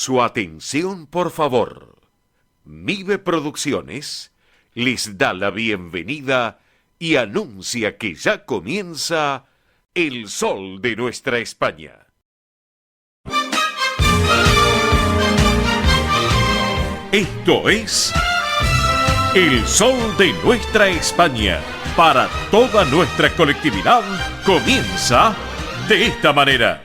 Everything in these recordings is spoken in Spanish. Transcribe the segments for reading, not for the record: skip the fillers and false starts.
Su atención, por favor. Mive Producciones les da la bienvenida y anuncia que ya comienza El Sol de Nuestra España. Esto es El Sol de Nuestra España. Para toda nuestra colectividad comienza de esta manera.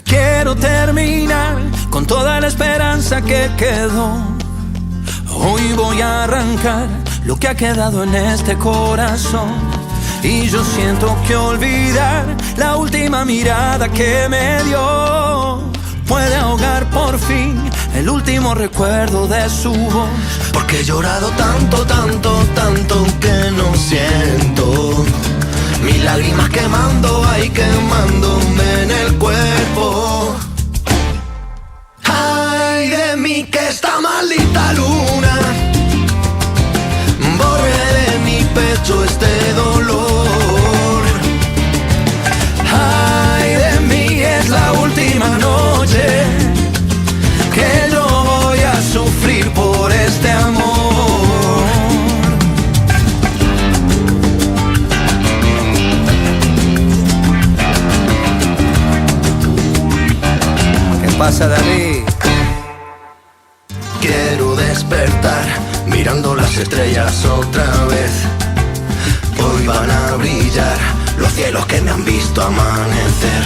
Quiero terminar con toda la esperanza que quedó. Hoy voy a arrancar lo que ha quedado en este corazón. Y yo siento que olvidar la última mirada que me dio puede ahogar por fin el último recuerdo de su voz. Porque he llorado tanto, tanto, tanto que no siento. Mis lágrimas quemando, ay, quemándome en el cuerpo. Ay de mí que esta maldita luna borre de mi pecho este dolor. Ay de mí es la última noche que yo voy a sufrir por este amor. Pasa, David. Quiero despertar mirando las estrellas otra vez. Hoy van a brillar los cielos que me han visto amanecer.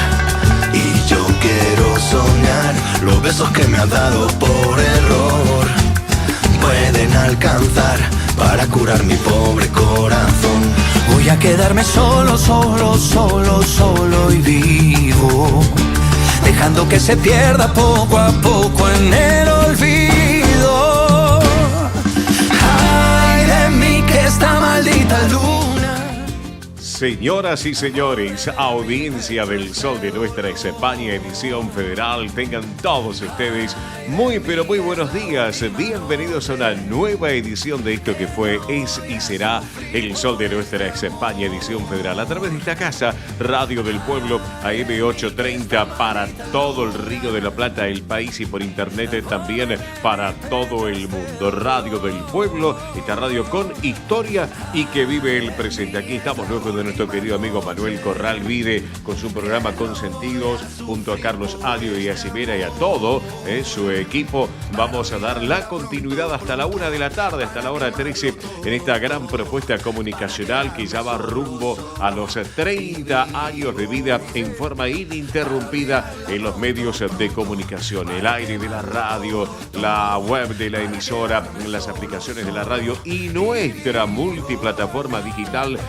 Y yo quiero soñar los besos que me has dado por error. Pueden alcanzar para curar mi pobre corazón. Voy a quedarme solo, solo, solo, solo y vivo, dejando que se pierda poco a poco en el olvido. Ay de mí que esta maldita luna. Señoras y señores, audiencia del Sol de Nuestra España, edición federal, tengan todos ustedes muy pero muy buenos días. Bienvenidos a una nueva edición de esto que fue, es y será El Sol de Nuestra España, edición federal, a través de esta casa, Radio del Pueblo, AM 830, para todo el Río de la Plata, el país, y por internet también para todo el mundo. Radio del Pueblo, esta radio con historia y que vive el presente. Aquí estamos luego de nuestro querido amigo Manuel Corral Vide con su programa Consentidos, junto a Carlos Adio y a Cimera y a todo su equipo. Vamos a dar la continuidad hasta la 1 de la tarde, hasta la hora 13, en esta gran propuesta comunicacional que ya va rumbo a los 30 años de vida en forma ininterrumpida en los medios de comunicación, el aire de la radio, la web de la emisora, las aplicaciones de la radio y nuestra multiplataforma digital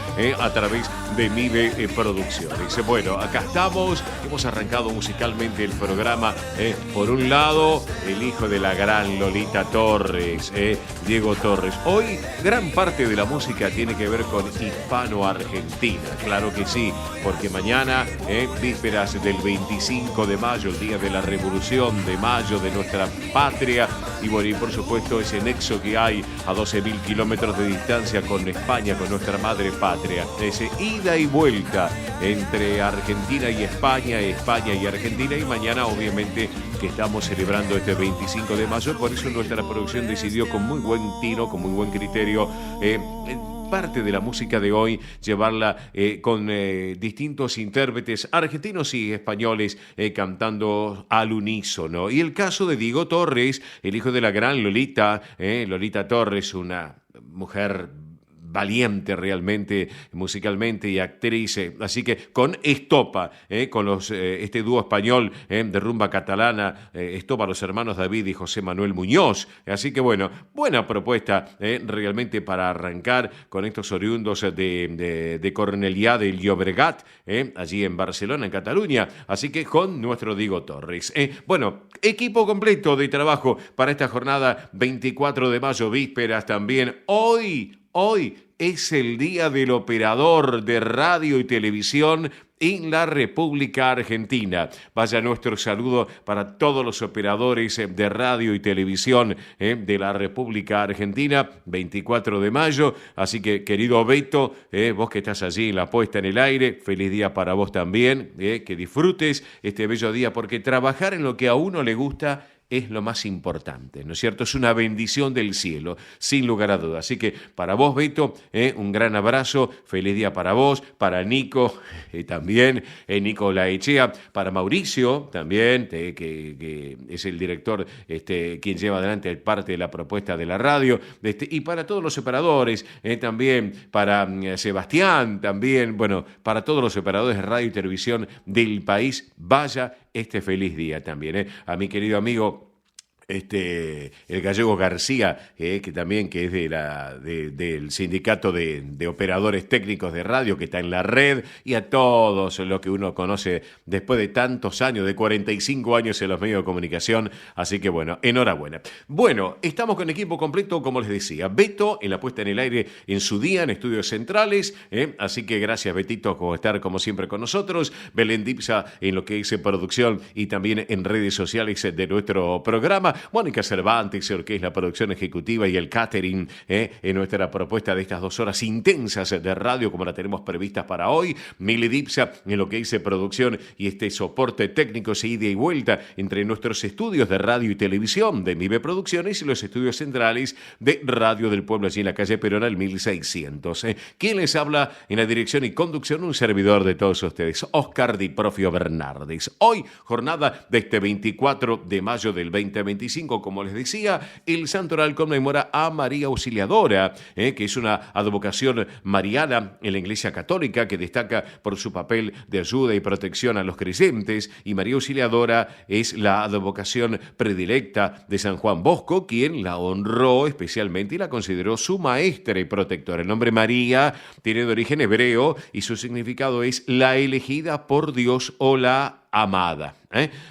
a través de Mive Producciones. Bueno, acá estamos, hemos arrancado musicalmente el programa. Por un lado, el hijo de la gran Lolita Torres, Diego Torres. Hoy, gran parte de la música tiene que ver con hispano-argentina, claro que sí, porque mañana, vísperas del 25 de mayo, el día de la Revolución de Mayo de nuestra patria, y bueno, y por supuesto ese nexo que hay a 12.000 kilómetros de distancia con España, con nuestra madre patria, ese ida y vuelta entre Argentina y España, España y Argentina, y mañana obviamente que estamos celebrando este 25 de mayo, por eso nuestra producción decidió con muy buen tino, con muy buen criterio, parte de la música de hoy llevarla con distintos intérpretes argentinos y españoles cantando al unísono. Y el caso de Diego Torres, el hijo de la gran Lolita, Lolita Torres, una mujer valiente realmente musicalmente y actriz, así que con Estopa, con este dúo español de rumba catalana, Estopa, los hermanos David y José Manuel Muñoz, así que bueno, buena propuesta realmente para arrancar con estos oriundos de Cornellà del Llobregat, allí en Barcelona, en Cataluña, así que con nuestro Diego Torres. Bueno, equipo completo de trabajo para esta jornada 24 de mayo, vísperas también. Hoy Hoy es el Día del Operador de Radio y Televisión en la República Argentina. Vaya nuestro saludo para todos los operadores de radio y televisión de la República Argentina, 24 de mayo. Así que, querido Beto, vos que estás allí en la puesta en el aire, feliz día para vos también, que disfrutes este bello día, porque trabajar en lo que a uno le gusta es lo más importante, ¿no es cierto? Es una bendición del cielo, sin lugar a dudas. Así que para vos, Beto, un gran abrazo, feliz día para vos, para Nico también, Nico Laechea, para Mauricio también, que es el director, quien lleva adelante parte de la propuesta de la radio, y para todos los operadores, también para Sebastián, también, bueno, para todos los operadores de radio y televisión del país, vaya este feliz día también. A mi querido amigo el gallego García, que también que es del sindicato de operadores técnicos de radio, que está en la red, y a todos los que uno conoce después de tantos años, de 45 años en los medios de comunicación. Así que bueno, enhorabuena. Bueno, estamos con equipo completo, como les decía. Beto en la puesta en el aire en su día, en Estudios Centrales, así que gracias, Betito, por estar como siempre con nosotros. Belén Dipsa en lo que es producción y también en redes sociales de nuestro programa. Mónica Cervantes, que es la producción ejecutiva y el catering en nuestra propuesta de estas 2 horas intensas de radio, como la tenemos previstas para hoy. Mili Dipsa en lo que dice producción y soporte técnico, ida y vuelta entre nuestros estudios de radio y televisión de MIBE Producciones y los estudios centrales de Radio del Pueblo, allí en la calle Perón, al 1600. ¿Quién les habla en la dirección y conducción? Un servidor de todos ustedes, Oscar Di Profio Bernardes. Hoy, jornada de este 24 de mayo del 2025, como les decía, el santoral conmemora a María Auxiliadora, que es una advocación mariana en la Iglesia Católica que destaca por su papel de ayuda y protección a los creyentes, y María Auxiliadora es la advocación predilecta de San Juan Bosco, quien la honró especialmente y la consideró su maestra y protectora. El nombre María tiene de origen hebreo y su significado es la elegida por Dios o la amada.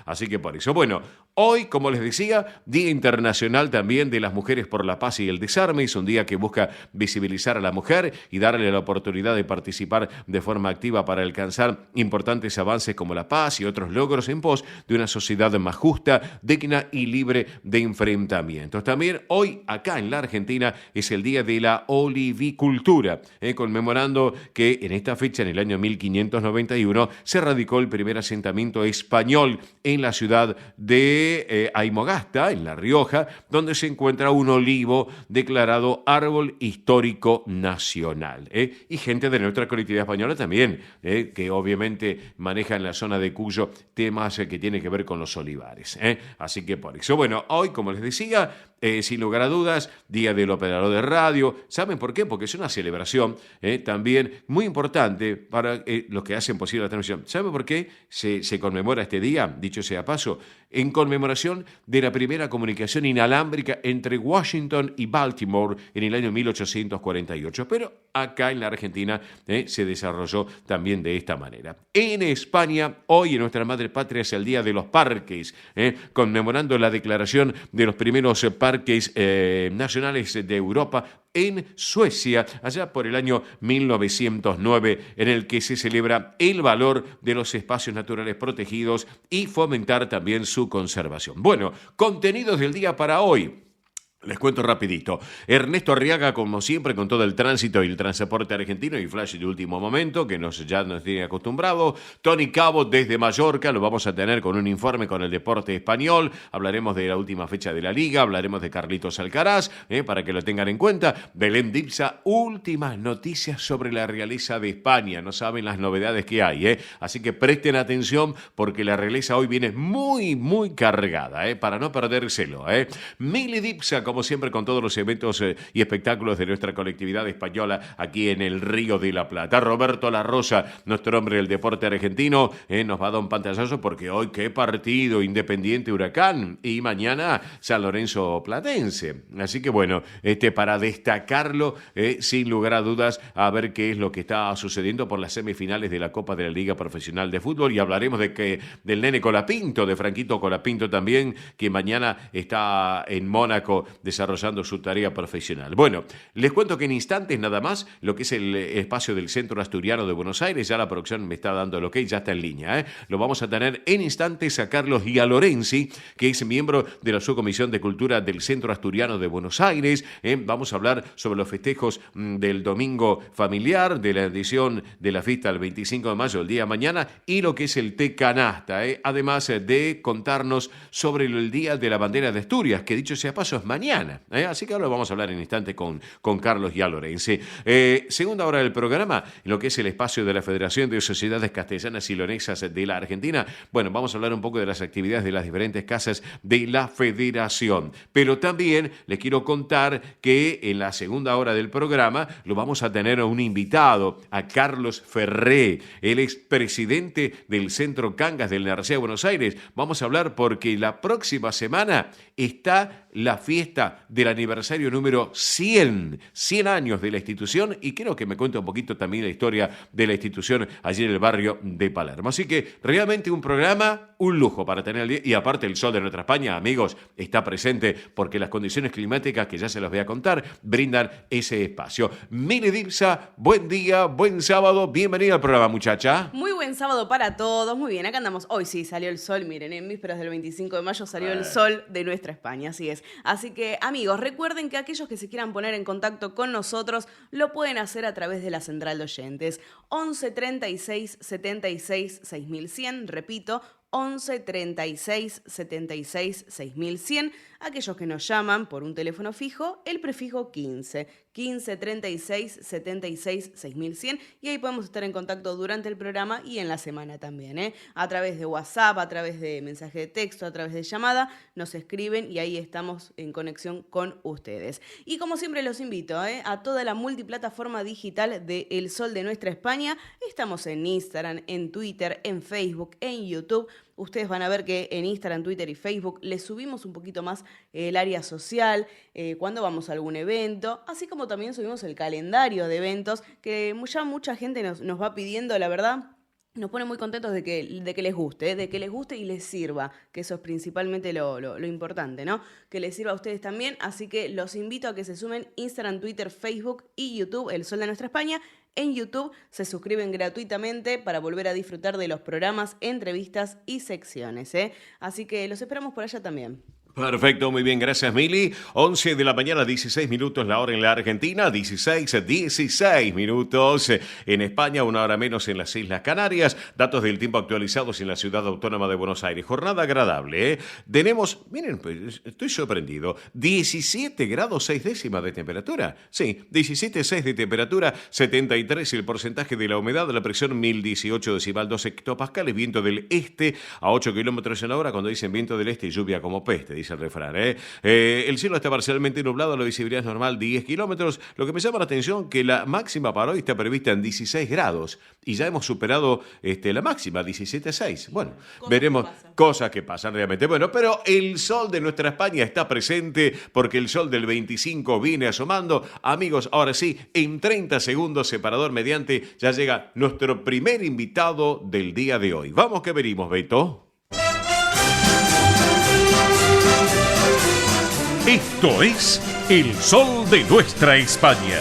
Así que por eso, bueno, hoy, como les decía, Día Internacional también de las Mujeres por la Paz y el Desarme. Es un día que busca visibilizar a la mujer y darle la oportunidad de participar de forma activa para alcanzar importantes avances como la paz y otros logros en pos de una sociedad más justa, digna y libre de enfrentamientos. También hoy, acá en la Argentina, es el Día de la Olivicultura, conmemorando que en esta fecha, en el año 1591, se radicó el primer asentamiento español en la ciudad de Aymogasta, en La Rioja, donde se encuentra un olivo declarado árbol histórico nacional. Y gente de nuestra colectividad española también, que obviamente maneja en la zona de Cuyo temas que tienen que ver con los olivares. Así que por eso, bueno, hoy, como les decía, sin lugar a dudas, Día del Operador de Radio. ¿Saben por qué? Porque es una celebración también muy importante para los que hacen posible la transmisión. ¿Saben por qué se conmemora este día? Dicho sea paso, en conmemoración de la primera comunicación inalámbrica entre Washington y Baltimore en el año 1848. Pero acá en la Argentina se desarrolló también de esta manera. En España, hoy en nuestra madre patria es el Día de los Parques, conmemorando la declaración de los primeros parques nacionales de Europa en Suecia, allá por el año 1909, en el que se celebra el valor de los espacios naturales protegidos y fomentar también su conservación. Bueno, contenidos del día para hoy. Les cuento rapidito. Ernesto Arriaga, como siempre, con todo el tránsito y el transporte argentino y flash de último momento, que ya nos tiene acostumbrado. Tony Cabo desde Mallorca, lo vamos a tener con un informe con el deporte español. Hablaremos de la última fecha de la Liga, hablaremos de Carlitos Alcaraz, para que lo tengan en cuenta. Belén Dipsa, últimas noticias sobre la realeza de España. No saben las novedades que hay, Así que presten atención porque la realeza hoy viene muy, muy cargada, para no perdérselo, Mili Dipsa, como siempre, con todos los eventos y espectáculos de nuestra colectividad española aquí en el Río de la Plata. Roberto La Rosa, nuestro hombre del deporte argentino, nos va a dar un pantallazo porque hoy qué partido, Independiente Huracán y mañana San Lorenzo Platense. Así que bueno, para destacarlo, sin lugar a dudas, a ver qué es lo que está sucediendo por las semifinales de la Copa de la Liga Profesional de Fútbol, y hablaremos del nene Colapinto, de Franquito Colapinto también, que mañana está en Mónaco desarrollando su tarea profesional. Bueno, les cuento que en instantes nada más, lo que es el espacio del Centro Asturiano de Buenos Aires, ya la producción me está dando el ok, ya está en línea. Lo vamos a tener en instantes a Carlos Gialorenzi, que es miembro de la Subcomisión de Cultura del Centro Asturiano de Buenos Aires. Vamos a hablar sobre los festejos del domingo familiar, de la edición de la fiesta del 25 de mayo, el día de mañana, y lo que es el té canasta, además de contarnos sobre el Día de la Bandera de Asturias, que dicho sea paso es mañana. Así que ahora vamos a hablar en instante con Carlos Gialorenzi. Segunda hora del programa, en lo que es el espacio de la Federación de Sociedades Castellanas y Leonesas de la Argentina. Bueno, vamos a hablar un poco de las actividades de las diferentes casas de la Federación. Pero también les quiero contar que en la segunda hora del programa lo vamos a tener a un invitado, a Carlos Ferré. Él es presidente del Centro Cangas del Narcea de Buenos Aires. Vamos a hablar porque la próxima semana está la fiesta del aniversario número 100 años de la institución, y creo que me cuenta un poquito también la historia de la institución allí en el barrio de Palermo. Así que realmente un programa, un lujo para tener el día, y aparte el sol de nuestra España, amigos, está presente porque las condiciones climáticas, que ya se los voy a contar, brindan ese espacio. Mili Dipsa, buen día, buen sábado, bienvenida al programa, muchacha. Muy buen sábado para todos, muy bien, acá andamos. Hoy sí salió el sol, miren, en vísperas del 25 de mayo salió el sol de nuestra España, así es. Así que, amigos, recuerden que aquellos que se quieran poner en contacto con nosotros lo pueden hacer a través de la central de oyentes 11 36 76 6100, repito, 11 36 76 6100. Aquellos que nos llaman por un teléfono fijo, el prefijo 15 36 76 6100, y ahí podemos estar en contacto durante el programa y en la semana también, a través de WhatsApp, a través de mensaje de texto, a través de llamada, nos escriben y ahí estamos en conexión con ustedes. Y como siempre los invito a toda la multiplataforma digital de El Sol de Nuestra España. Estamos en Instagram, en Twitter, en Facebook, en YouTube. Ustedes van a ver que en Instagram, Twitter y Facebook les subimos un poquito más el área social, cuando vamos a algún evento, así como también subimos el calendario de eventos, que ya mucha gente nos va pidiendo, la verdad. Nos pone muy contentos de que les guste, y les sirva, que eso es principalmente lo importante, ¿no? Que les sirva a ustedes también, así que los invito a que se sumen Instagram, Twitter, Facebook y YouTube, El Sol de Nuestra España. En YouTube se suscriben gratuitamente para volver a disfrutar de los programas, entrevistas y secciones, Así que los esperamos por allá también. Perfecto, muy bien, gracias Mili. 11 de la mañana, 16 minutos la hora en la Argentina, 16 minutos en España, una hora menos en las Islas Canarias. Datos del tiempo actualizados en la ciudad autónoma de Buenos Aires. Jornada agradable, Tenemos, miren, pues, estoy sorprendido, 17 grados 6 décimas de temperatura. Sí, 17,6 de temperatura, 73 el porcentaje de la humedad, la presión 1018 decimal 2 hectopascales, viento del este a 8 kilómetros en la hora. Cuando dicen viento del este, lluvia como peste, dice el refrán. El cielo está parcialmente nublado, la visibilidad es normal 10 kilómetros. Lo que me llama la atención que la máxima para hoy está prevista en 16 grados y ya hemos superado la máxima, 17,6. Bueno, veremos cosas que pasan realmente. Bueno, pero el sol de nuestra España está presente porque el sol del 25 viene asomando. Amigos, ahora sí, en 30 segundos, separador mediante, ya llega nuestro primer invitado del día de hoy. Vamos que venimos, Beto. Esto es El Sol de Nuestra España.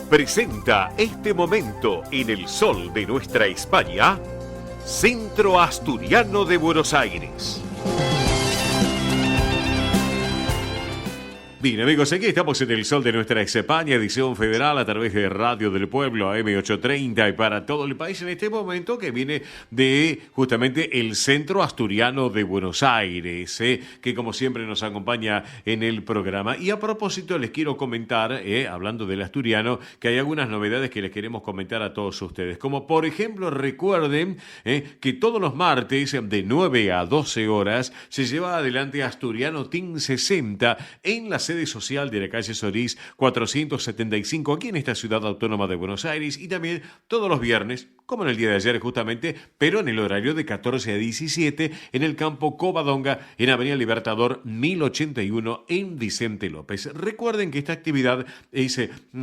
Presenta este momento en El Sol de Nuestra España, Centro Asturiano de Buenos Aires. Bien, amigos, aquí estamos en El Sol de Nuestra España, edición federal a través de Radio del Pueblo, AM830, y para todo el país en este momento, que viene de justamente el Centro Asturiano de Buenos Aires, que como siempre nos acompaña en el programa. Y a propósito, les quiero comentar, hablando del asturiano, que hay algunas novedades que les queremos comentar a todos ustedes. Como por ejemplo, recuerden que todos los martes de 9 a 12 horas se lleva adelante Asturiano Team 60 en la sede sede social de la calle Solís 475, aquí en esta ciudad autónoma de Buenos Aires, y también todos los viernes, como en el día de ayer justamente, pero en el horario de 14 a 17, en el campo Covadonga, en Avenida Libertador 1081, en Vicente López. Recuerden que esta actividad es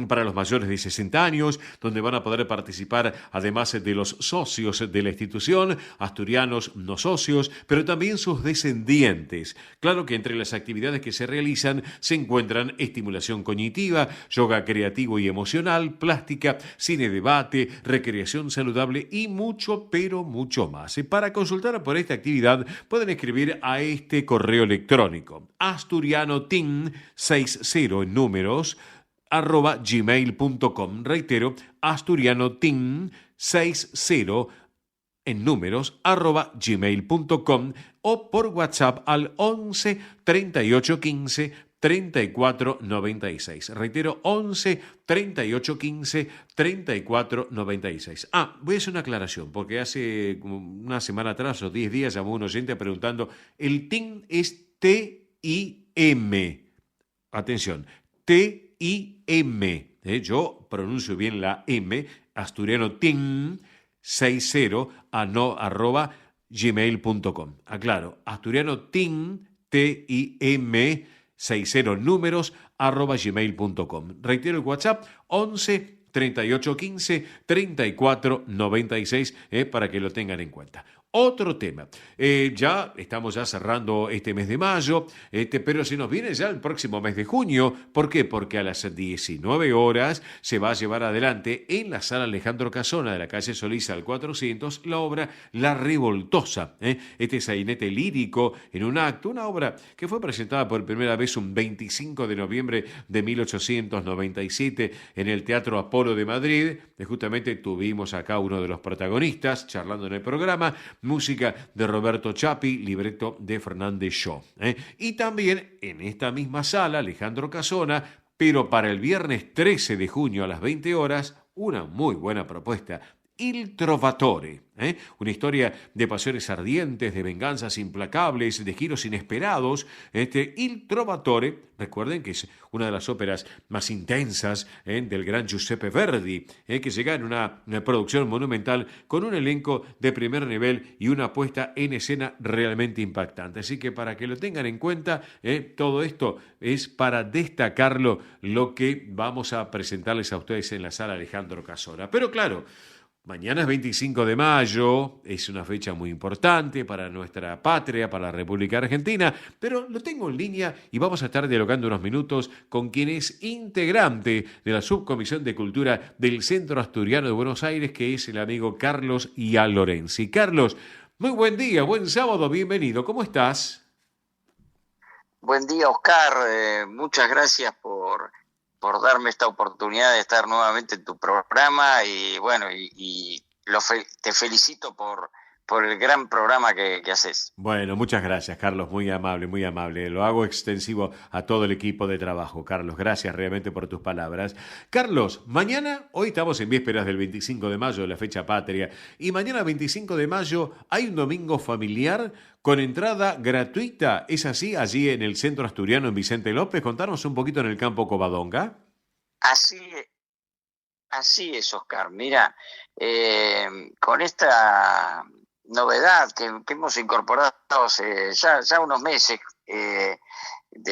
para los mayores de 60 años, donde van a poder participar, además de los socios de la institución, asturianos no socios, pero también sus descendientes. Claro que entre las actividades que se realizan se encuentran estimulación cognitiva, yoga creativo y emocional, plástica, cine debate, recreación saludable y mucho, pero mucho más. Para consultar por esta actividad pueden escribir a este correo electrónico asturianoteam60 en números @gmail.com. Reitero, asturianoteam60 en números @gmail.com o por WhatsApp al 11 38 15 34 96. Reitero, 11 38 15 34 96. Voy a hacer una aclaración, porque hace una semana atrás o 10 días llamó un oyente preguntando, el TIM es T-I-M. Atención, T-I-M. Yo pronuncio bien la M, asturiano TIM 60 @gmail.com. Aclaro, asturiano TIM, T-I-M 60 números @gmail.com. Reitero el WhatsApp 11 38 15 34 96 para que lo tengan en cuenta. Otro tema, ya estamos cerrando este mes de mayo, pero se nos viene ya el próximo mes de junio. ¿Por qué? Porque a las 19 horas se va a llevar adelante en la sala Alejandro Casona de la calle Solís al 400 la obra La Revoltosa. Este sainete lírico en un acto, una obra que fue presentada por primera vez un 25 de noviembre de 1897 en el Teatro Apolo de Madrid. Justamente tuvimos acá uno de los protagonistas charlando en el programa. Música de Roberto Chapi, libreto de Fernández Shaw. Y también en esta misma sala, Alejandro Casona, pero para el viernes 13 de junio a las 20 horas, una muy buena propuesta. Il Trovatore, una historia de pasiones ardientes, de venganzas implacables, de giros inesperados. Il Trovatore, recuerden que es una de las óperas más intensas del gran Giuseppe Verdi, que llega en una producción monumental con un elenco de primer nivel y una puesta en escena realmente impactante. Así que para que lo tengan en cuenta, todo esto es para destacarlo lo que vamos a presentarles a ustedes en la sala Alejandro Casona. Pero claro, mañana es 25 de mayo, es una fecha muy importante para nuestra patria, para la República Argentina, pero lo tengo en línea y vamos a estar dialogando unos minutos con quien es integrante de la Subcomisión de Cultura del Centro Asturiano de Buenos Aires, que es el amigo Carlos Ia Lorenzi. Carlos, muy buen día, buen sábado, bienvenido, ¿cómo estás? Buen día, Oscar, muchas gracias por darme esta oportunidad de estar nuevamente en tu programa y bueno, te felicito por el gran programa que haces. Bueno, muchas gracias, Carlos, muy amable, muy amable. Lo hago extensivo a todo el equipo de trabajo. Carlos, gracias realmente por tus palabras. Carlos, hoy estamos en vísperas del 25 de mayo, la fecha patria, y mañana 25 de mayo hay un domingo familiar con entrada gratuita. ¿Es así allí en el Centro Asturiano en Vicente López? Contanos un poquito en el campo Covadonga. Así es, Oscar. Mira, con esta novedad que hemos incorporado hace ya unos meses, de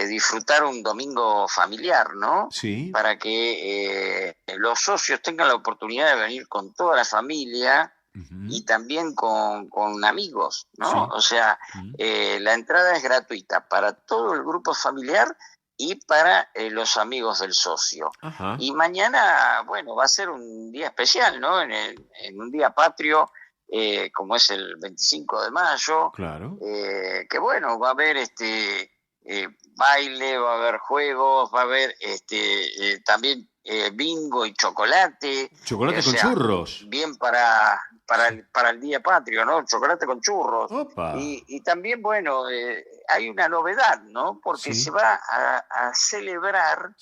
disfrutar un domingo familiar, ¿no? Sí. Para que los socios tengan la oportunidad de venir con toda la familia. Uh-huh. Y también con amigos, ¿no? Sí. O sea, la entrada es gratuita para todo el grupo familiar y para los amigos del socio. Uh-huh. Y mañana, bueno, va a ser un día especial, ¿no? En un día patrio, como es el 25 de mayo. Claro. Que bueno, va a haber baile, va a haber juegos, va a haber también bingo y chocolate. Chocolate con churros. Bien para el día patrio, ¿no? Chocolate con churros. Opa. Y también, bueno, hay una novedad, ¿no? Porque se va a celebrar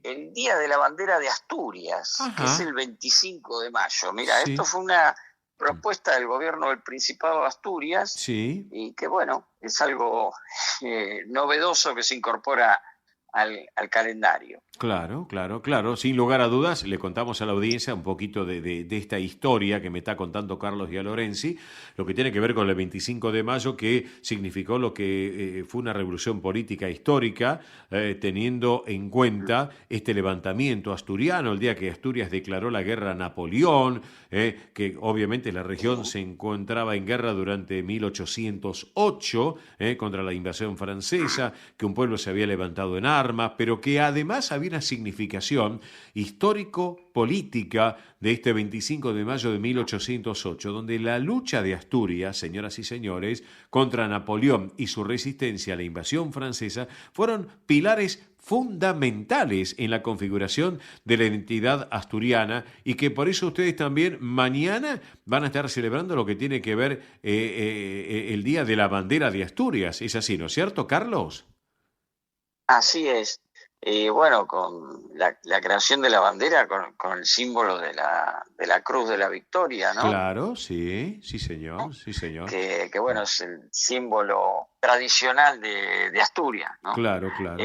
el Día de la Bandera de Asturias, que es el 25 de mayo. Mira, esto fue una propuesta del gobierno del Principado de Asturias y que, bueno, es algo novedoso que se incorpora al calendario. Claro, claro, claro. Sin lugar a dudas, le contamos a la audiencia un poquito de esta historia que me está contando Carlos Díaz Lorenzi, lo que tiene que ver con el 25 de mayo, que significó lo que fue una revolución política histórica, teniendo en cuenta este levantamiento asturiano, el día que Asturias declaró la guerra a Napoleón, que obviamente la región se encontraba en guerra durante 1808 contra la invasión francesa, que un pueblo se había levantado en armas, pero que además había una significación histórico-política de este 25 de mayo de 1808, donde la lucha de Asturias, señoras y señores, contra Napoleón y su resistencia a la invasión francesa fueron pilares fundamentales en la configuración de la identidad asturiana, y que por eso ustedes también mañana van a estar celebrando lo que tiene que ver el Día de la Bandera de Asturias. ¿Es así, no es cierto, Carlos? Así es. Bueno, con la creación de la bandera, con el símbolo de la Cruz de la Victoria, ¿no? Claro, sí, sí señor, ¿No? sí señor. Que bueno, es el símbolo tradicional de Asturias, ¿no? Claro, claro.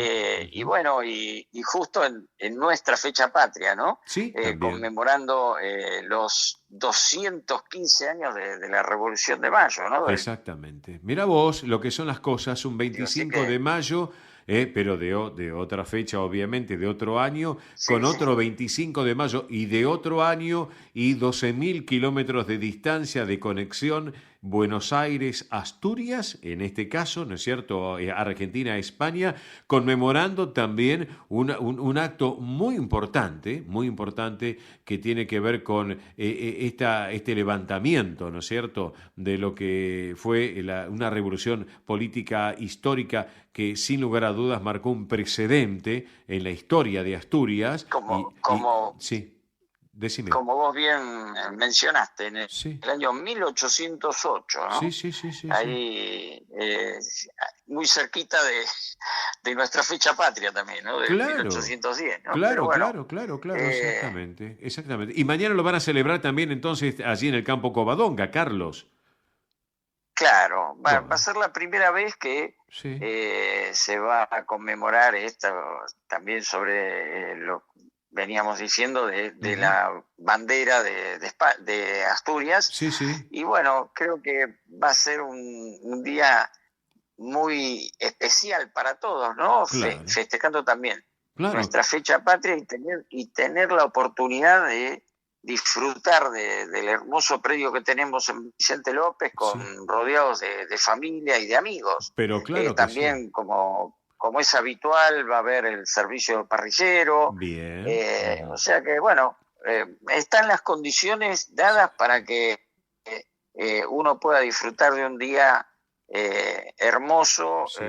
Y bueno, y justo en nuestra fecha patria, ¿no? Sí, también. Conmemorando los 215 años de la Revolución de Mayo, ¿no? Exactamente. Mira vos lo que son las cosas, un 25 que- de mayo, pero de otra fecha, obviamente, de otro año, Sí, con sí. otro 25 de mayo y de otro año, y 12.000 kilómetros de distancia de conexión Buenos Aires-Asturias, en este caso, ¿no es cierto?, Argentina-España, conmemorando también un acto muy importante que tiene que ver con este levantamiento, ¿no es cierto?, de lo que fue una revolución política histórica que sin lugar a dudas marcó un precedente en la historia de Asturias. Sí, decime. Como vos bien mencionaste, en Sí. el año 1808, ¿no? Sí, sí, sí, sí. Ahí, muy cerquita de nuestra fecha patria también, ¿no? De Claro. 1810, ¿no? Claro, Pero bueno, claro, eh, exactamente. Y mañana lo van a celebrar también entonces allí en el campo Covadonga, Carlos. claro, va Bueno. a ser la primera vez que Sí. se va a conmemorar esto también sobre lo veníamos diciendo de Ujú. la bandera de Asturias. Sí, sí. Y bueno, creo que va a ser un día muy especial para todos, ¿no? Claro. Festejando también Claro. nuestra fecha patria y tener la oportunidad de disfrutar del hermoso predio que tenemos en Vicente López, rodeados de familia y de amigos. Pero claro que También, sí. como es habitual, va a haber el servicio parrillero. Bien. O sea que, bueno, están las condiciones dadas para que uno pueda disfrutar de un día hermoso, Sí.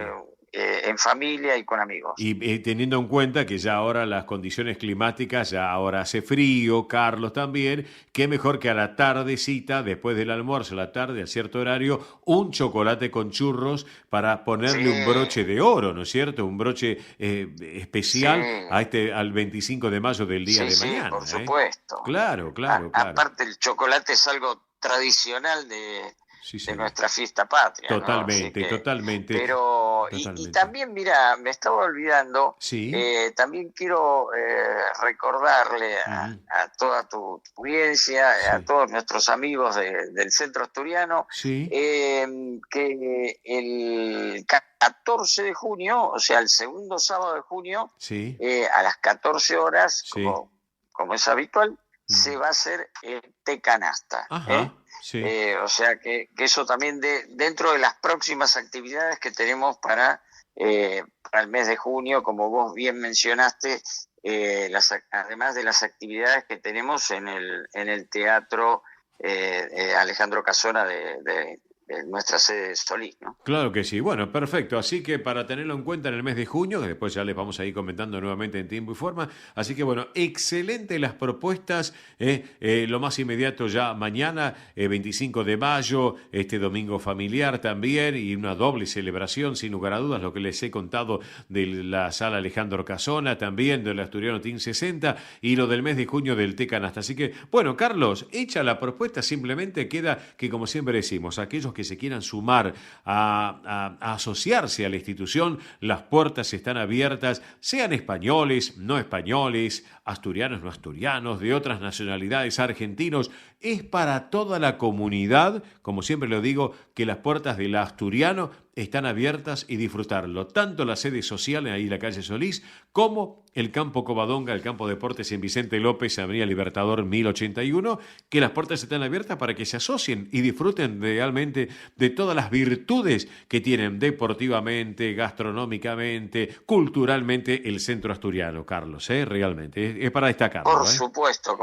en familia y con amigos. Y teniendo en cuenta que ya ahora las condiciones climáticas, ya ahora hace frío, Carlos también, qué mejor que a la tardecita, después del almuerzo, a la tarde, a cierto horario, un chocolate con churros para ponerle Sí. un broche de oro, ¿no es cierto? Un broche especial Sí. al 25 de mayo del día Sí, de sí, mañana. por supuesto. Claro, claro. Aparte, el chocolate es algo tradicional de Sí, señor. nuestra fiesta patria, ¿no? Totalmente, Así que, totalmente. Pero, y Totalmente. también, mira, me estaba olvidando, Sí. también quiero recordarle a toda tu audiencia, a Sí. todos nuestros amigos del Centro Asturiano, Sí. que el 14 de junio, o sea, el segundo sábado de junio, Sí. a las 14 horas, Sí. como es habitual, se va a hacer té canasta. Ajá. Sí. O sea que eso también dentro de las próximas actividades que tenemos para el mes de junio, como vos bien mencionaste, además de las actividades que tenemos en el Teatro Alejandro Casona de nuestra sede de Solís, ¿no? Claro que sí. Bueno, perfecto. Así que para tenerlo en cuenta en el mes de junio, que después ya les vamos a ir comentando nuevamente en tiempo y forma. Así que bueno, excelente las propuestas. Lo más inmediato ya mañana, 25 de mayo, este domingo familiar también, y una doble celebración, sin lugar a dudas, lo que les he contado de la sala Alejandro Casona, también del Asturiano Team 60, y lo del mes de junio del té canasta. Así que, bueno, Carlos, hecha la propuesta, simplemente queda que, como siempre decimos, aquellos aquellos que se quieran sumar a asociarse a la institución, las puertas están abiertas, sean españoles, no españoles, asturianos, no asturianos, de otras nacionalidades, argentinos. Es para toda la comunidad, como siempre lo digo, que las puertas del asturiano están abiertas y disfrutarlo. Tanto la sede social ahí en la calle Solís, como el campo Covadonga, el campo de deportes en Vicente López, Avenida Libertador 1081, que las puertas están abiertas para que se asocien y disfruten realmente de todas las virtudes que tienen deportivamente, gastronómicamente, culturalmente el centro asturiano, Carlos, realmente, es para destacarlo. Por supuesto,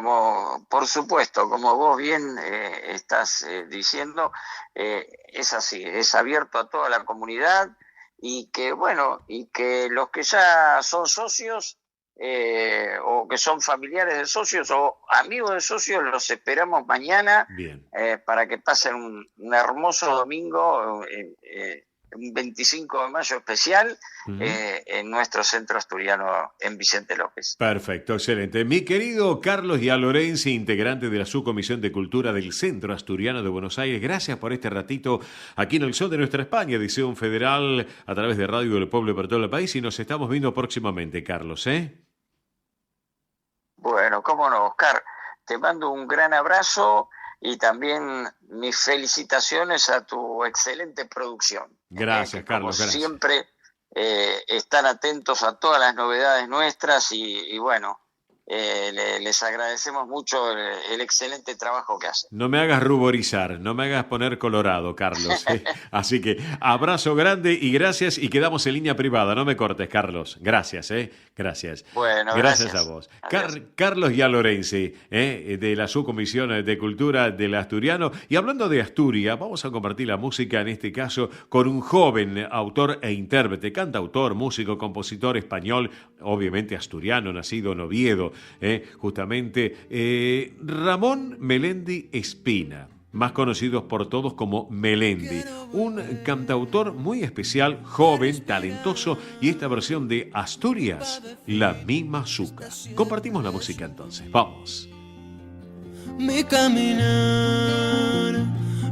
como vos bien estás diciendo, es así, es abierto a toda la comunidad y que los que ya son socios o que son familiares de socios o amigos de socios los esperamos mañana para que pasen un hermoso domingo, un 25 de mayo especial en nuestro centro asturiano en Vicente López. Perfecto, excelente. Mi querido Carlos Yalorenzi, integrante de la Subcomisión de Cultura del Centro Asturiano de Buenos Aires, gracias por este ratito aquí en el Sol de Nuestra España, edición federal a través de Radio del Pueblo para todo el país, y nos estamos viendo próximamente, Carlos, Bueno, cómo no, Oscar, te mando un gran abrazo y también mis felicitaciones a tu excelente producción. Gracias, Carlos. Como gracias. siempre, están atentos a todas las novedades nuestras y bueno, les agradecemos mucho el excelente trabajo que hacen. No me hagas ruborizar, no me hagas poner colorado, Carlos. Así que abrazo grande y gracias, y quedamos en línea privada. No me cortes, Carlos. Gracias, gracias. Bueno, gracias a vos. Carlos Yalorenzi, de la Subcomisión de Cultura del Asturiano. Y hablando de Asturias, vamos a compartir la música, en este caso, con un joven autor e intérprete, cantautor, músico, compositor español, obviamente asturiano, nacido en Oviedo, justamente Ramón Melendi Espina, más conocidos por todos como Melendi, un cantautor muy especial, joven, talentoso, y esta versión de Asturias, La Misma Zuca. Compartimos la música entonces, vamos. Mi caminar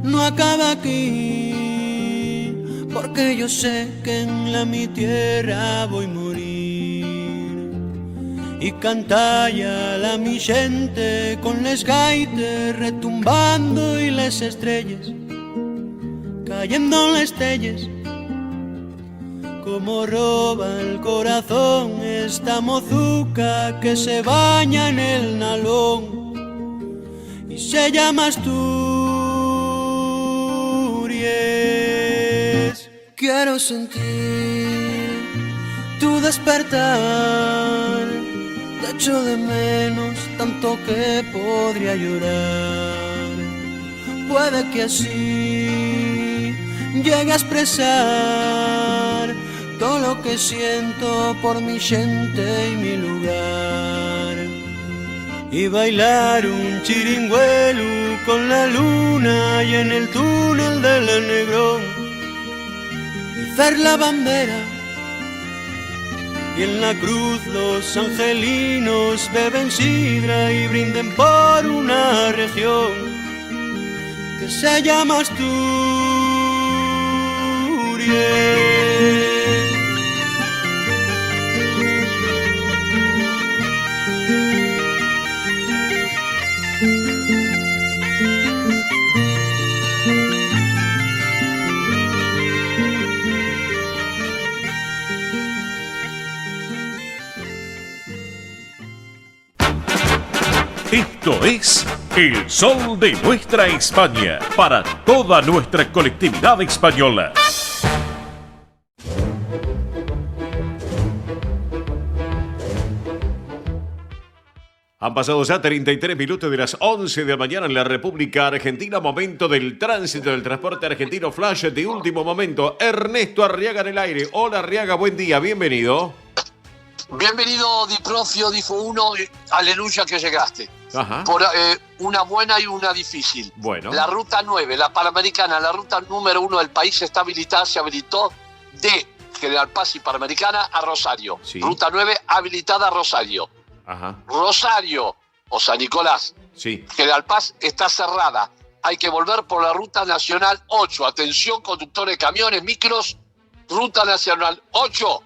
no acaba aquí, porque yo sé que en mi tierra voy a morir. Y cantalla la mi gente con les gaites retumbando y les estrellas cayendo en las telles, como roba el corazón esta mozuca que se baña en el nalón y se llama Asturias. Quiero sentir tu despertar, te echo de menos tanto que podría llorar. Puede que así llegue a expresar todo lo que siento por mi gente y mi lugar, y bailar un chiringuelo con la luna y en el túnel del Negrón, izar la bandera y en la cruz los angelinos beben sidra y brinden por una región que se llama Asturias. Esto es El Sol de Nuestra España, para toda nuestra colectividad española. Han pasado ya 33 minutos de las 11 de la mañana en la República Argentina, momento del tránsito del transporte argentino, flash de último momento. Ernesto Arriaga en el aire. Hola Arriaga, buen día, bienvenido. Bienvenido Diprofio, Difo 1, aleluya que llegaste. Ajá. Por una buena y una difícil. Bueno. La ruta 9, la Panamericana, la ruta número 1 del país está habilitada, se habilitó de General Paz y Panamericana a Rosario. Sí. Ruta 9 habilitada a Rosario. Ajá. Rosario o San Nicolás. Sí. General Paz está cerrada. hay que volver por la Ruta Nacional 8. Atención, conductores de camiones, micros, Ruta Nacional 8,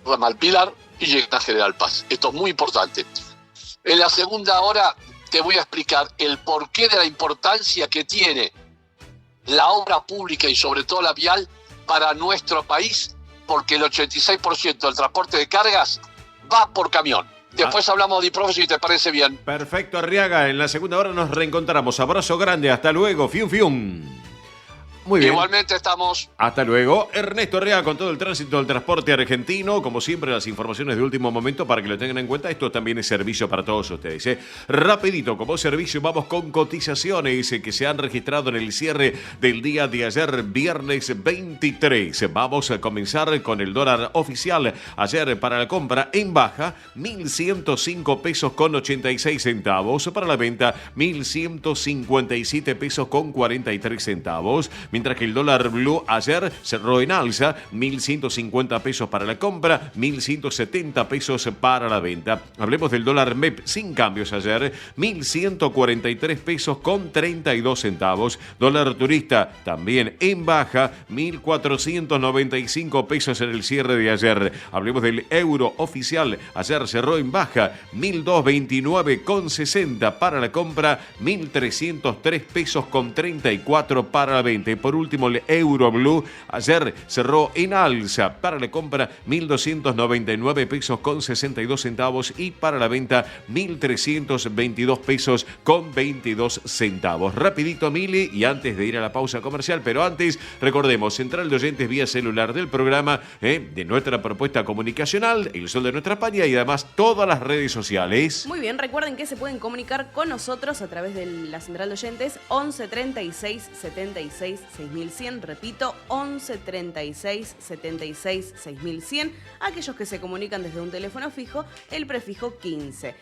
Ramal Pilar y llega a General Paz. Esto es muy importante. En la segunda hora te voy a explicar el porqué de la importancia que tiene la obra pública y sobre todo la vial para nuestro país, porque el 86% del transporte de cargas va por camión. Después hablamos de IPROF si te parece bien. Perfecto, Arriaga. En la segunda hora nos reencontramos. Abrazo grande. Hasta luego. Fium, fium. Muy bien. Igualmente estamos. Hasta luego. Ernesto Arriaga con todo el tránsito del transporte argentino. Como siempre, las informaciones de último momento para que lo tengan en cuenta. Esto también es servicio para todos ustedes. Rapidito, como servicio, vamos con cotizaciones que se han registrado en el cierre del día de ayer, viernes 23. Vamos a comenzar con el dólar oficial. Ayer para la compra en baja, 1.105 pesos con 86 centavos. Para la venta, 1.157 pesos con 43 centavos. Mientras que el dólar blue ayer cerró en alza, 1.150 pesos para la compra, 1.170 pesos para la venta. Hablemos del dólar MEP sin cambios ayer, 1.143 pesos con 32 centavos. Dólar turista también en baja, 1.495 pesos en el cierre de ayer. Hablemos del euro oficial, ayer cerró en baja, 1.229,60 para la compra, 1.303 pesos con 34 para la venta. Por último, el euro blue ayer cerró en alza. Para la compra, 1.299 pesos con 62 centavos y para la venta, 1.322 pesos con 22 centavos. Rapidito, Mili, y antes de ir a la pausa comercial, pero antes, recordemos, central de oyentes vía celular del programa, de nuestra propuesta comunicacional, El Sol de Nuestra España, y además todas las redes sociales. Muy bien, recuerden que se pueden comunicar con nosotros a través de la central de oyentes 11 36 76 6100, repito, 11 36 76 6100. Aquellos que se comunican desde un teléfono fijo, el prefijo 15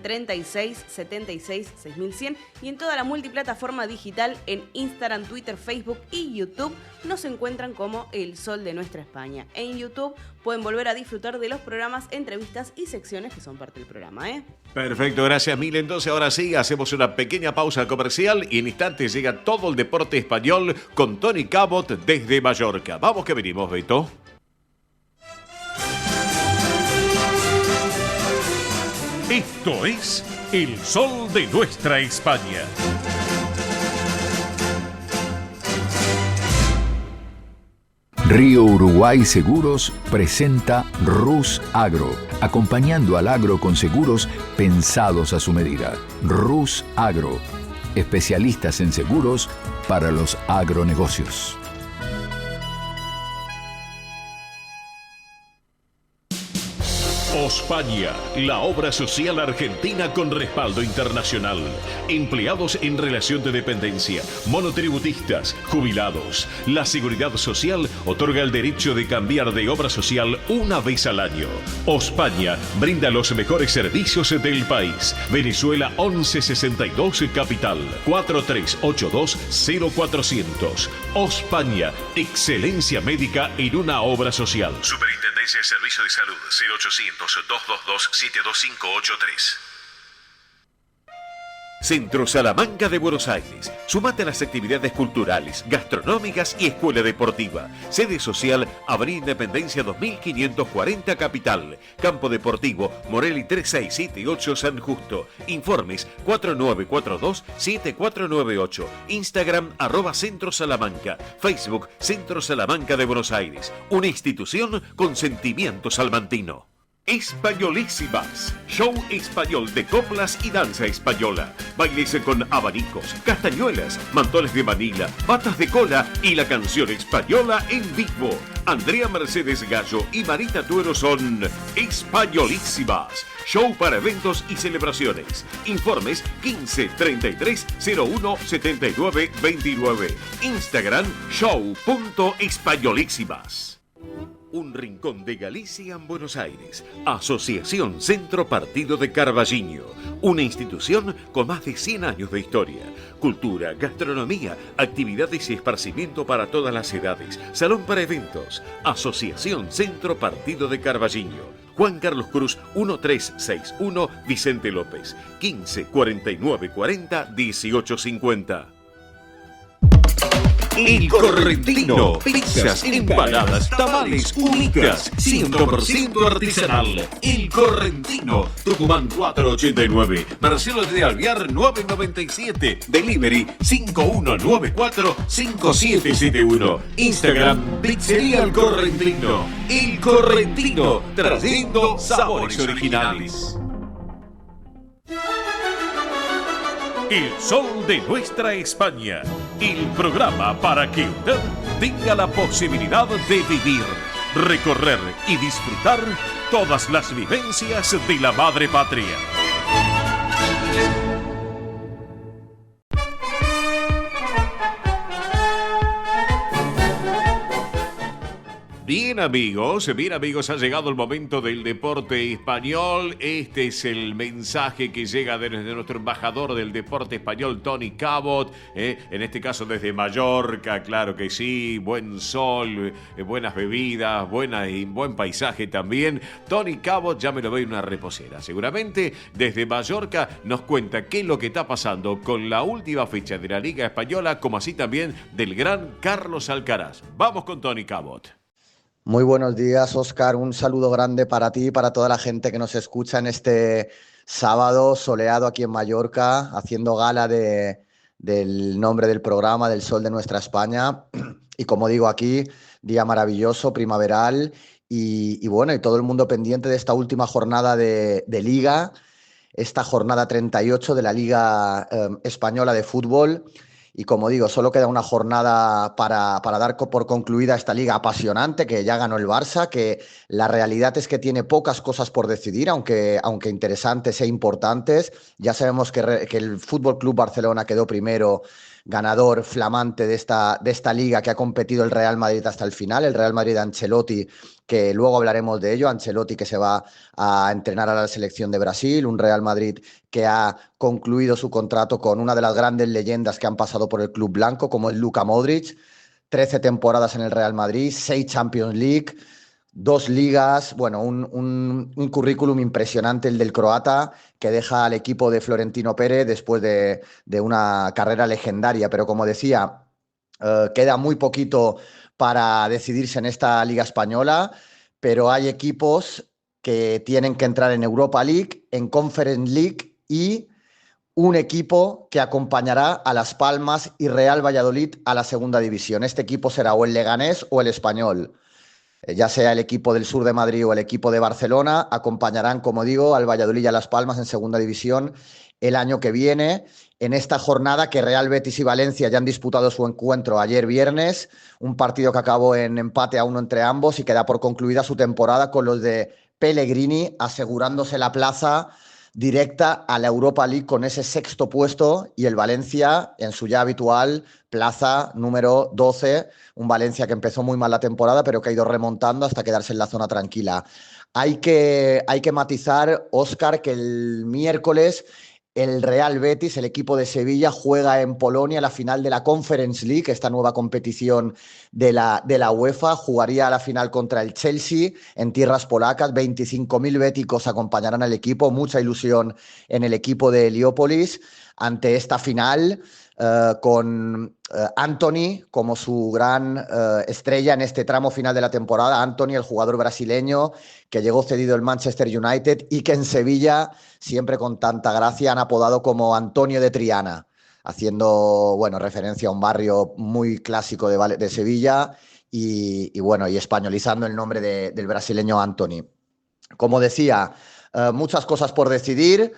36 76 6100, y en toda la multiplataforma digital en Instagram, Twitter, Facebook y YouTube nos encuentran como El Sol de Nuestra España. En YouTube pueden volver a disfrutar de los programas, entrevistas y secciones que son parte del programa, Perfecto, gracias, Mil. Entonces ahora sí, hacemos una pequeña pausa comercial y en instantes llega todo el deporte español con Tony Cabot desde Mallorca. Vamos que venimos, Beto. Esto es El Sol de Nuestra España. Río Uruguay Seguros presenta Rus Agro, acompañando al agro con seguros pensados a su medida. Rus Agro, especialistas en seguros para los agronegocios. Ospaña, la obra social argentina con respaldo internacional. Empleados en relación de dependencia, monotributistas, jubilados. La Seguridad Social otorga el derecho de cambiar de obra social una vez al año. Ospaña brinda los mejores servicios del país. Venezuela 1162 Capital, 4382-0400. Ospaña, excelencia médica en una obra social. Superintendencia de Servicios de Salud, 0800-222-72583. Centro Salamanca de Buenos Aires. Sumate a las actividades culturales, gastronómicas y escuela deportiva. Sede social, Avenida Independencia 2540 Capital. Campo Deportivo, Morelli 3678 San Justo. Informes 4942-7498. Instagram @Centro Salamanca. Facebook Centro Salamanca de Buenos Aires. Una institución con sentimiento salmantino. Españolísimas, show español de coplas y danza española. Bailes con abanicos, castañuelas, mantones de Manila, patas de cola y la canción española en vivo. Andrea Mercedes Gallo y Marita Tuero son Españolísimas. Show para eventos y celebraciones. Informes 15 33 01 79 29. Instagram show.españolísimas. un rincón de Galicia en Buenos Aires. Asociación Centro Partido de Carballiño, una institución con más de 100 años de historia. Cultura, gastronomía, actividades y esparcimiento para todas las edades. Salón para eventos. Asociación Centro Partido de Carballiño. Juan Carlos Cruz 1361, Vicente López, 15 49 40 18 50. El Correntino, pizzas, empanadas, tamales únicas, 100% artesanal. El Correntino, Tucumán 489, Marcelo de Alvear 997, Delivery 5194-5771, Instagram Pizzería El Correntino. El Correntino, trayendo sabores originales. El sol de nuestra España. El programa para que usted tenga la posibilidad de vivir, recorrer y disfrutar todas las vivencias de la madre patria. Bien amigos, ha llegado el momento del deporte español. Este es el mensaje que llega desde nuestro embajador del deporte español, Tony Cabot, en este caso desde Mallorca, claro que sí, buen sol, buenas bebidas, buen paisaje también. Tony Cabot, ya me lo veo en una reposera. Seguramente desde Mallorca nos cuenta qué es lo que está pasando con la última fecha de la Liga Española, como así también del gran Carlos Alcaraz. Vamos con Tony Cabot. Muy buenos días, Óscar. Un saludo grande para ti y para toda la gente que nos escucha en este sábado soleado aquí en Mallorca, haciendo gala del nombre del programa, del sol de nuestra España. Y como digo aquí, día maravilloso, primaveral y bueno, y todo el mundo pendiente de esta última jornada de Liga, esta jornada 38 de la Liga Española de Fútbol. Y como digo, solo queda una jornada para dar por concluida esta liga apasionante que ya ganó el Barça, que la realidad es que tiene pocas cosas por decidir, aunque interesantes e importantes. Ya sabemos que el Fútbol Club Barcelona quedó primero, ganador flamante de esta liga, que ha competido el Real Madrid hasta el final, el Real Madrid de Ancelotti, que luego hablaremos de ello. Ancelotti, que se va a entrenar a la selección de Brasil, un Real Madrid que ha concluido su contrato con una de las grandes leyendas que han pasado por el club blanco, como es Luka Modric. 13 temporadas en el Real Madrid, 6 Champions League, 2 ligas, bueno, un currículum impresionante el del croata, que deja al equipo de Florentino Pérez después de una carrera legendaria. Pero como decía, queda muy poquito para decidirse en esta Liga Española, pero hay equipos que tienen que entrar en Europa League, en Conference League y un equipo que acompañará a Las Palmas y Real Valladolid a la segunda división. Este equipo será o el Leganés o el Español. Ya sea el equipo del sur de Madrid o el equipo de Barcelona, acompañarán, como digo, al Valladolid y a Las Palmas en segunda división el año que viene, en esta jornada que Real Betis y Valencia ya han disputado su encuentro ayer viernes, un partido que acabó en empate a 1 entre ambos y que da por concluida su temporada con los de Pellegrini asegurándose la plaza directa a la Europa League con ese 6º puesto, y el Valencia en su ya habitual plaza número 12, un Valencia que empezó muy mal la temporada pero que ha ido remontando hasta quedarse en la zona tranquila. Hay que matizar, Óscar, que el miércoles el Real Betis, el equipo de Sevilla, juega en Polonia la final de la Conference League, esta nueva competición de la UEFA. Jugaría la final contra el Chelsea en tierras polacas. 25.000 béticos acompañarán al equipo. Mucha ilusión en el equipo de Heliópolis ante esta final, con Antony como su gran estrella en este tramo final de la temporada. Antony, el jugador brasileño que llegó cedido el Manchester United y que en Sevilla, siempre con tanta gracia, han apodado como Antonio de Triana, haciendo referencia a un barrio muy clásico de Sevilla y españolizando el nombre del brasileño Antony. Como decía, muchas cosas por decidir.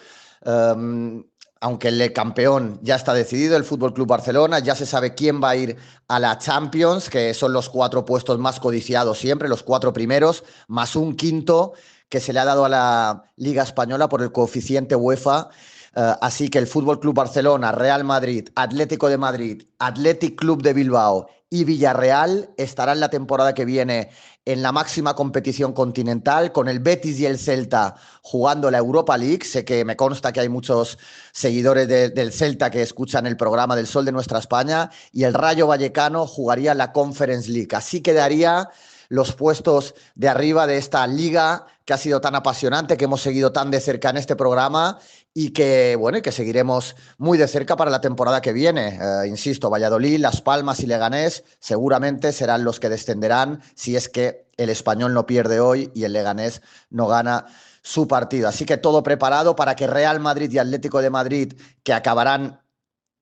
Aunque el campeón ya está decidido, el Fútbol Club Barcelona, ya se sabe quién va a ir a la Champions, que son los 4 puestos más codiciados siempre, los 4 primeros, más un quinto que se le ha dado a la Liga Española por el coeficiente UEFA. Así que el Fútbol Club Barcelona, Real Madrid, Atlético de Madrid, Athletic Club de Bilbao y Villarreal estarán la temporada que viene en la máxima competición continental, con el Betis y el Celta jugando la Europa League. Sé que me consta que hay muchos seguidores del Celta que escuchan el programa del Sol de Nuestra España, y el Rayo Vallecano jugaría la Conference League. Así quedaría los puestos de arriba de esta liga que ha sido tan apasionante, que hemos seguido tan de cerca en este programa y que, bueno, y que seguiremos muy de cerca para la temporada que viene. Insisto, Valladolid, Las Palmas y Leganés seguramente serán los que descenderán si es que el Español no pierde hoy y el Leganés no gana su partido. Así que todo preparado para que Real Madrid y Atlético de Madrid, que acabarán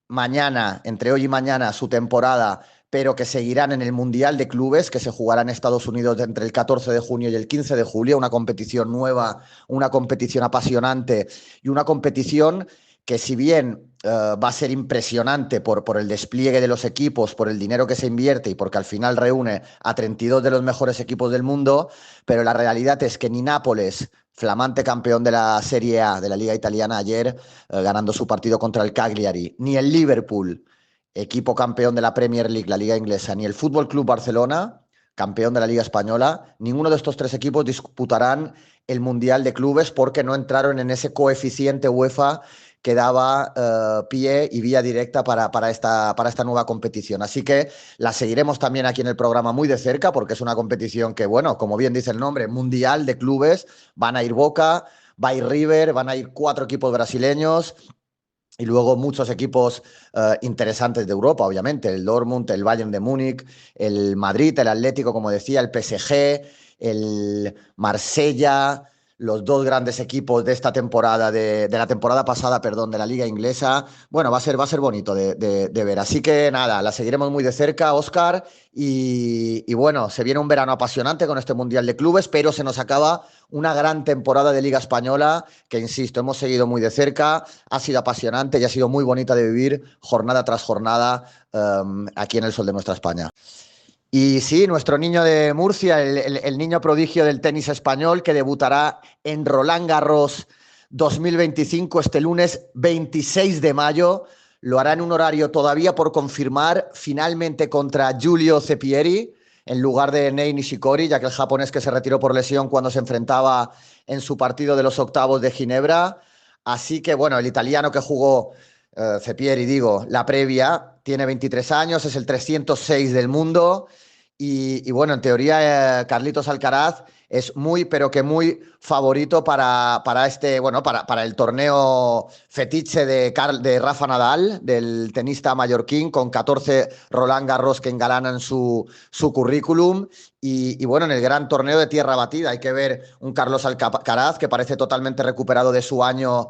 mañana, entre hoy y mañana, su temporada, pero que seguirán en el Mundial de Clubes, que se jugará en Estados Unidos entre el 14 de junio y el 15 de julio, una competición nueva, una competición apasionante y una competición que, si bien va a ser impresionante por el despliegue de los equipos, por el dinero que se invierte y porque al final reúne a 32 de los mejores equipos del mundo, pero la realidad es que ni Nápoles, flamante campeón de la Serie A de la Liga Italiana ayer, ganando su partido contra el Cagliari, ni el Liverpool, equipo campeón de la Premier League, la Liga Inglesa, ni el Fútbol Club Barcelona, campeón de la Liga Española, ninguno de estos tres equipos disputarán el Mundial de Clubes porque no entraron en ese coeficiente UEFA que daba pie y vía directa para esta nueva competición. Así que la seguiremos también aquí en el programa muy de cerca, porque es una competición que, bueno, como bien dice el nombre, Mundial de Clubes. Van a ir Boca, va a ir River, van a ir 4 equipos brasileños, y luego muchos equipos interesantes de Europa, obviamente. El Dortmund, el Bayern de Múnich, el Madrid, el Atlético, como decía, el PSG, el Marsella, los 2 grandes equipos de esta temporada, de la temporada pasada, perdón, de la Liga Inglesa. Bueno, va a ser bonito de ver. Así que nada, la seguiremos muy de cerca, Óscar. Y bueno, se viene un verano apasionante con este Mundial de Clubes, pero se nos acaba una gran temporada de Liga Española que, insisto, hemos seguido muy de cerca. Ha sido apasionante y ha sido muy bonita de vivir jornada tras jornada aquí en el Sol de Nuestra España. Y sí, nuestro niño de Murcia, el niño prodigio del tenis español, que debutará en Roland Garros 2025 este lunes 26 de mayo. Lo hará en un horario todavía por confirmar, finalmente contra Giulio Cepieri, en lugar de Nei Nishikori, ya que el japonés, que se retiró por lesión cuando se enfrentaba en su partido de los octavos de Ginebra. Así que, bueno, el italiano que jugó, Cepieri, digo, la previa, tiene 23 años, es el 306 del mundo y bueno, en teoría Carlitos Alcaraz es muy, pero que muy favorito para el torneo fetiche de Rafa Nadal, del tenista mallorquín, con 14 Roland Garros que engalanan su currículum. Y bueno, en el gran torneo de tierra batida hay que ver un Carlos Alcaraz que parece totalmente recuperado de su año...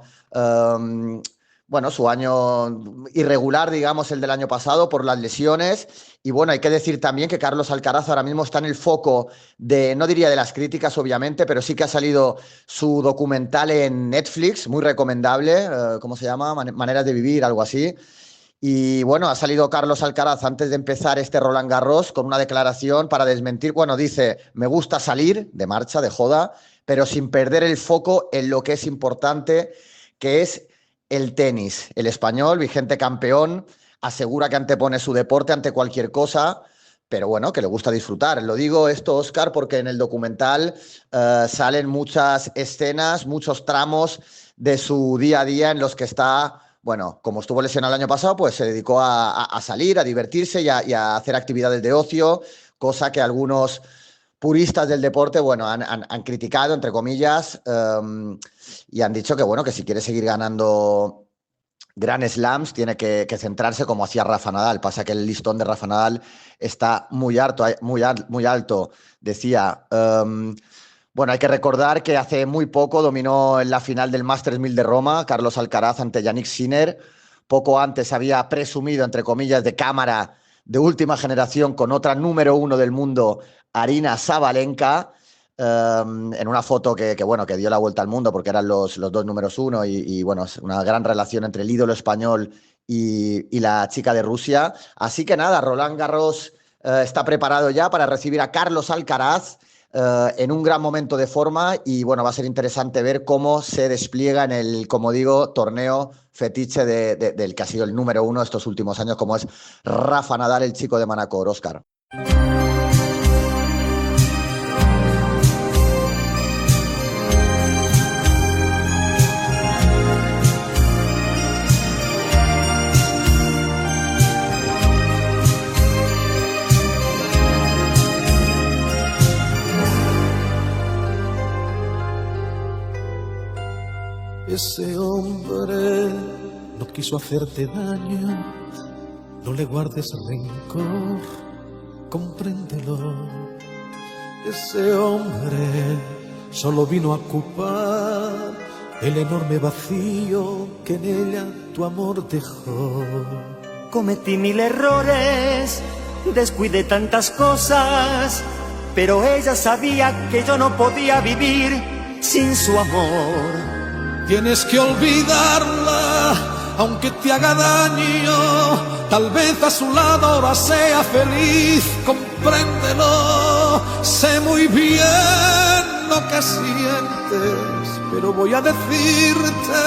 su año irregular, digamos, el del año pasado, por las lesiones. Y bueno, hay que decir también que Carlos Alcaraz ahora mismo está en el foco no diría de las críticas, obviamente, pero sí que ha salido su documental en Netflix, muy recomendable, ¿cómo se llama? Maneras de vivir, algo así. Y bueno, ha salido Carlos Alcaraz antes de empezar este Roland Garros con una declaración para desmentir. Bueno, dice: me gusta salir de marcha, de joda, pero sin perder el foco en lo que es importante, que es el tenis. El español, vigente campeón, asegura que antepone su deporte ante cualquier cosa, pero bueno, que le gusta disfrutar. Lo digo esto, Óscar, porque en el documental salen muchas escenas, muchos tramos de su día a día en los que está, bueno, como estuvo lesionado el año pasado, pues se dedicó a salir, a divertirse y a hacer actividades de ocio, cosa que algunos puristas del deporte, bueno, han criticado, entre comillas, y han dicho que, bueno, que si quiere seguir ganando Grand Slams tiene que centrarse como hacía Rafa Nadal. Pasa que el listón de Rafa Nadal está muy alto, decía. Bueno, hay que recordar que hace muy poco dominó en la final del Masters 1000 de Roma Carlos Alcaraz ante Yannick Sinner. Poco antes había presumido, entre comillas, de cámara de última generación con otra número 1 del mundo, Aryna Sabalenka, en una foto que dio la vuelta al mundo porque eran los 2 números 1 y bueno, es una gran relación entre el ídolo español y la chica de Rusia. Así que nada, Roland Garros está preparado ya para recibir a Carlos Alcaraz. en un gran momento de forma y bueno, va a ser interesante ver cómo se despliega en el, como digo, torneo fetiche del que ha sido el número 1 estos últimos años, como es Rafa Nadal, el chico de Manacor. Óscar. Ese hombre no quiso hacerte daño, no le guardes rencor, compréndelo. Ese hombre solo vino a ocupar el enorme vacío que en ella tu amor dejó. Cometí 1000 errores, descuidé tantas cosas, pero ella sabía que yo no podía vivir sin su amor. Tienes que olvidarla, aunque te haga daño. Tal vez a su lado ahora sea feliz, compréndelo. Sé muy bien lo que sientes, pero voy a decirte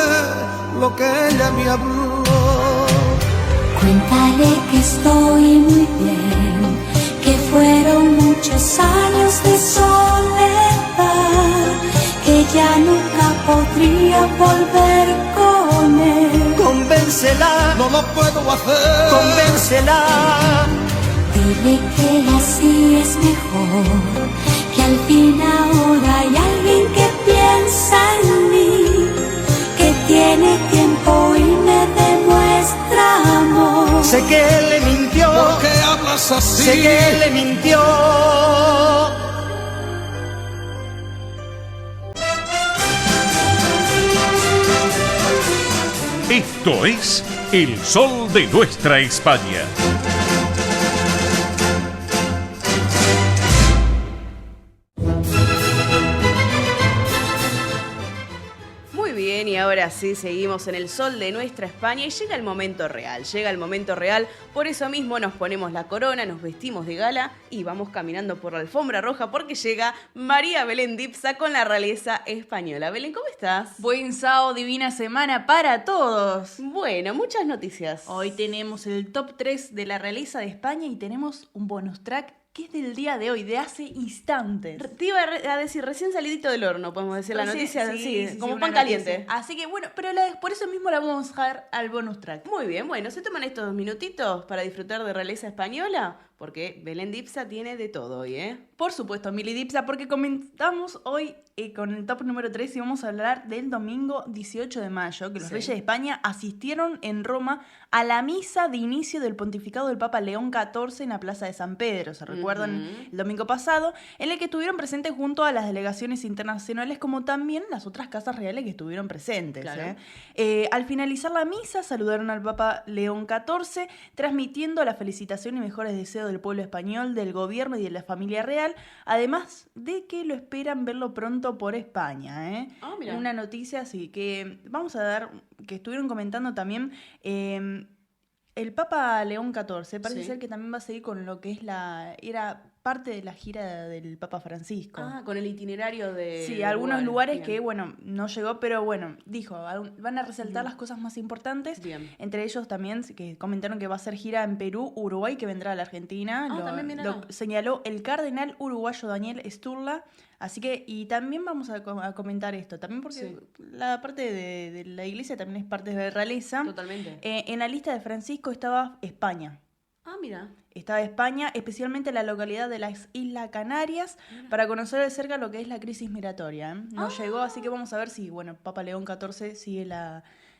lo que ella me habló. Cuéntale que estoy muy bien, que fueron muchos años de soledad, que ya nunca podría volver con él. Convéncela, no lo puedo hacer. Convéncela. Dile que así es mejor, que al fin ahora hay alguien que piensa en mí, que tiene tiempo y me demuestra amor. Sé que él le mintió. ¿Por qué hablas así? Sé que él le mintió. Esto es El Sol de Nuestra España. Muy bien, y ahora sí seguimos en el sol de nuestra España y llega el momento real, por eso mismo nos ponemos la corona, nos vestimos de gala y vamos caminando por la alfombra roja porque llega María Belén Dipsa con la realeza española. Belén, ¿cómo estás? Buen sábado, divina semana para todos. Bueno, muchas noticias. Hoy tenemos el top 3 de la realeza de España y tenemos un bonus track que es del día de hoy, de hace instantes. Te iba a decir, recién salidito del horno, podemos decir la noticia, sí, como pan noticia caliente. Así que bueno, pero por eso mismo la vamos a dejar al bonus track. Muy bien, bueno, ¿se toman estos 2 minutitos para disfrutar de realeza española? Porque Belén Dipsa tiene de todo hoy, ¿eh? Por supuesto, Mili Dipsa, porque comentamos hoy con el top número 3 y vamos a hablar del domingo 18 de mayo, que los reyes de España asistieron en Roma a la misa de inicio del pontificado del Papa León XIV en la Plaza de San Pedro, ¿se recuerdan? El domingo pasado, en el que estuvieron presentes junto a las delegaciones internacionales, como también las otras casas reales que estuvieron presentes. Claro. Al finalizar la misa, saludaron al Papa León XIV, transmitiendo la felicitación y mejores deseos del pueblo español, del gobierno y de la familia real, además de que lo esperan verlo pronto por España, ¿eh? Oh, mira. Una noticia así que vamos a dar, que estuvieron comentando también. El Papa León XIV parece ser que también va a seguir con lo que es era parte de la gira del Papa Francisco. Ah, con el itinerario de... Sí, algunos lugares bien. que, bueno, no llegó, pero bueno, dijo, van a resaltar las cosas más importantes. Bien. Entre ellos también que comentaron que va a hacer gira en Perú, Uruguay, que vendrá a la Argentina. También viene lo señaló el cardenal uruguayo Daniel Sturla. Así que, y también vamos a comentar esto, también porque la parte de la iglesia también es parte de la realeza. Totalmente. En la lista de Francisco estaba España. Ah, mira. Estaba España, especialmente la localidad de las Islas Canarias, para conocer de cerca lo que es la crisis migratoria. No llegó, así que vamos a ver si, bueno, Papa León XIV sigue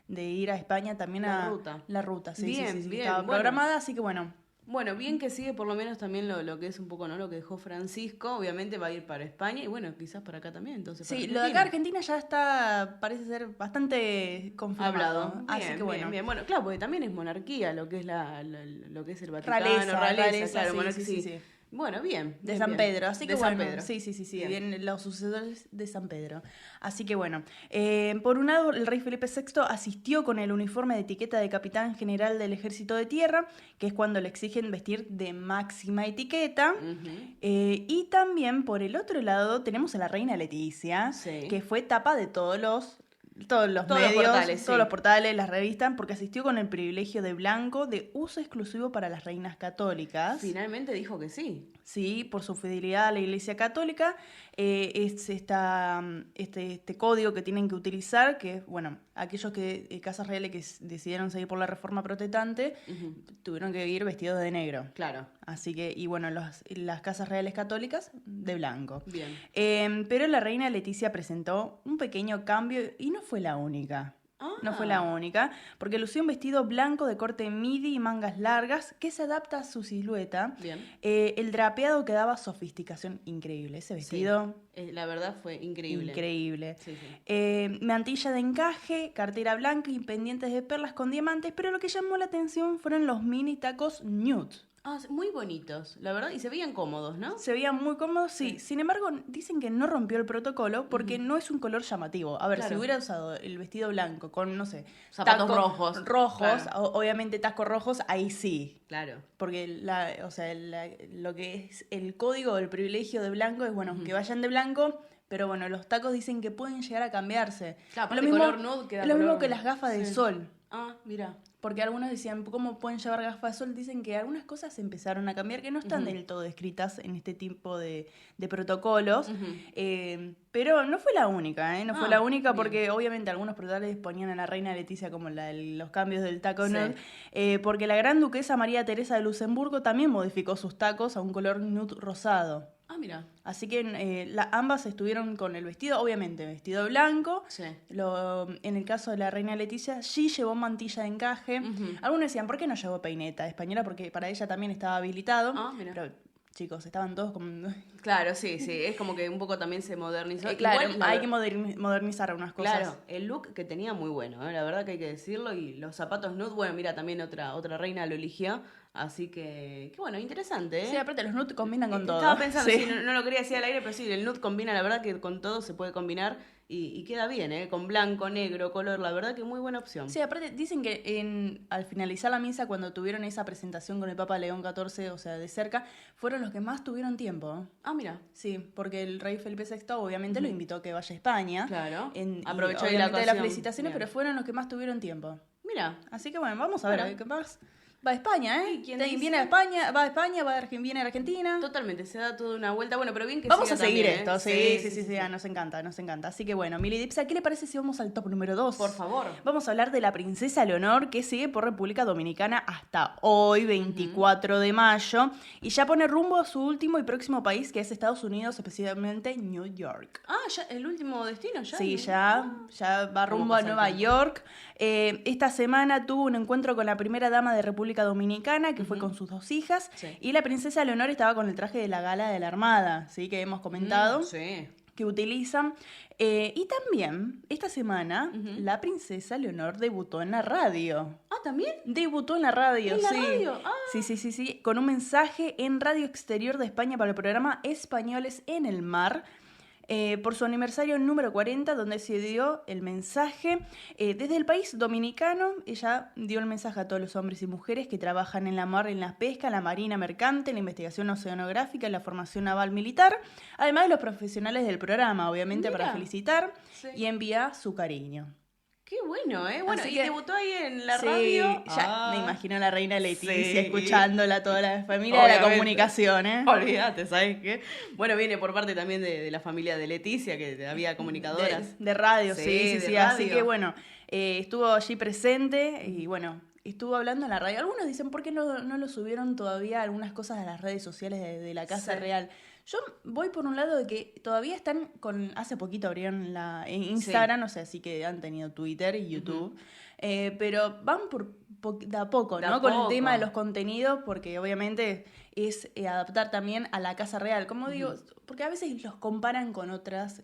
de ir a España también la ruta. Sí, bien, sí, bien. estaba programada, así que bueno. Bueno, bien que sigue por lo menos también lo que es un poco, ¿no? Lo que dejó Francisco, obviamente va a ir para España y bueno, quizás para acá también, entonces para lo de acá Argentina ya está, parece ser bastante confirmado. Hablado. Así que bueno. Bien. Bueno, claro, porque también es monarquía lo que es lo que es el Vaticano, realeza, claro, sí. Bueno, bien. De San Pedro, así que de San bueno, Pedro. sí, bien, los sucesores de San Pedro. Así que bueno, por un lado el rey Felipe VI asistió con el uniforme de etiqueta de capitán general del ejército de tierra, que es cuando le exigen vestir de máxima etiqueta, y también por el otro lado tenemos a la reina Leticia, que fue tapa de todos los medios, todos los portales, las revistas, porque asistió con el privilegio de blanco de uso exclusivo para las reinas católicas. Finalmente dijo que sí. Sí, por su fidelidad a la Iglesia Católica, es este código que tienen que utilizar, que bueno, aquellos que casas reales que decidieron seguir por la reforma protestante, tuvieron que ir vestidos de negro. Claro. Así que, y bueno, las casas reales católicas de blanco. Bien. Pero la reina Leticia presentó un pequeño cambio y no fue la única. No fue la única, porque lució un vestido blanco de corte midi y mangas largas que se adapta a su silueta. Bien. El drapeado que daba sofisticación increíble. Ese vestido... Sí. La verdad fue increíble. Increíble. Sí. Mantilla de encaje, cartera blanca y pendientes de perlas con diamantes, pero lo que llamó la atención fueron los mini tacos nude. Muy bonitos, la verdad, y se veían cómodos, ¿no? Se veían muy cómodos, sí. Sin embargo, dicen que no rompió el protocolo porque no es un color llamativo. A ver, si hubiera usado el vestido blanco con, no sé, zapatos rojos. Claro. Obviamente tacos rojos, ahí sí. Claro. Porque lo que es el código del privilegio de blanco es, bueno, que vayan de blanco, pero bueno, los tacos dicen que pueden llegar a cambiarse. Claro, lo mismo, color nude queda lo mismo color... que las gafas de sol. Mira. Porque algunos decían, ¿cómo pueden llevar gafas de sol? Dicen que algunas cosas empezaron a cambiar que no están del todo descritas en este tipo de protocolos. Pero no fue la única, No fue la única porque obviamente algunos portales ponían a la reina Leticia como los cambios del taco nude. Porque la gran duquesa María Teresa de Luxemburgo también modificó sus tacos a un color nude rosado. Mira. Así que ambas estuvieron con el vestido, obviamente vestido blanco. Sí. En el caso de la reina Leticia, sí llevó mantilla de encaje. Algunos decían, ¿por qué no llevó peineta española? Porque para ella también estaba habilitado. Mira. Pero, chicos, estaban todos como... Claro, sí, es como que un poco también se modernizó. Claro, hay que modernizar algunas cosas. Claro, el look que tenía muy bueno, la verdad que hay que decirlo. Y los zapatos nude, bueno, mira, también otra reina lo eligió. Así que bueno, interesante, Sí, aparte los nude combinan con todo. Estaba pensando, no lo quería decir al aire, pero sí, el nude combina, la verdad que con todo se puede combinar y queda bien, con blanco, negro, color, la verdad que muy buena opción. Sí, aparte dicen que al finalizar la misa, cuando tuvieron esa presentación con el Papa León XIV, o sea, de cerca, fueron los que más tuvieron tiempo. Mira. Sí, porque el rey Felipe VI obviamente lo invitó a que vaya a España. Claro. Aprovechó de las felicitaciones, pero fueron los que más tuvieron tiempo. Mira. Así que bueno, vamos a ver qué más. Va a España, Viene a España, viene a Argentina. Totalmente, se da toda una vuelta. Bueno, pero bien que vamos a siga seguir también, esto, sí, nos encanta. Así que bueno, Mili Dipsa, ¿qué le parece si vamos al top número 2? Por favor. Vamos a hablar de la princesa Leonor, que sigue por República Dominicana hasta hoy, 24 de mayo, y ya pone rumbo a su último y próximo país, que es Estados Unidos, especialmente New York. ¿Ya el último destino ya? Sí, ya va rumbo a Nueva York. Esta semana tuvo un encuentro con la primera dama de República Dominicana, que fue con sus 2 hijas, y la princesa Leonor estaba con el traje de la gala de la Armada, ¿sí? Que hemos comentado, que utilizan. Y también, esta semana, la princesa Leonor debutó en la radio. ¿También? Debutó en la radio, ¿En la sí. radio? Sí, con un mensaje en Radio Exterior de España para el programa Españoles en el Mar, por su aniversario número 40, donde se dio el mensaje. Desde el país dominicano, ella dio el mensaje a todos los hombres y mujeres que trabajan en la mar, en la pesca, en la marina mercante, en la investigación oceanográfica, en la formación naval militar, además de los profesionales del programa, obviamente. Mira, para felicitar y enviar su cariño. Qué bueno, Bueno, así y que debutó ahí en la radio. Ya me imagino a la reina Leticia escuchándola, toda la familia de la comunicación, Olvídate, ¿sabes qué? Bueno, viene por parte también de la familia de Leticia, que había comunicadoras. De radio, sí. Radio. Así que bueno, estuvo allí presente y bueno, estuvo hablando en la radio. Algunos dicen, ¿por qué no lo subieron todavía algunas cosas a las redes sociales de la Casa Real? Yo voy por un lado de que todavía están hace poquito abrieron la Instagram, no sé, así que han tenido Twitter y YouTube, pero van de a poco, ¿no? Con el tema de los contenidos, porque obviamente es adaptar también a la casa real. Como digo, porque a veces los comparan con otras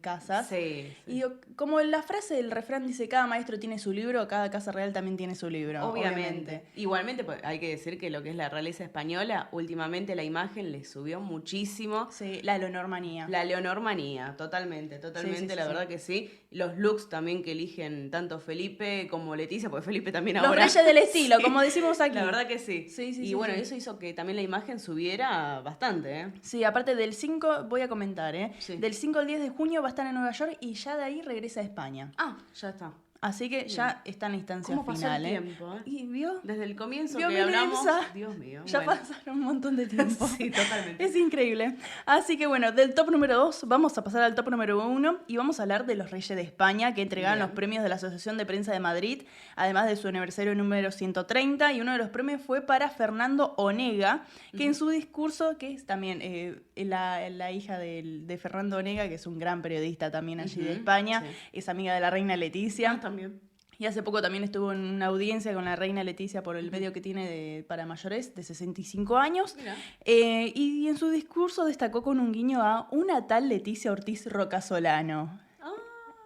casas. Sí. Y digo, como la frase del refrán dice, cada maestro tiene su libro, cada casa real también tiene su libro. Obviamente. Igualmente, pues, hay que decir que lo que es la realeza española, últimamente la imagen le subió muchísimo. Sí, la leonormanía. La leonormanía, totalmente, Sí, la verdad que sí. Los looks también que eligen tanto Felipe como Leticia, porque Felipe también ahora... Los reyes del estilo, como decimos aquí. La verdad que sí. Sí, y bueno, eso hizo que también la imagen subiera bastante, ¿eh? Sí, aparte del 5, voy a comentar, del 5 al 10 de junio va a estar en Nueva York y ya de ahí regresa a España. Ah, ya está. Así que ya está en la instancia ¿Cómo pasó final. el tiempo? ¿Y vio? Desde el comienzo ¿Vio que mi hablamos... Lipsa? Dios mío. Ya pasaron un montón de tiempo. Sí, totalmente. Es increíble. Así que bueno, del top número 2 vamos a pasar al top número 1 y vamos a hablar de los Reyes de España que entregaron los premios de la Asociación de Prensa de Madrid, además de su aniversario número 130, y uno de los premios fue para Fernando Onega, que en su discurso, que es también la hija de Fernando Onega, que es un gran periodista también allí de España, es amiga de la reina Leticia. También. Y hace poco también estuvo en una audiencia con la reina Leticia por el medio que tiene para mayores de 65 años. Y en su discurso destacó con un guiño a una tal Leticia Ortiz Rocasolano.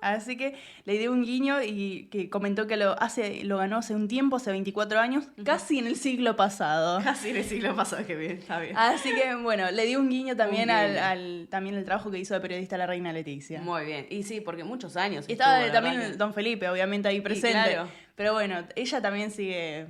Así que le dio un guiño y que comentó que lo ganó hace un tiempo, hace 24 años, casi en el siglo pasado. Casi en el siglo pasado, que bien, está bien. Así que, bueno, le dio un guiño también también el trabajo que hizo de periodista la reina Leticia. Muy bien. Y sí, porque muchos años. Y estaba también don Felipe, obviamente, ahí presente. Claro. Pero bueno, ella también sigue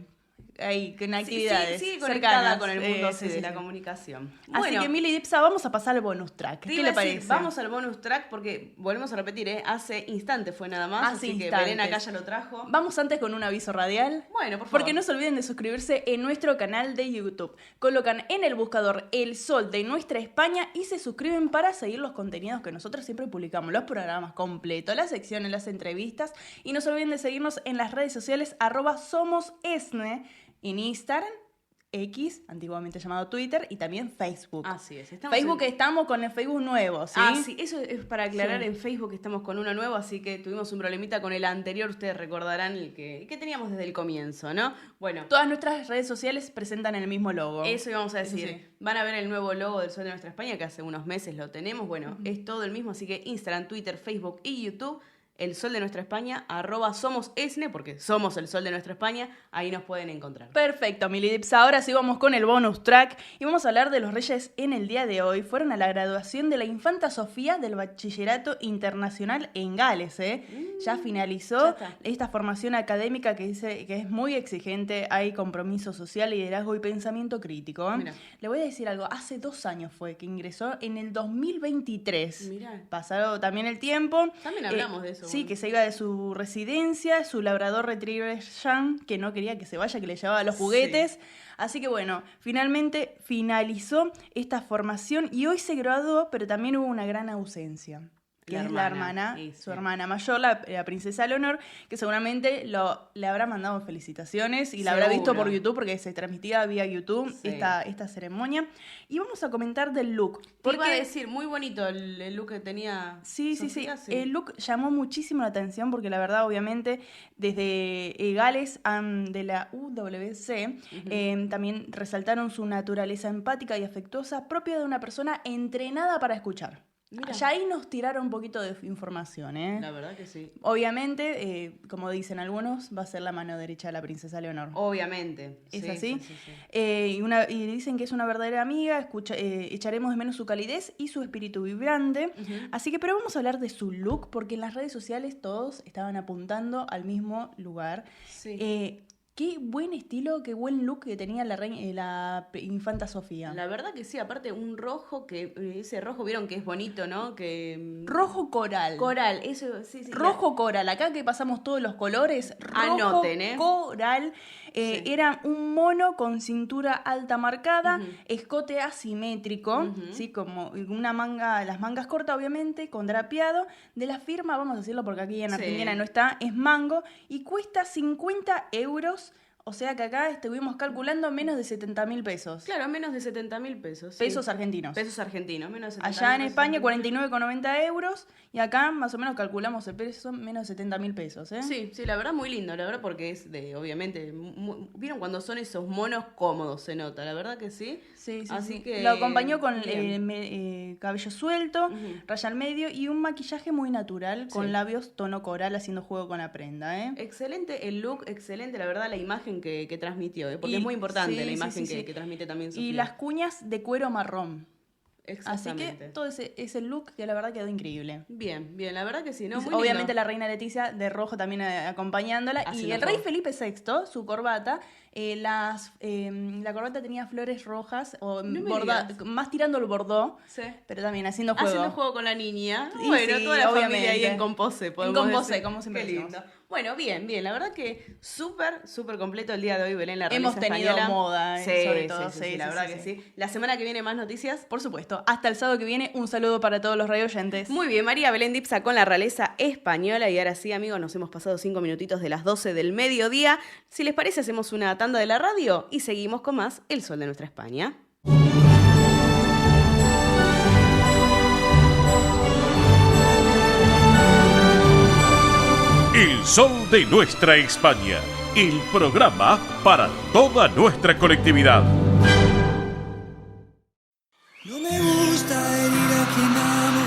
ahí con actividades sigue conectada cercanas con el mundo de la comunicación. Así que, Mili Dipsa, vamos a pasar al bonus track. ¿Qué le parece? Vamos al bonus track porque, volvemos a repetir, hace instantes fue nada más, así que Belén acá ya lo trajo. Vamos antes con un aviso radial. Bueno, por favor. Porque no se olviden de suscribirse en nuestro canal de YouTube. Colocan en el buscador El Sol de Nuestra España y se suscriben para seguir los contenidos que nosotros siempre publicamos, los programas completos, las secciones, las entrevistas. Y no se olviden de seguirnos en las redes sociales @somosesne, en Instagram, X, antiguamente llamado Twitter, y también Facebook. Así es. Estamos con el Facebook nuevo, ¿sí? Ah, sí, eso es para aclarar, en Facebook estamos con uno nuevo, así que tuvimos un problemita con el anterior, ustedes recordarán el que teníamos desde el comienzo, ¿no? Bueno. Todas nuestras redes sociales presentan el mismo logo. Eso íbamos a decir. Van a ver el nuevo logo del Sol de Nuestra España, que hace unos meses lo tenemos. Bueno, es todo el mismo, así que Instagram, Twitter, Facebook y YouTube, El Sol de Nuestra España, @somosesne, porque somos el Sol de Nuestra España, ahí nos pueden encontrar. Perfecto, Mili Dipsa. Ahora sí vamos con el bonus track y vamos a hablar de los Reyes en el día de hoy. Fueron a la graduación de la Infanta Sofía del Bachillerato Internacional en Gales, Ya finalizó esta formación académica que dice que es muy exigente, hay compromiso social, liderazgo y pensamiento crítico. Mirá. Le voy a decir algo, hace 2 años fue que ingresó en el 2023. Mirá. Pasado también el tiempo. También hablamos de eso. Sí, que se iba de su residencia, su labrador retriever Jean, que no quería que se vaya, que le llevaba los juguetes. Así que bueno, finalmente finalizó esta formación y hoy se graduó, pero también hubo una gran ausencia. Que es la hermana, su hermana mayor, la princesa Leonor, que seguramente le habrá mandado felicitaciones y la habrá visto por YouTube, porque se transmitía vía YouTube esta ceremonia. Y vamos a comentar del look. Porque iba a decir, muy bonito el look que tenía. Sí. El look llamó muchísimo la atención porque la verdad, obviamente, desde Gales de la UWC también resaltaron su naturaleza empática y afectuosa propia de una persona entrenada para escuchar. Mira. Ya ahí nos tiraron un poquito de información, La verdad que sí. Obviamente, como dicen algunos, va a ser la mano derecha de la princesa Leonor. Obviamente. ¿Es sí, así? Sí. Y dicen que es una verdadera amiga, echaremos de menos su calidez y su espíritu vibrante. Así que, pero vamos a hablar de su look, porque en las redes sociales todos estaban apuntando al mismo lugar. Sí. Qué buen estilo, qué buen look que tenía la infanta Sofía. La verdad que sí, aparte un rojo, ese rojo vieron que es bonito, ¿no? Rojo coral. Coral, eso, sí. Rojo coral, acá que pasamos todos los colores, rojo Anoten, coral. Era un mono con cintura alta marcada, escote asimétrico, ¿sí? Como las mangas cortas obviamente, con drapeado, de la firma, vamos a decirlo porque aquí en Argentina no está, es Mango, y cuesta 50 euros. O sea que acá estuvimos calculando menos de 70.000 pesos. Claro, menos de 70.000 pesos. Pesos argentinos. Pesos argentinos, menos de 70.000 Allá en España 49,90 euros y acá más o menos calculamos el peso menos de 70.000 pesos. Sí, la verdad muy lindo, la verdad porque es obviamente, ¿vieron cuando son esos monos cómodos? Se nota, la verdad que sí. Sí, sí, Así sí. que Lo acompañó con bien. cabello suelto, raya al medio y un maquillaje muy natural con Sí. labios tono coral haciendo juego con la prenda, ¿eh? Excelente el look, excelente la verdad la imagen que transmitió, porque Y- es muy importante sí, la sí, imagen sí, sí. que transmite también Sofía. Y las cuñas de cuero marrón. Así Exactamente. que todo ese look que la verdad quedó increíble. Bien, bien, la verdad que sí, ¿no? Y Muy obviamente lindo. la reina Leticia de rojo también acompañándola. Así y lo el rey fue. Felipe VI, su corbata, la corbata tenía flores rojas, o No me digas. más tirando el bordó, Sí. pero también haciendo juego. Haciendo juego con la niña. Y Bueno, sí, toda la familia obviamente. ahí en Compose, podemos Compose, decir. como siempre Qué lindo. decimos. Bueno, bien, bien. La verdad que súper completo el día de hoy, Belén, la Hemos realeza tenido española. moda, sobre todo. Sí, la verdad que sí. La semana que viene más noticias. Por supuesto. Hasta el sábado que viene, un saludo para todos los radio oyentes. Muy bien, María Belén Dipsa con la realeza española. Y ahora sí, amigos, nos hemos pasado 5 minutitos de las 12 del mediodía. Si les parece, hacemos una tanda de la radio y seguimos con más El Sol de Nuestra España. El Sol de Nuestra España, el programa para toda nuestra colectividad. No me gusta herir a quien amo,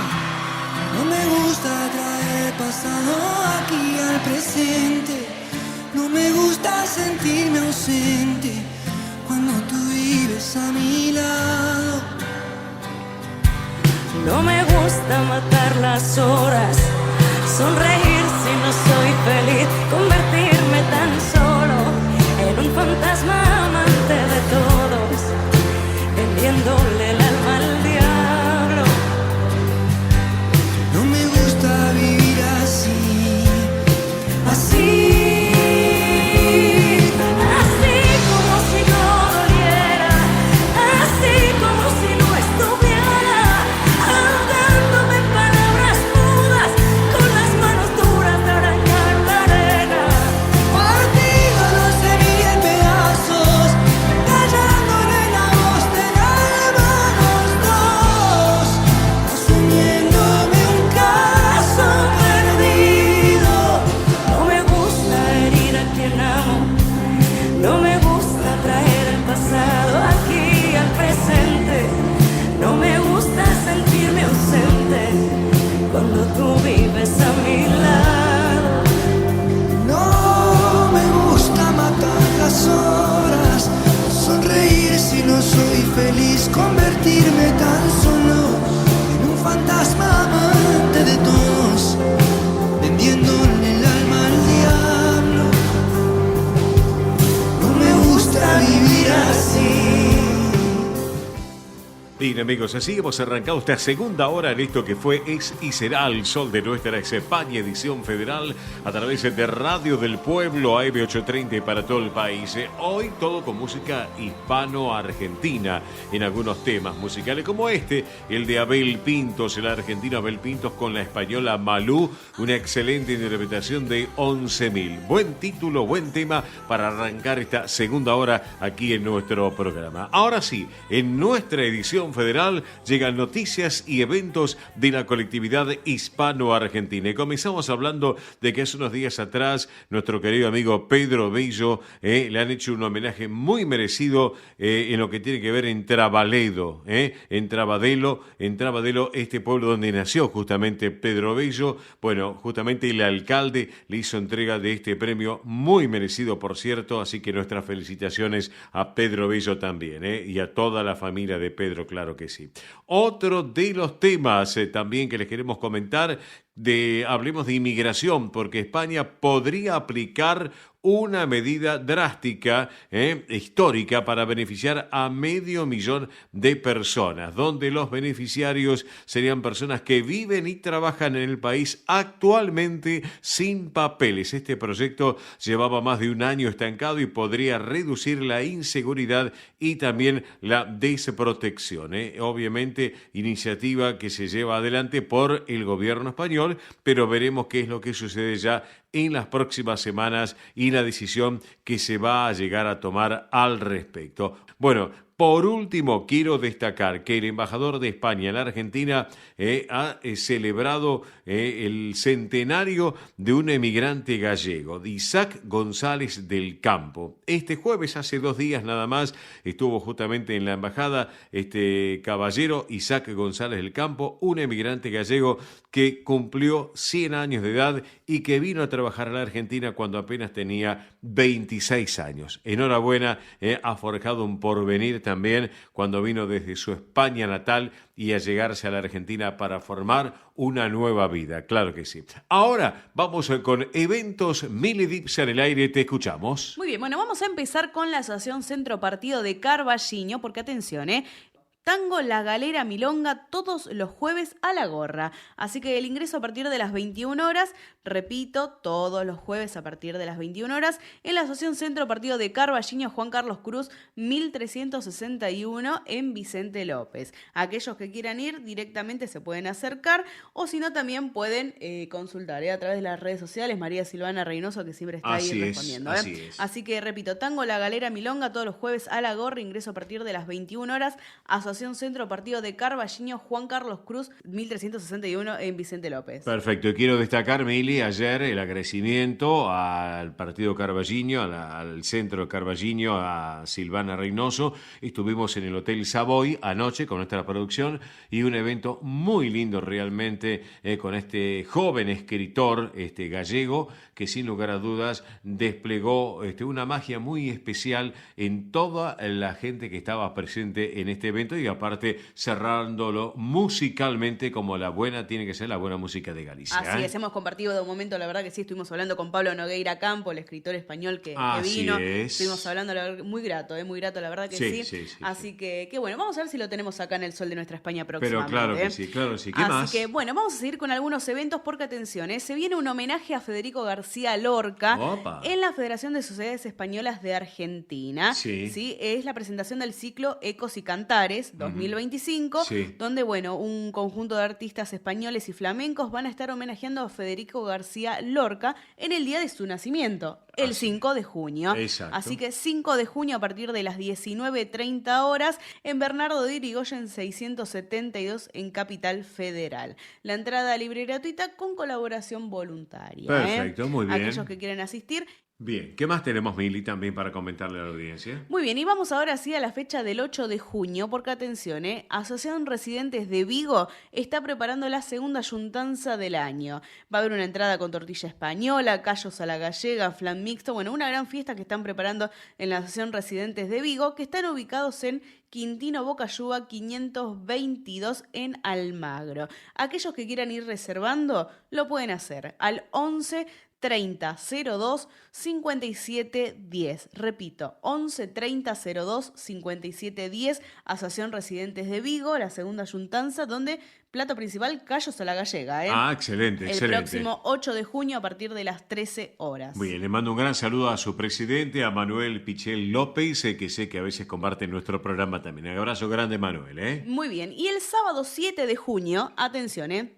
no me gusta traer pasado aquí al presente, no me gusta sentirme ausente cuando tú vives a mi lado. No me gusta matar las horas, sonreír si no soy feliz, convertirme tan solo en un fantasma amante de todos, vendiéndole el alma al diablo. No me gusta vivir así, así. Así como si no doliera, así como si no estuviera, ahogándome en palabras mudas, con las manos duras de arañar la arena. Partidos de mil en pedazos, callándole la voz del alma a los dos, asumiéndome un caso perdido. No me gusta herir a quien amo, no me gusta traer el pasado aquí al presente, no me gusta sentirme ausente cuando tú vives a mi lado. No me gusta matar las horas, sonreír si no soy feliz, convertirme tan solo en un fantasma amante de todos, vendiéndole el alma al diablo. No me gusta vivir así. Bien, amigos, así hemos arrancado esta segunda hora en esto que fue, es y será el Sol de Nuestra España, edición federal, a través de Radio del Pueblo, AM830 para todo el país. Hoy todo con música hispano-argentina, en algunos temas musicales como este, el de Abel Pintos, el argentino Abel Pintos con la española Malú, una excelente interpretación de 11.000. Buen título, buen tema para arrancar esta segunda hora aquí en nuestro programa. Ahora sí, en nuestra edición federal llegan noticias y eventos de la colectividad hispano-argentina. Y comenzamos hablando de que hace unos días atrás nuestro querido amigo Pedro Bello le han hecho un homenaje muy merecido en lo que tiene que ver en Trabaledo, en Trabadelo, este pueblo donde nació justamente Pedro Bello. Bueno, justamente el alcalde le hizo entrega de este premio muy merecido, por cierto, así que nuestras felicitaciones a Pedro Bello también, y a toda la familia de Pedro, claro que sí. Otro de los temas también que les queremos comentar, hablemos de inmigración, porque España podría aplicar una medida drástica, histórica, para beneficiar a 500.000 de personas, donde los beneficiarios serían personas que viven y trabajan en el país actualmente sin papeles. Este proyecto llevaba más de un año estancado y podría reducir la inseguridad y también la desprotección. Obviamente, iniciativa que se lleva adelante por el gobierno español, pero veremos qué es lo que sucede ya en las próximas semanas y la decisión que se va a llegar a tomar al respecto. Bueno, Por último, quiero destacar que el embajador de España en la Argentina ha celebrado el centenario de un emigrante gallego, de Isaac González del Campo. Este jueves, hace 2 días nada más, estuvo justamente en la embajada este caballero Isaac González del Campo, un emigrante gallego que cumplió 100 años de edad y que vino a trabajar a la Argentina cuando apenas tenía 26 años. Enhorabuena, ha forjado un porvenir también cuando vino desde su España natal y a llegarse a la Argentina para formar una nueva vida, claro que sí. Ahora vamos con eventos. Mili Dipsa en el aire, te escuchamos. Muy bien, bueno, vamos a empezar con la Asociación Centro Partido de Carballiño, porque atención, Tango, la galera, milonga, todos los jueves a la gorra. Así que el ingreso a partir de las 21 horas, repito, todos los jueves a partir de las 21 horas, en la Asociación Centro Partido de Carballiño, Juan Carlos Cruz, 1361 en Vicente López. Aquellos que quieran ir directamente se pueden acercar, o si no también pueden consultar a través de las redes sociales. María Silvana Reynoso, que siempre está ahí respondiendo. Así que repito, tango, la galera, milonga, todos los jueves a la gorra, ingreso a partir de las 21 horas, Asociación Centro Partido de Carballiño, Juan Carlos Cruz, 1361 en Vicente López. Perfecto, y quiero destacar, Mili, ayer el agradecimiento al Partido Carballiño, al Centro de Carballiño, a Silvana Reynoso. Estuvimos en el Hotel Savoy anoche con nuestra producción y un evento muy lindo realmente con este joven escritor gallego que sin lugar a dudas desplegó una magia muy especial en toda la gente que estaba presente en este evento y aparte cerrándolo musicalmente como la buena tiene que ser la buena música de Galicia. Así es, hemos compartido de un momento, la verdad que sí, estuvimos hablando con Pablo Nogueira Campo, el escritor español que vino. Estuvimos hablando, muy grato, la verdad que sí. Así que bueno, vamos a ver si lo tenemos acá en el Sol de Nuestra España próximamente. Pero claro que sí. ¿Qué más? Así que bueno, vamos a seguir con algunos eventos porque atención, se viene un homenaje a Federico García Lorca en la Federación de Sociedades Españolas de Argentina. Sí. Es la presentación del ciclo Ecos y Cantares 2025, donde un conjunto de artistas españoles y flamencos van a estar homenajeando a Federico García Lorca en el día de su nacimiento, el 5 de junio. Exacto. Así que 5 de junio a partir de las 19:30 horas en Bernardo de Irigoyen 672 en Capital Federal. La entrada libre y gratuita con colaboración voluntaria. Perfecto, muy bien. Aquellos que quieren asistir. Bien, ¿qué más tenemos, Mili, también para comentarle a la audiencia? Muy bien, y vamos ahora sí a la fecha del 8 de junio, porque atención, Asociación Residentes de Vigo está preparando la segunda yuntanza del año. Va a haber una entrada con tortilla española, callos a la gallega, flan mixto, una gran fiesta que están preparando en la Asociación Residentes de Vigo, que están ubicados en Quintino Bocayuba 522 en Almagro. Aquellos que quieran ir reservando lo pueden hacer al 11 30 02 57 10. Repito, 11 30 02 57 10, Asociación Residentes de Vigo, la segunda yuntanza, donde plato principal, callos a la gallega. Excelente. El próximo 8 de junio a partir de las 13 horas. Muy bien, le mando un gran saludo a su presidente, a Manuel Pichel López, que sé que a veces comparte nuestro programa también. Un abrazo grande, Manuel. Muy bien, y el sábado 7 de junio, atención,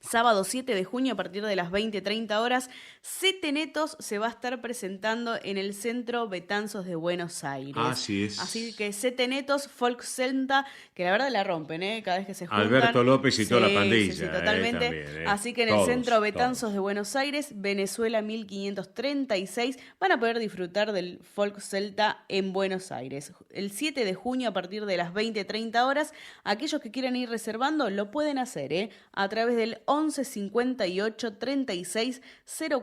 sábado 7 de junio a partir de las 20:30 horas, Sete Netos se va a estar presentando en el Centro Betanzos de Buenos Aires. Así es. Así que Sete Netos, Folk Celta, que la verdad la rompen, cada vez que se juntan. Alberto López y toda la pandilla. Sí, totalmente. También, Así que en el Centro Betanzos de Buenos Aires, Venezuela 1536, van a poder disfrutar del Folk Celta en Buenos Aires. El 7 de junio a partir de las 20:30 horas, aquellos que quieran ir reservando lo pueden hacer, a través del 11 58 36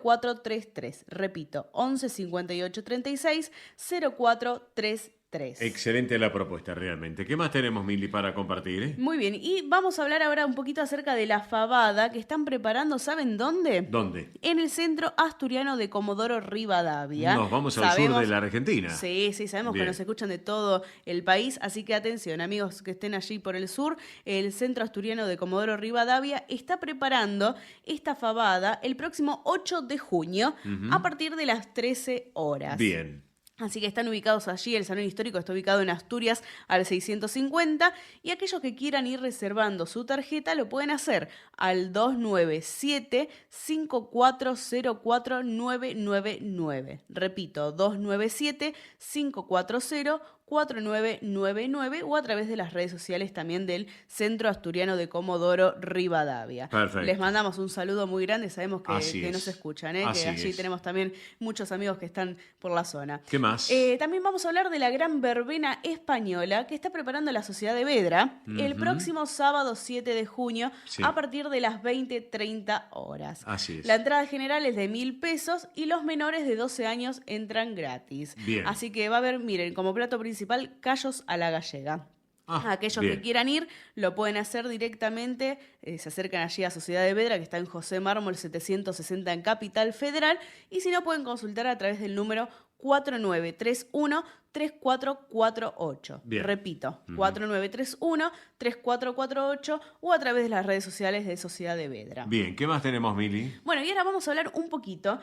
0433. Repito, 11 58 36 0433. Excelente la propuesta, realmente. ¿Qué más tenemos, Mili, para compartir? Muy bien, y vamos a hablar ahora un poquito acerca de la fabada que están preparando, ¿saben dónde? ¿Dónde? En el Centro Asturiano de Comodoro Rivadavia. Nos vamos al sur de la Argentina. Sí, sabemos que nos escuchan de todo el país, así que atención, amigos que estén allí por el sur, el Centro Asturiano de Comodoro Rivadavia está preparando esta fabada el próximo 8 de junio a partir de las 13 horas. Bien. Así que están ubicados allí, el Salón Histórico está ubicado en Asturias al 650 y aquellos que quieran ir reservando su tarjeta lo pueden hacer al 297-5404-999. Repito, 297-5404-999. 4999 o a través de las redes sociales también del Centro Asturiano de Comodoro Rivadavia. Perfecto. Les mandamos un saludo muy grande, sabemos Así que es. nos escuchan, que Así allí es. tenemos también muchos amigos que están por la zona. ¿Qué más? También vamos a hablar de la gran verbena española que está preparando la Sociedad de Vedra el Ujú. próximo sábado 7 de junio Sí. a partir de las 20:30 horas. Así es. La entrada general es de 1.000 pesos y los menores de 12 años entran gratis. Bien. Así que va a haber, miren, como plato principal, callos a la gallega. Aquellos bien. que quieran ir lo pueden hacer directamente, se acercan allí a Sociedad de Vedra, que está en José Mármol 760 en Capital Federal, y si no pueden consultar a través del número 4931-3448. Bien. Repito, Ujú. 4931-3448 o a través de las redes sociales de Sociedad de Vedra. Bien, ¿qué más tenemos, Mili? Bueno, y ahora vamos a hablar un poquito,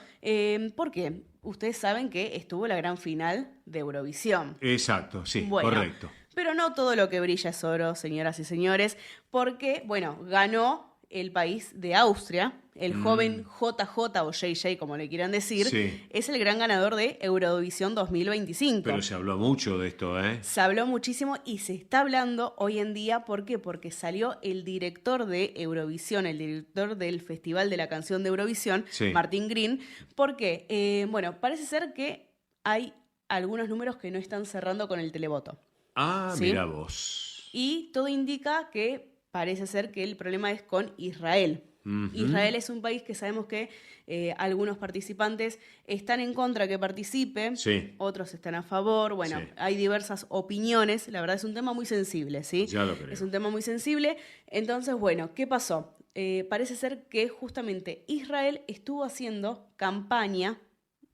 porque ustedes saben que estuvo la gran final de Eurovisión. Exacto, sí, Bueno, correcto. Pero no todo lo que brilla es oro, señoras y señores, porque, bueno, ganó el país de Austria, el joven JJ o JJ, como le quieran decir, Sí. es el gran ganador de Eurovisión 2025. Pero se habló mucho de esto, ¿eh? Se habló muchísimo y se está hablando hoy en día, ¿por qué? Porque salió el director de Eurovisión, el director del Festival de la Canción de Eurovisión, Sí. Martin Green, porque, bueno, parece ser que hay algunos números que no están cerrando con el televoto. Ah, ¿Sí? mira vos. Y todo indica que parece ser que el problema es con Israel. Ujú. Israel es un país que sabemos que algunos participantes están en contra que participe, Sí. otros están a favor. Bueno, Sí. hay diversas opiniones. La verdad es un tema muy sensible, ¿sí? Ya lo creo. Es un tema muy sensible. Entonces, bueno, ¿qué pasó? Parece ser que justamente Israel estuvo haciendo campaña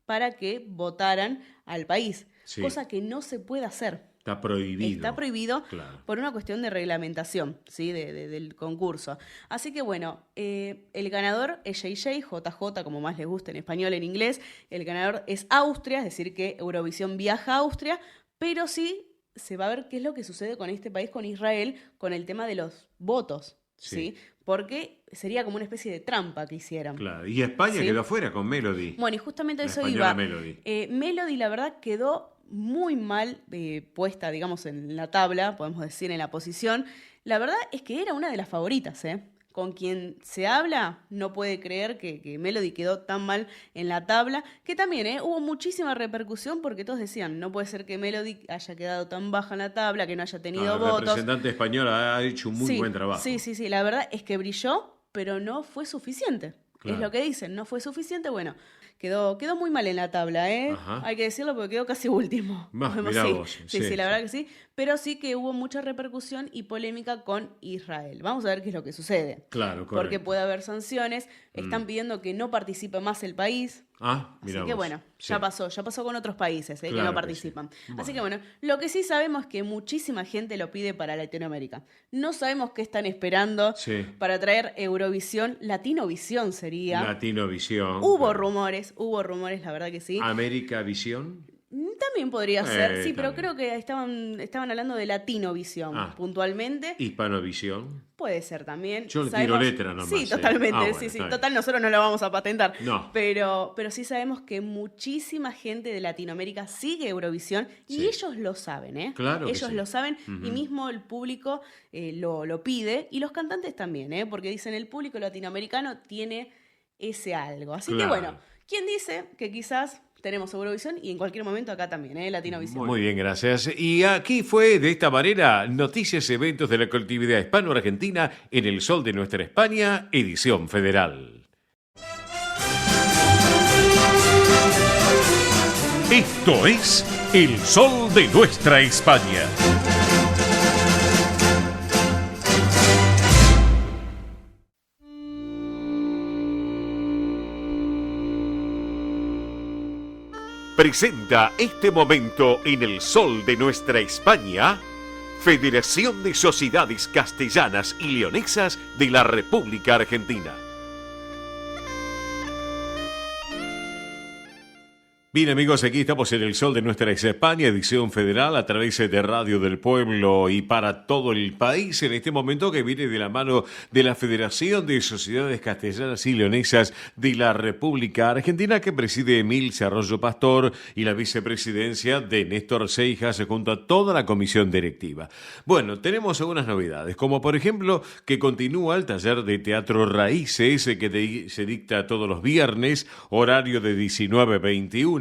para que votaran al país, Sí. cosa que no se puede hacer. Está prohibido. Está prohibido Claro. por una cuestión de reglamentación, ¿sí? del concurso. Así que bueno, el ganador es JJ, como más les gusta en español, en inglés. El ganador es Austria, es decir, que Eurovisión viaja a Austria, pero sí se va a ver qué es lo que sucede con este país, con Israel, con el tema de los votos, ¿sí? Sí. Porque sería como una especie de trampa que hicieron. Claro. Y España Sí. quedó afuera con Melody. Bueno, y justamente La eso española iba. Melody. Melody, la verdad, quedó muy mal puesta, digamos, en la tabla, podemos decir, en la posición. La verdad es que era una de las favoritas, ¿eh? Con quien se habla no puede creer que Melody quedó tan mal en la tabla, que también hubo muchísima repercusión porque todos decían, no puede ser que Melody haya quedado tan baja en la tabla, que no haya tenido La votos. representante española ha hecho un muy Sí, buen trabajo. Sí, la verdad es que brilló, pero no fue suficiente. Claro. Es lo que dicen, no fue suficiente. Bueno, quedó muy mal en la tabla, ¿eh? Ajá. Hay que decirlo porque quedó casi último. Mirá Sí, vos, sí, sí, la verdad que sí. Pero sí que hubo mucha repercusión y polémica con Israel. Vamos a ver qué es lo que sucede. Claro, correcto. Porque puede haber sanciones, están pidiendo que no participe más el país. Ah, Así mira que vos. bueno, Sí. ya pasó con otros países que Claro no que participan. sí. Así que bueno, lo que sí sabemos es que muchísima gente lo pide para Latinoamérica. No sabemos qué están esperando Sí. para traer Eurovisión, Latinovisión sería. Latinovisión. Hubo claro. rumores, la verdad que sí. América Visión. También podría ser, sí, pero también. creo que estaban hablando de Latinovisión Ah. puntualmente. Hispanovisión. Puede ser también. Yo le tiro letra nomás, Sí, ¿eh? totalmente. Ah, bueno, sí. está bien. Total, nosotros no lo vamos a patentar. No. Pero sí sabemos que muchísima gente de Latinoamérica sigue Eurovisión y Sí. ellos lo saben, ¿eh? Claro que Ellos sí. lo saben Ujú. y mismo el público lo pide y los cantantes también, ¿eh? Porque dicen el público latinoamericano tiene ese algo. Así Claro. que bueno, ¿quién dice que quizás tenemos Eurovisión y en cualquier momento acá también, Latinovisión? Muy bien, gracias. Y aquí fue de esta manera noticias y eventos de la colectividad hispano-argentina en el sol de nuestra España, edición federal. Esto es El Sol de Nuestra España. Presenta este momento en El Sol de Nuestra España, Federación de Sociedades Castellanas y Leonesas de la República Argentina. Bien amigos, aquí estamos en el sol de nuestra España, edición federal a través de Radio del Pueblo y para todo el país en este momento que viene de la mano de la Federación de Sociedades Castellanas y Leonesas de la República Argentina que preside Emilce Arroyo Pastor y la vicepresidencia de Néstor Seijas junto a toda la comisión directiva. Bueno, tenemos algunas novedades, como por ejemplo que continúa el taller de Teatro Raíces que se dicta todos los viernes, horario de 19:21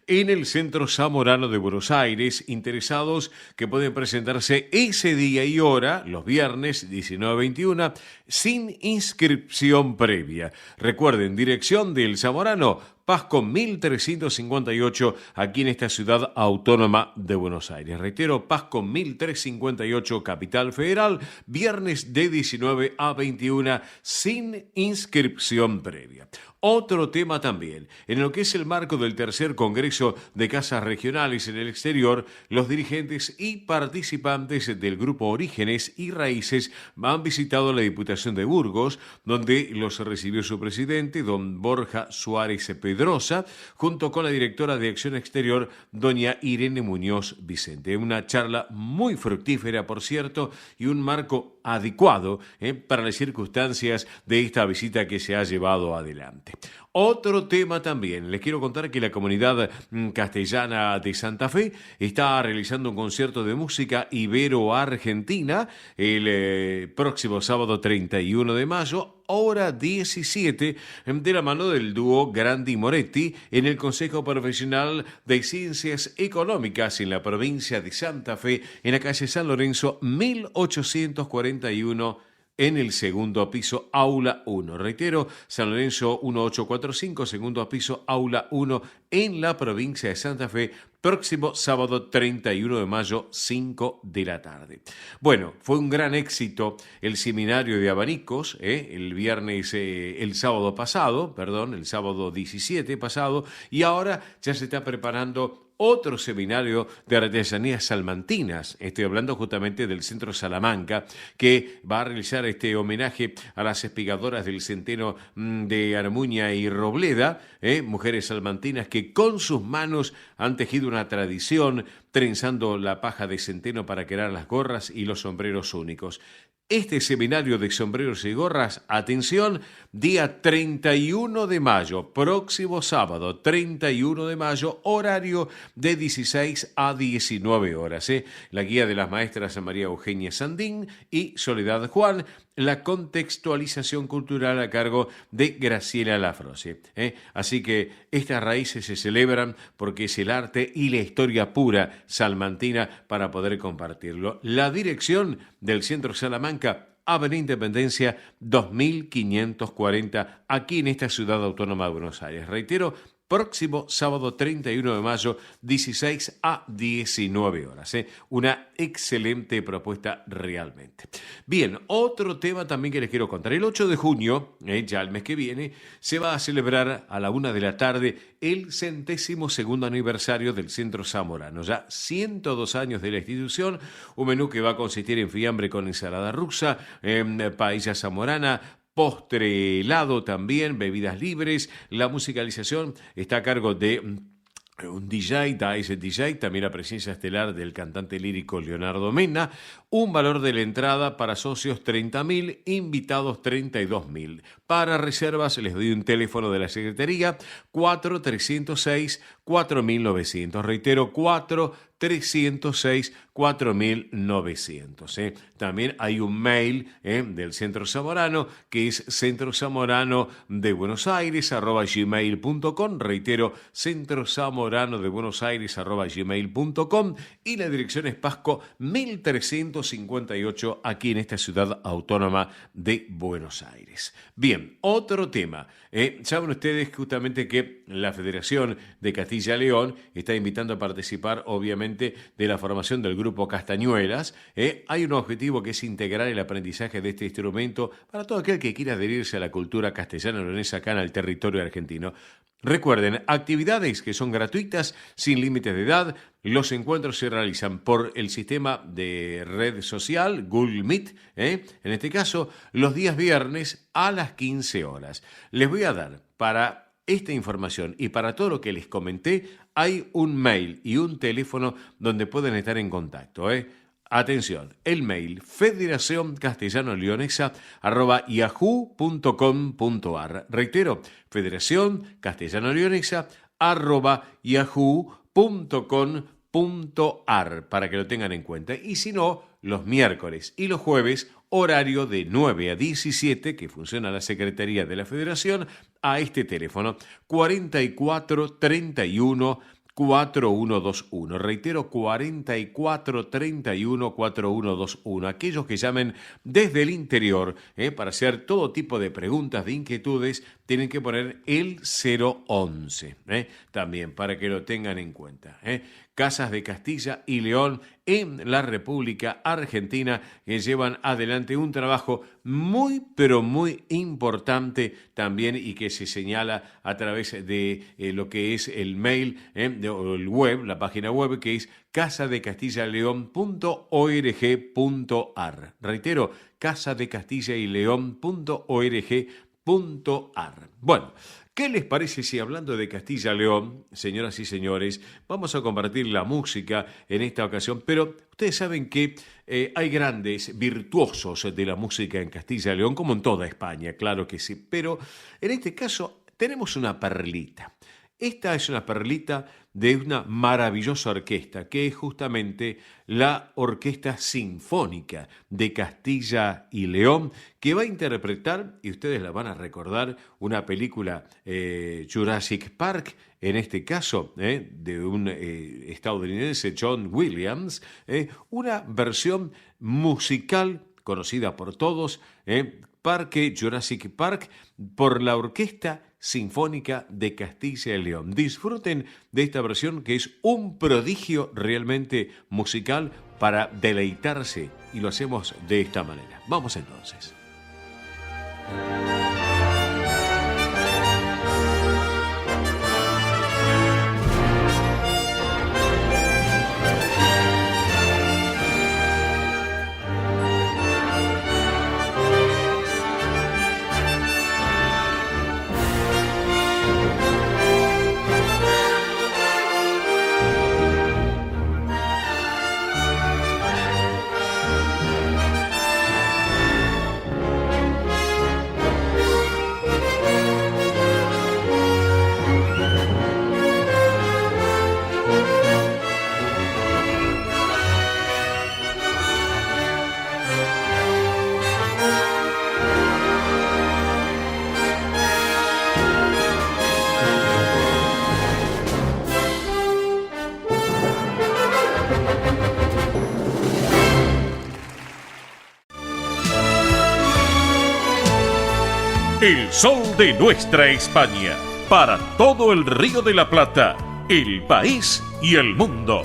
en el Centro Zamorano de Buenos Aires. Interesados que pueden presentarse ese día y hora, los viernes 19:21, sin inscripción previa. Recuerden, dirección del Zamorano, Pasco 1358, aquí en esta ciudad autónoma de Buenos Aires. Reitero, Pasco 1358, Capital Federal, viernes de 19 a 21, sin inscripción previa. Otro tema también, en lo que es el marco del tercer Congreso de Casas Regionales en el Exterior, los dirigentes y participantes del Grupo Orígenes y Raíces han visitado la Diputación de Burgos, donde los recibió su presidente, don Borja Suárez Pedrosa, junto con la directora de Acción Exterior, doña Irene Muñoz Vicente. Una charla muy fructífera, por cierto, y un marco adecuado para las circunstancias de esta visita que se ha llevado adelante. Otro tema también, les quiero contar que la comunidad castellana de Santa Fe está realizando un concierto de música ibero-argentina el próximo sábado 31 de mayo, hora 17, de la mano del dúo Grandi Moretti en el Consejo Profesional de Ciencias Económicas en la provincia de Santa Fe, en la calle San Lorenzo 1841, en el segundo piso, aula 1. Reitero, San Lorenzo 1845, segundo piso, aula 1, en la provincia de Santa Fe, próximo sábado 31 de mayo, 5 de la tarde. Bueno, fue un gran éxito el seminario de abanicos, el sábado 17 pasado, y ahora ya se está preparando otro seminario de artesanías salmantinas. Estoy hablando justamente del Centro Salamanca, que va a realizar este homenaje a las espigadoras del centeno de Armuña y Robleda, mujeres salmantinas que con sus manos han tejido una tradición trenzando la paja de centeno para crear las gorras y los sombreros únicos. Este seminario de sombreros y gorras, atención, día 31 de mayo, próximo sábado, 31 de mayo, horario de 16 a 19 horas. La guía de las maestras María Eugenia Sandín y Soledad Juan, la contextualización cultural a cargo de Graciela Lafroce. Así que estas raíces se celebran porque es el arte y la historia pura salmantina para poder compartirlo. La dirección del Centro Salamanca, Avenida Independencia 2540, aquí en esta ciudad autónoma de Buenos Aires. Reitero, próximo sábado 31 de mayo, 16 a 19 horas. Una excelente propuesta realmente. Bien, otro tema también que les quiero contar. El 8 de junio, ya el mes que viene, se va a celebrar a la 1 de la tarde el 102º aniversario del Centro Zamorano. Ya 102 años de la institución, un menú que va a consistir en fiambre con ensalada rusa, paella zamorana, postre helado también, bebidas libres. La musicalización está a cargo de un DJ, también la presencia estelar del cantante lírico Leonardo Mena. Un valor de la entrada para socios 30.000, invitados 32.000. Para reservas les doy un teléfono de la Secretaría, 4306-4900. Reitero, 4306-4900. También hay un mail del Centro Zamorano, que es centrozamorano@gmail.com. Reitero, centrozamorano@gmail.com. Y la dirección es Pasco 1358, aquí en esta ciudad autónoma de Buenos Aires. Bien, otro tema. Saben ustedes justamente que la Federación de Castilla y León está invitando a participar, obviamente, de la formación del Grupo Castañuelas. Hay un objetivo que es integrar el aprendizaje de este instrumento para todo aquel que quiera adherirse a la cultura castellano-leonesa acá en el territorio argentino. Recuerden, actividades que son gratuitas, sin límites de edad. Los encuentros se realizan por el sistema de red social, Google Meet, en este caso, los días viernes a las 15 horas. Les voy a dar para esta información y para todo lo que les comenté, hay un mail y un teléfono donde pueden estar en contacto. Atención, el mail federacioncastellanoleonesa@yahoo.com.ar. Reitero, federacioncastellanoleonesa@yahoo.com.ar para que lo tengan en cuenta. Y si no, los miércoles y los jueves, horario de 9 a 17, que funciona la Secretaría de la Federación, a este teléfono 4431 4121. Reitero, 4431 4121. Aquellos que llamen desde el interior para hacer todo tipo de preguntas, de inquietudes, tienen que poner el 011. También para que lo tengan en cuenta. Casas de Castilla y León en la República Argentina, que llevan adelante un trabajo muy, pero muy importante también y que se señala a través de lo que es el mail, o el web, la página web, que es casadecastillaleón.org.ar. Reitero, casadecastillaleón.org.ar. Bueno, ¿qué les parece si hablando de Castilla y León, señoras y señores, vamos a compartir la música en esta ocasión? Pero ustedes saben que hay grandes virtuosos de la música en Castilla y León, como en toda España, claro que sí. Pero en este caso tenemos una perlita. Esta es una perlita de una maravillosa orquesta, que es justamente la Orquesta Sinfónica de Castilla y León, que va a interpretar, y ustedes la van a recordar, una película Jurassic Park, en este caso de un estadounidense, John Williams, una versión musical conocida por todos, Jurassic Park, por la Orquesta Sinfónica de Castilla y León. Disfruten de esta versión que es un prodigio realmente musical para deleitarse, y lo hacemos de esta manera. Vamos entonces. El sol de nuestra España, para todo el Río de la Plata, el país y el mundo.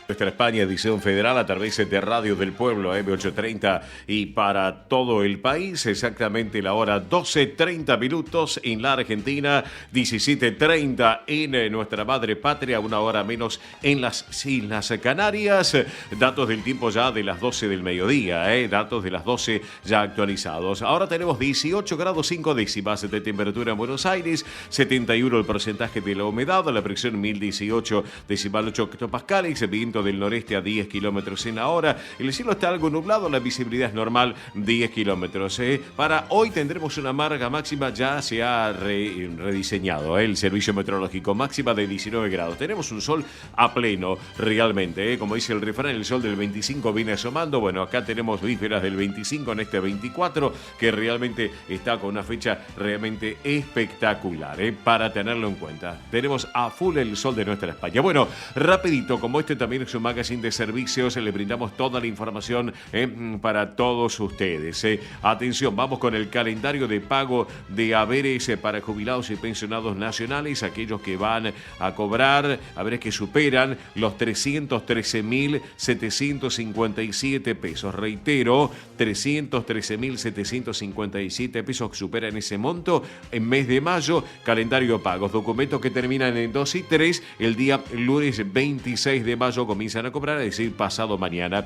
Nuestra España, edición federal a través de Radio del Pueblo, M830, y para todo el país, exactamente la hora 12:30 minutos en la Argentina, 17:30 en nuestra madre patria, una hora menos en las Islas Canarias. Datos del tiempo ya de las 12 del mediodía, datos de las 12 ya actualizados. Ahora tenemos 18 grados 5 décimas de temperatura en Buenos Aires, 71 el porcentaje de la humedad, la presión 1018 decimal 8 hectopascales, viento del noreste a 10 kilómetros en la hora. El cielo está algo nublado, la visibilidad es normal, 10 kilómetros. Para hoy tendremos una marca máxima, ya se ha rediseñado el servicio meteorológico, máxima de 19 grados. Tenemos un sol a pleno, realmente. Como dice el refrán, el sol del 25 viene asomando. Bueno, acá tenemos vísperas del 25 en este 24, que realmente está con una fecha realmente espectacular, para tenerlo en cuenta. Tenemos a full el sol de nuestra España. Bueno, rapidito, como este también es un magazine de servicios, le brindamos toda la información para todos ustedes. Atención, vamos con el calendario de pago de haberes para jubilados y pensionados nacionales, aquellos que van a cobrar haberes que superan los 313.757 pesos. Reitero, 313.757 pesos que superan ese monto en mes de mayo. Calendario de pagos, documentos que terminan en 2 y 3, el día lunes 26 de mayo comienza comienzan a cobrar, es decir, pasado mañana.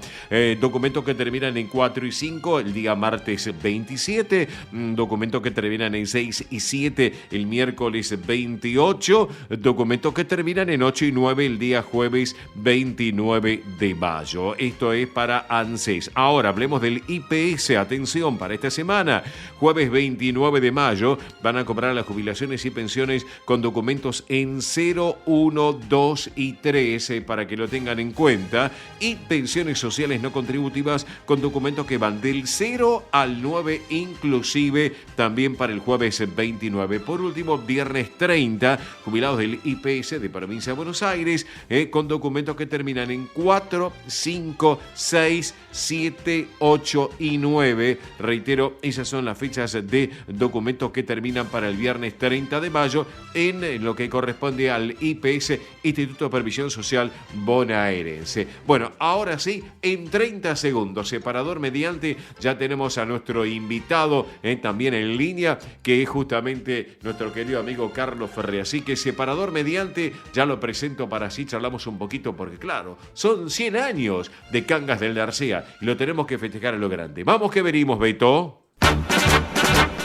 Documentos que terminan en 4 y 5 el día martes 27, documentos que terminan en 6 y 7 el miércoles 28, documentos que terminan en 8 y 9 el día jueves 29 de mayo. Esto es para ANSES. Ahora hablemos del IPS. Atención, para esta semana, jueves 29 de mayo, van a cobrar las jubilaciones y pensiones con documentos en 0, 1, 2 y 3, para que lo tengan en cuenta, y pensiones sociales no contributivas con documentos que van del 0 al 9 inclusive, también para el jueves 29. Por último, viernes 30, jubilados del IPS de Provincia de Buenos Aires, con documentos que terminan en 4, 5, 6, 7, 8 y 9. Reitero, esas son las fechas de documentos que terminan para el viernes 30 de mayo en lo que corresponde al IPS, Instituto de Previsión Social Bonaerense. Bueno, ahora sí, en 30 segundos, separador mediante, ya tenemos a nuestro invitado también en línea, que es justamente nuestro querido amigo Carlos Ferré. Así que separador mediante, ya lo presento para así charlamos un poquito, porque claro, son 100 años de Cangas del Narcea y lo tenemos que festejar a lo grande. Vamos que venimos, Beto.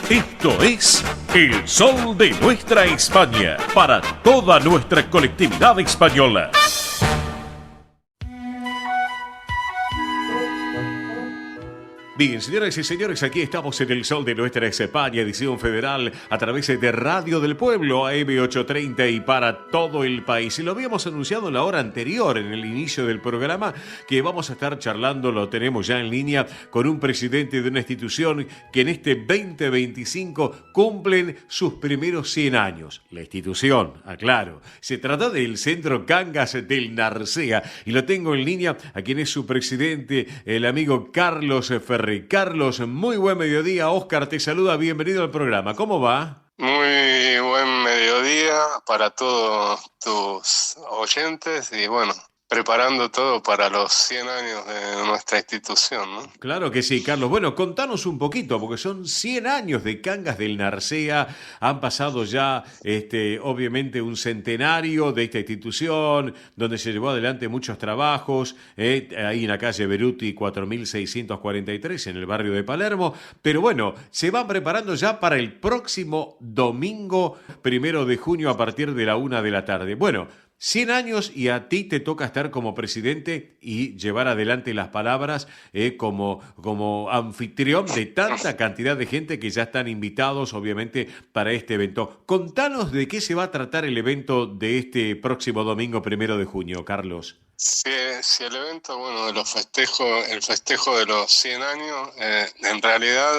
Esto es El Sol de Nuestra España, para toda nuestra colectividad española. Bien, señoras y señores, aquí estamos en El Sol de Nuestra España, edición federal, a través de Radio del Pueblo, AM830 y para todo el país. Y lo habíamos anunciado en la hora anterior, en el inicio del programa, que vamos a estar charlando, lo tenemos ya en línea, con un presidente de una institución que en este 2025 cumplen sus primeros 100 años. La institución, aclaro, se trata del Centro Cangas del Narcea y lo tengo en línea a quien es su presidente, el amigo Carlos Ferré. Carlos, muy buen mediodía. Óscar te saluda, bienvenido al programa. ¿Cómo va? Muy buen mediodía para todos tus oyentes y bueno, preparando todo para los 100 años de nuestra institución, ¿no? Claro que sí, Carlos. Bueno, contanos un poquito, porque son 100 años de Cangas del Narcea, han pasado ya, obviamente, un centenario de esta institución, donde se llevó adelante muchos trabajos, ahí en la calle Beruti 4643, en el barrio de Palermo, pero bueno, se van preparando ya para el próximo domingo, 1 de junio, a partir de la 1 de la tarde. Bueno, 100 años y a ti te toca estar como presidente y llevar adelante las palabras como anfitrión de tanta cantidad de gente que ya están invitados, obviamente, para este evento. Contanos de qué se va a tratar el evento de este próximo domingo 1 de junio, Carlos. Sí, el evento, bueno, de los festejos, el festejo de los 100 años, en realidad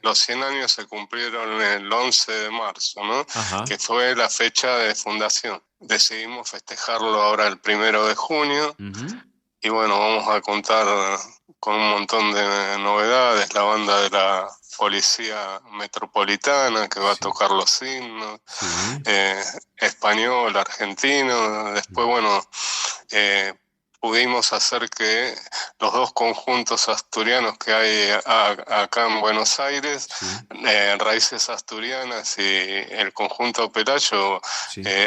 los 100 años se cumplieron el 11 de marzo, ¿no? Ajá. Que fue la fecha de fundación. Decidimos festejarlo ahora el 1 de junio. Uh-huh. Y bueno, vamos a contar con un montón de novedades, la banda de la Policía Metropolitana que va a tocar los himnos, español, argentino. Después, bueno, pudimos hacer que los dos conjuntos asturianos que hay acá en Buenos Aires, Raíces Asturianas y el conjunto Pelayo,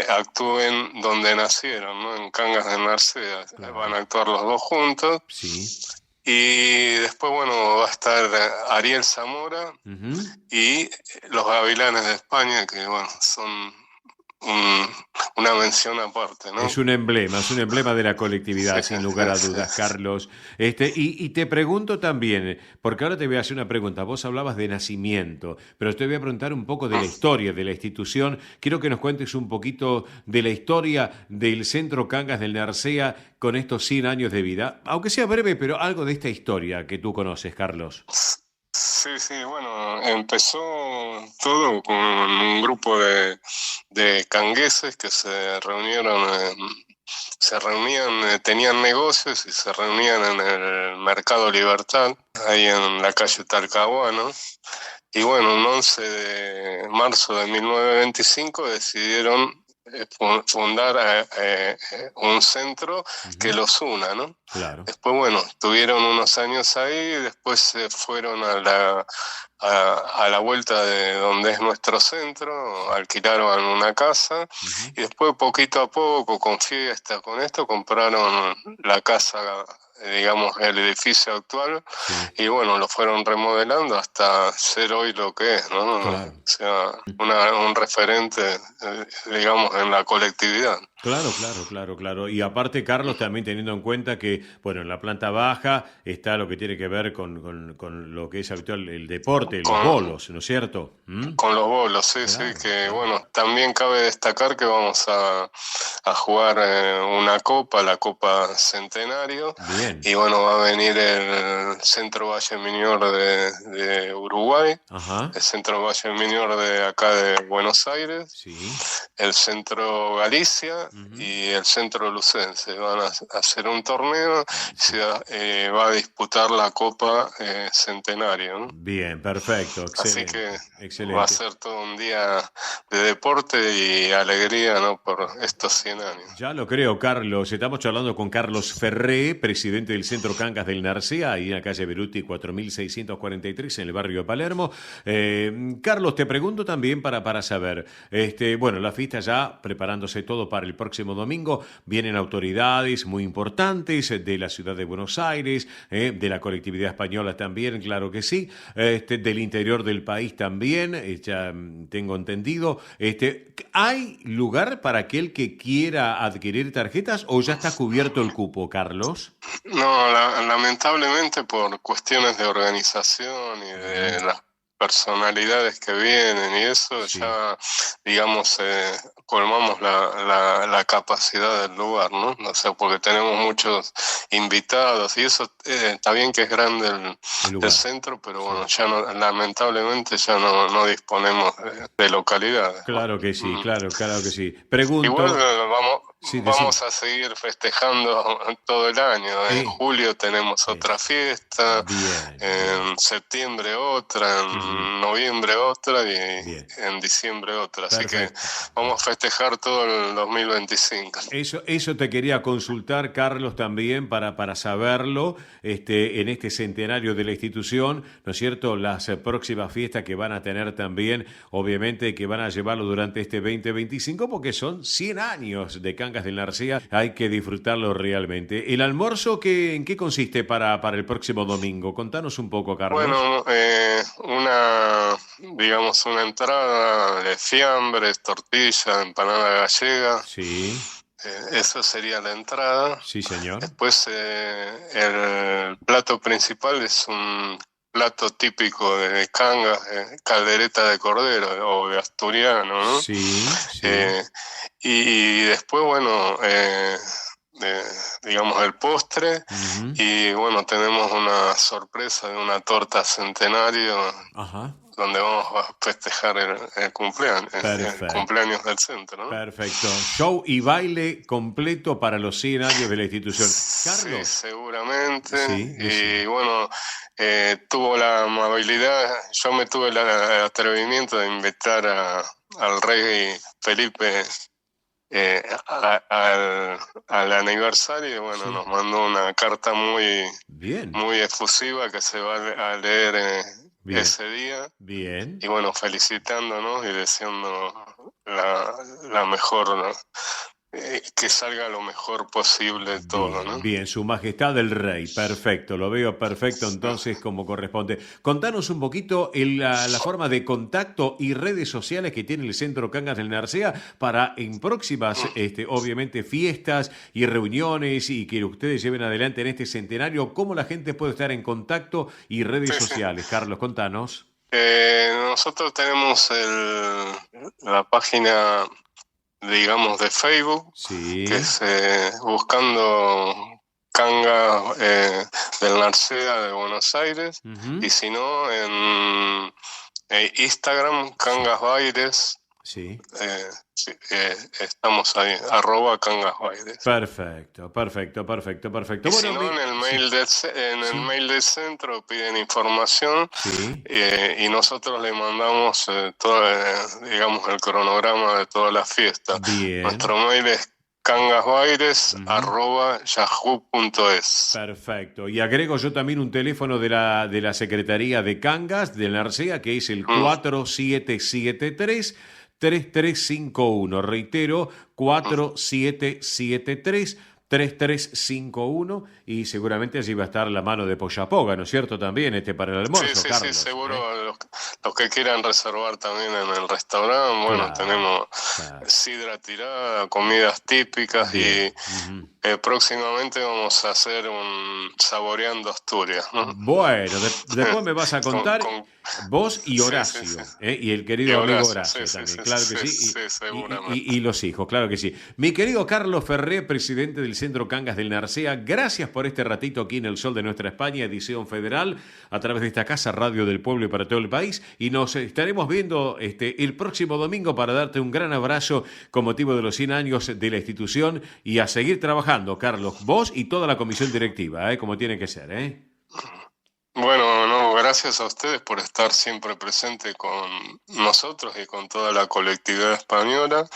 actúen donde nacieron, ¿no? En Cangas del Narcea. Van a actuar los dos juntos. Sí. Y después, bueno, va a estar Ariel Zamora y los Gavilanes de España, que, bueno, son una mención aparte, ¿no? Es un emblema de la colectividad, sin lugar a dudas, Carlos. Y te pregunto también, porque ahora te voy a hacer una pregunta. Vos hablabas de nacimiento, pero te voy a preguntar un poco de la historia de la institución. Quiero que nos cuentes un poquito de la historia del Centro Cangas del Narcea con estos 100 años de vida. Aunque sea breve, pero algo de esta historia que tú conoces, Carlos. Sí, bueno, empezó todo con un grupo de cangueses que se reunían, tenían negocios y se reunían en el Mercado Libertad, ahí en la calle Talcahuano. Y bueno, un 11 de marzo de 1925 decidieron fundar un centro que los una, ¿no? Claro. Después, bueno, tuvieron unos años ahí, después se fueron a a la vuelta de donde es nuestro centro, alquilaron una casa y después poquito a poco, con fiesta, con esto, compraron la casa, digamos, el edificio actual, y bueno, lo fueron remodelando hasta ser hoy lo que es, ¿no? Claro. O sea, un referente, digamos, en la colectividad. Claro. Y aparte, Carlos, también teniendo en cuenta que, bueno, en la planta baja está lo que tiene que ver con lo que es habitual el deporte, los bolos, ¿no es cierto? Con los bolos, sí, que bueno, también cabe destacar que vamos a jugar una copa, la Copa Centenario. Bien. Y bueno, va a venir el Centro Valle Minor de Uruguay, el Centro Valle Minor de acá de Buenos Aires, el Centro Galicia y el Centro Lucense. Van a hacer un torneo, se va a disputar la Copa Centenario, ¿no? Bien, perfecto, excelente. Así que va a ser todo un día de deporte y alegría, ¿no?, por estos 100 años. Ya lo creo, Carlos. Estamos charlando con Carlos Ferré, presidente del Centro Cangas del Narcea, ahí en la calle Beruti 4643, en el barrio de Palermo. Carlos, te pregunto también para saber, bueno, la fiesta ya preparándose todo para el próximo domingo, vienen autoridades muy importantes de la ciudad de Buenos Aires, de la colectividad española también, claro que sí, del interior del país también, ya tengo entendido. ¿Hay lugar para aquel que quiera adquirir tarjetas o ya está cubierto el cupo, Carlos? No, lamentablemente por cuestiones de organización y de las personalidades que vienen y eso, ya, digamos, colmamos la capacidad del lugar, ¿no? O sea, porque tenemos muchos invitados y eso, está bien que es grande el centro, pero bueno, ya lamentablemente ya no disponemos de localidades. Claro que sí, claro que sí. Pregunto... Igual vamos a seguir festejando todo el año. En julio tenemos otra fiesta, en septiembre otra, en noviembre otra y en diciembre otra. Perfecto. Así que vamos a festejar todo el 2025. Eso te quería consultar, Carlos, también para saberlo, en este centenario de la institución, ¿no es cierto? Las próximas fiestas que van a tener también, obviamente, que van a llevarlo durante este 2025, porque son 100 años de Cangas del Narcea, hay que disfrutarlo realmente. ¿El almuerzo en qué consiste para el próximo domingo? Contanos un poco, Carlos. Bueno, una entrada de fiambres, tortilla, empanada gallega. Sí. Eso sería la entrada. Sí, señor. Después el plato principal es un plato típico de Cangas, caldereta de cordero o de asturiano, ¿no? Sí. Y después, bueno, digamos el postre, y bueno, tenemos una sorpresa de una torta centenario. Donde vamos a festejar el cumpleaños, el cumpleaños del centro, ¿no? Perfecto. Show y baile completo para los 100 años de la institución. Carlos. Sí, seguramente. Y bueno, tuvo la amabilidad, yo me tuve el atrevimiento de invitar al rey Felipe al aniversario, y bueno, nos mandó una carta muy efusiva que se va a leer ese día. Bien. Y bueno, felicitándonos y deseando la mejor, ¿no? Que salga lo mejor posible todo, ¿no? Bien, Su Majestad el Rey, perfecto, lo veo perfecto entonces como corresponde. Contanos un poquito la forma de contacto y redes sociales que tiene el Centro Cangas del Narcea para en próximas, obviamente, fiestas y reuniones y que ustedes lleven adelante en este centenario. ¿Cómo la gente puede estar en contacto y redes sociales? Carlos, contanos. Nosotros tenemos la página, digamos, de Facebook, que es buscando Cangas del Narcea de Buenos Aires, y si no, en Instagram, Cangas Baires. Estamos ahí, @CangasBaires. Perfecto. Y si no, en el mail del centro piden información, y nosotros le mandamos todo, digamos, el cronograma de todas las fiestas. Nuestro mail es cangasbaires@yahoo.es. Perfecto. Y agrego yo también un teléfono de la Secretaría de Cangas, de la NARCEA, que es el 4773-3351. Reitero, 4773-3351, y seguramente allí va a estar la mano de Pollapoga, ¿no es cierto? También para el almuerzo, Carlos. Sí, seguro. Los que quieran reservar también en el restaurante, bueno, tenemos sidra tirada, comidas típicas. Bien. Y próximamente vamos a hacer un Saboreando Asturias, ¿no? Bueno, después me vas a contar vos y Horacio, y el querido amigo Horacio también, claro que sí. Y los hijos, claro que sí. Mi querido Carlos Ferré, presidente del Centro Cangas del Narcea, gracias por este ratito aquí en El Sol de Nuestra España, edición federal, a través de esta casa, Radio del Pueblo y para todo el país, y nos estaremos viendo el próximo domingo para darte un gran abrazo con motivo de los 100 años de la institución, y a seguir trabajando, Carlos, vos y toda la comisión directiva, como tiene que ser, Bueno, gracias a ustedes por estar siempre presente con nosotros y con toda la colectividad española.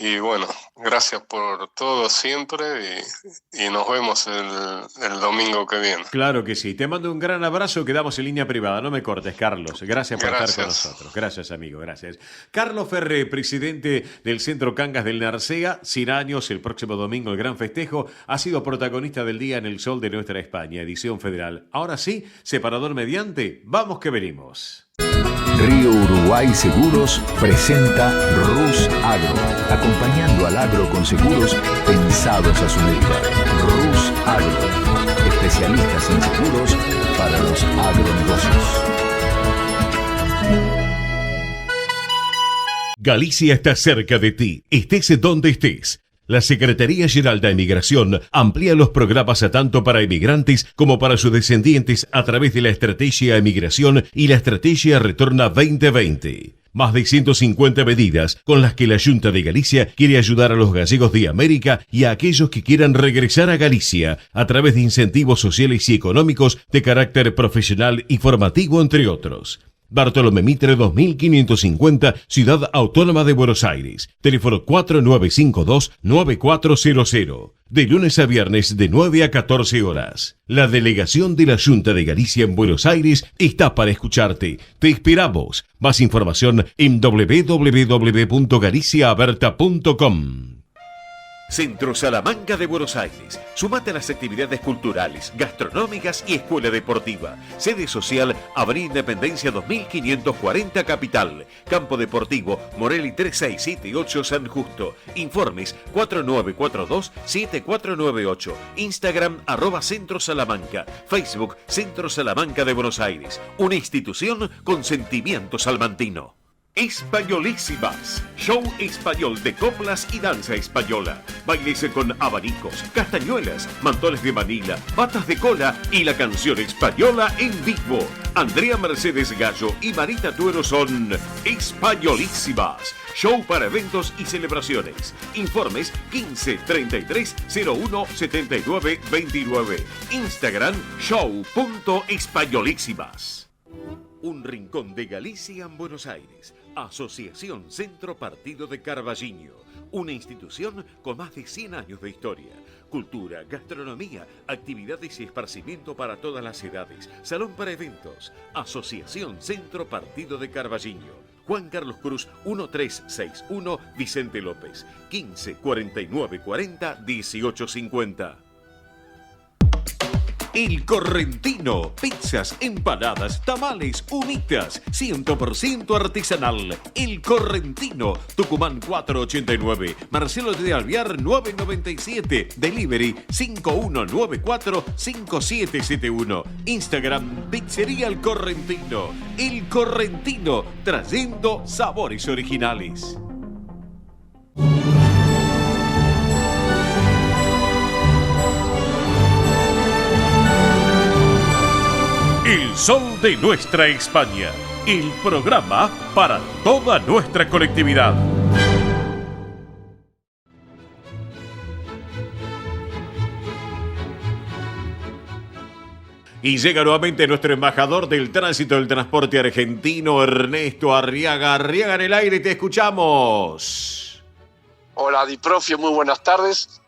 Y bueno, gracias por todo siempre, y nos vemos el domingo que viene. Claro que sí. Te mando un gran abrazo. Quedamos en línea privada. No me cortes, Carlos. Gracias por estar con nosotros. Gracias, amigo. Gracias. Carlos Ferré, presidente del Centro Cangas del Narcea, 100 años, el próximo domingo el gran festejo, ha sido protagonista del día en El Sol de Nuestra España, edición federal. Ahora sí, separador mediante, vamos que venimos. Río Uruguay Seguros presenta Rus Agro, acompañando al agro con seguros pensados a su medida. Rus Agro, especialistas en seguros para los agronegocios. Galicia está cerca de ti, estés donde estés. La Secretaría General de Emigración amplía los programas tanto para emigrantes como para sus descendientes a través de la Estrategia Emigración y la Estrategia Retorna 2020. Más de 150 medidas con las que la Junta de Galicia quiere ayudar a los gallegos de América y a aquellos que quieran regresar a Galicia a través de incentivos sociales y económicos de carácter profesional y formativo, entre otros. Bartolomé Mitre 2550, Ciudad Autónoma de Buenos Aires. Teléfono 4952-9400. De lunes a viernes de 9 a 14 horas. La delegación de la Junta de Galicia en Buenos Aires está para escucharte. Te esperamos. Más información en www.galiciaaberta.com. Centro Salamanca de Buenos Aires. Sumate a las actividades culturales, gastronómicas y escuela deportiva. Sede social, Avenida Independencia 2540 Capital. Campo Deportivo, Morelli 3678 San Justo. Informes 4942-7498. Instagram @Centro Salamanca. Facebook Centro Salamanca de Buenos Aires. Una institución con sentimiento salmantino. Españolísimas, show español de coplas y danza española. Bailes con abanicos, castañuelas, mantones de Manila, batas de cola y la canción española en vivo. Andrea Mercedes Gallo y Marita Tuero son Españolísimas. Show para eventos y celebraciones. Informes 15 33 01 79 29. Instagram show.españolísimas. Un rincón de Galicia en Buenos Aires. Asociación Centro Partido de Carballiño. Una institución con más de 100 años de historia. Cultura, gastronomía, actividades y esparcimiento para todas las edades. Salón para eventos. Asociación Centro Partido de Carballiño. Juan Carlos Cruz 1361 Vicente López. 15 49 40 18 50. El Correntino, pizzas, empanadas, tamales, humitas, 100% artesanal. El Correntino, Tucumán 489, Marcelo de Alvear 997, Delivery 5194-5771. Instagram, Pizzería El Correntino. El Correntino, trayendo sabores originales. El Sol de Nuestra España, el programa para toda nuestra colectividad. Y llega nuevamente nuestro embajador del tránsito del transporte argentino, Ernesto Arriaga. Arriaga, en el aire, te escuchamos. Hola, Diprofio, muy buenas tardes.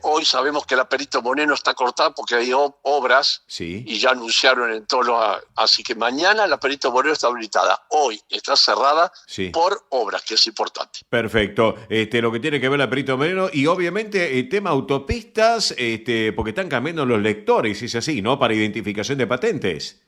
Hoy sabemos que la Perito Moreno está cortada porque hay obras y ya anunciaron en todos los... Así que mañana la Perito Moreno está habilitada. Hoy está cerrada por obras, que es importante. Perfecto. Lo que tiene que ver la Perito Moreno y obviamente el tema autopistas, porque están cambiando los lectores, es así, ¿no? Para identificación de patentes.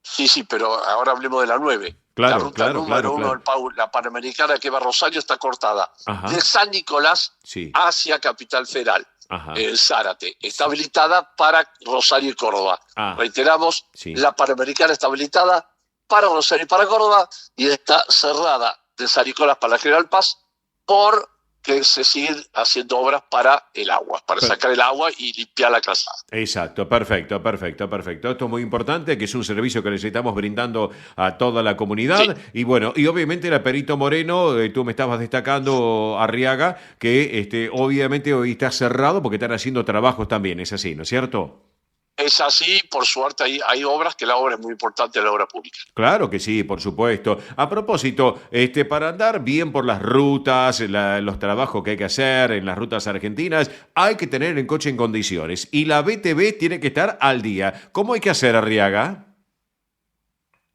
Sí, pero ahora hablemos de la 9. Claro, la ruta número 1, la Panamericana que va a Rosario, está cortada. De San Nicolás hacia Capital Federal, en Zárate. Está habilitada para Rosario y Córdoba. Reiteramos, la Panamericana está habilitada para Rosario y para Córdoba y está cerrada de San Nicolás para la General Paz por que se siguen haciendo obras para el agua, para sacar el agua y limpiar la calzada. Exacto, perfecto. Esto es muy importante, que es un servicio que les estamos brindando a toda la comunidad. Y bueno, y obviamente la Perito Moreno, tú me estabas destacando, Arriaga, que obviamente hoy está cerrado porque están haciendo trabajos también, es así, ¿no es cierto? Es así, por suerte hay obras, que la obra es muy importante, la obra pública. Claro que sí, por supuesto. A propósito, para andar bien por las rutas, los trabajos que hay que hacer en las rutas argentinas, hay que tener el coche en condiciones. Y la BTV tiene que estar al día. ¿Cómo hay que hacer, Arriaga?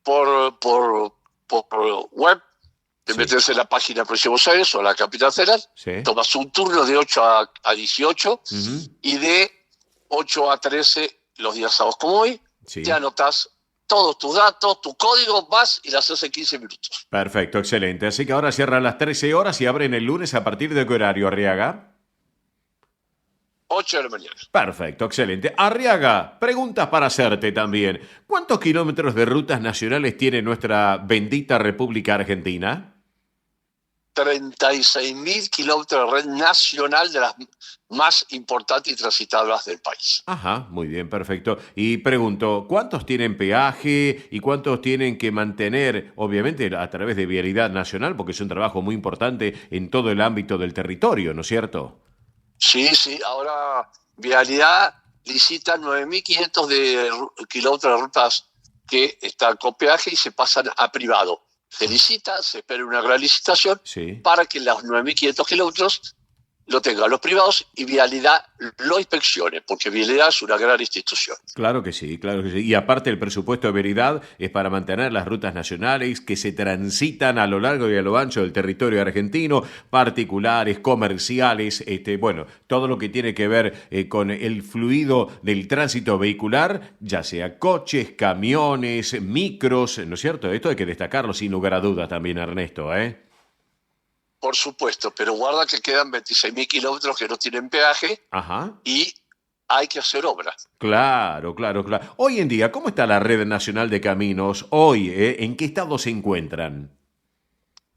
Por web, te metes en la página de Provincia de Buenos Aires o la Capital Federal, tomas un turno de 8 a 18 y de 8 a 13 los días sábados como hoy, te anotas todos tus datos, tu código, vas y lo haces en 15 minutos. Perfecto, excelente. Así que ahora cierran las 13 horas y abren el lunes a partir de qué horario, Arriaga? 8 de la mañana. Perfecto, excelente. Arriaga, preguntas para hacerte también. ¿Cuántos kilómetros de rutas nacionales tiene nuestra bendita República Argentina? 36.000 kilómetros de red nacional, de las más importantes y transitables del país. Ajá, muy bien, perfecto. Y pregunto, ¿cuántos tienen peaje y cuántos tienen que mantener, obviamente, a través de Vialidad Nacional? Porque es un trabajo muy importante en todo el ámbito del territorio, ¿no es cierto? Sí, ahora Vialidad licita 9.500 de kilómetros de rutas que están con peaje y se pasan a privado. Se licita, se espera una gran licitación para que los 9.500 kilómetros lo tengan los privados y Vialidad lo inspeccione, porque Vialidad es una gran institución. Claro que sí, claro que sí. Y aparte el presupuesto de Vialidad es para mantener las rutas nacionales que se transitan a lo largo y a lo ancho del territorio argentino, particulares, comerciales, todo lo que tiene que ver con el fluido del tránsito vehicular, ya sea coches, camiones, micros, ¿no es cierto? Esto hay que destacarlo sin lugar a dudas también, Ernesto, Por supuesto, pero guarda que quedan 26.000 kilómetros que no tienen peaje y hay que hacer obras. Claro. Hoy en día, ¿cómo está la red nacional de caminos? Hoy, ¿en qué estado se encuentran?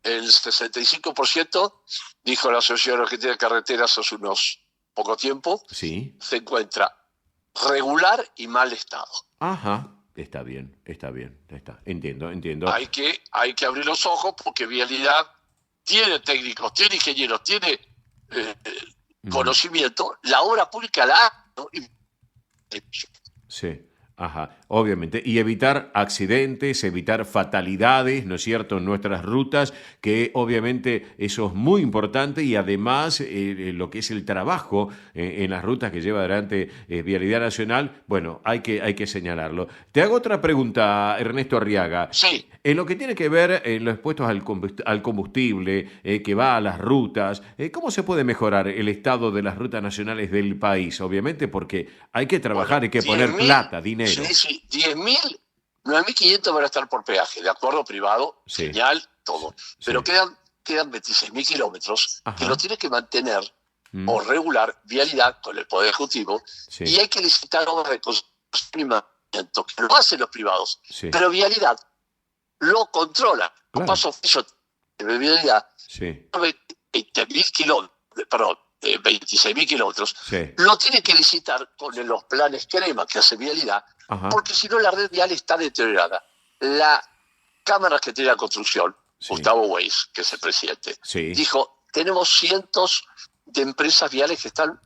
El 65%, dijo la Asociación Argentina de Carreteras hace unos poco tiempo, se encuentra regular y mal estado. Ajá. Está bien. Entiendo. Hay que abrir los ojos porque Vialidad tiene técnicos, tiene ingenieros, tiene conocimiento. La obra pública la ha... Sí, obviamente. Y evitar accidentes, evitar fatalidades, ¿no es cierto?, en nuestras rutas, que obviamente eso es muy importante y además lo que es el trabajo en las rutas que lleva adelante Vialidad Nacional, bueno, hay que señalarlo. Te hago otra pregunta, Ernesto Arriaga. Sí. En lo que tiene que ver en los impuestos al combustible que va a las rutas, ¿cómo se puede mejorar el estado de las rutas nacionales del país? Obviamente porque hay que trabajar, hay que poner plata, dinero. Sí, 9.500 van a estar por peaje, de acuerdo, privado, señal, todo. Pero quedan 26.000 kilómetros que lo tiene que mantener o regular Vialidad con el Poder Ejecutivo y hay que licitar obras de construcción que lo hacen los privados. Pero Vialidad lo controla. Con paso oficio de Vialidad, 26.000 kilómetros, lo tiene que licitar con los planes crema que hace Vialidad, porque si no la red vial está deteriorada. La Cámara Argentina de Construcción, Gustavo Weiss, que es el presidente, dijo, tenemos cientos de empresas viales que están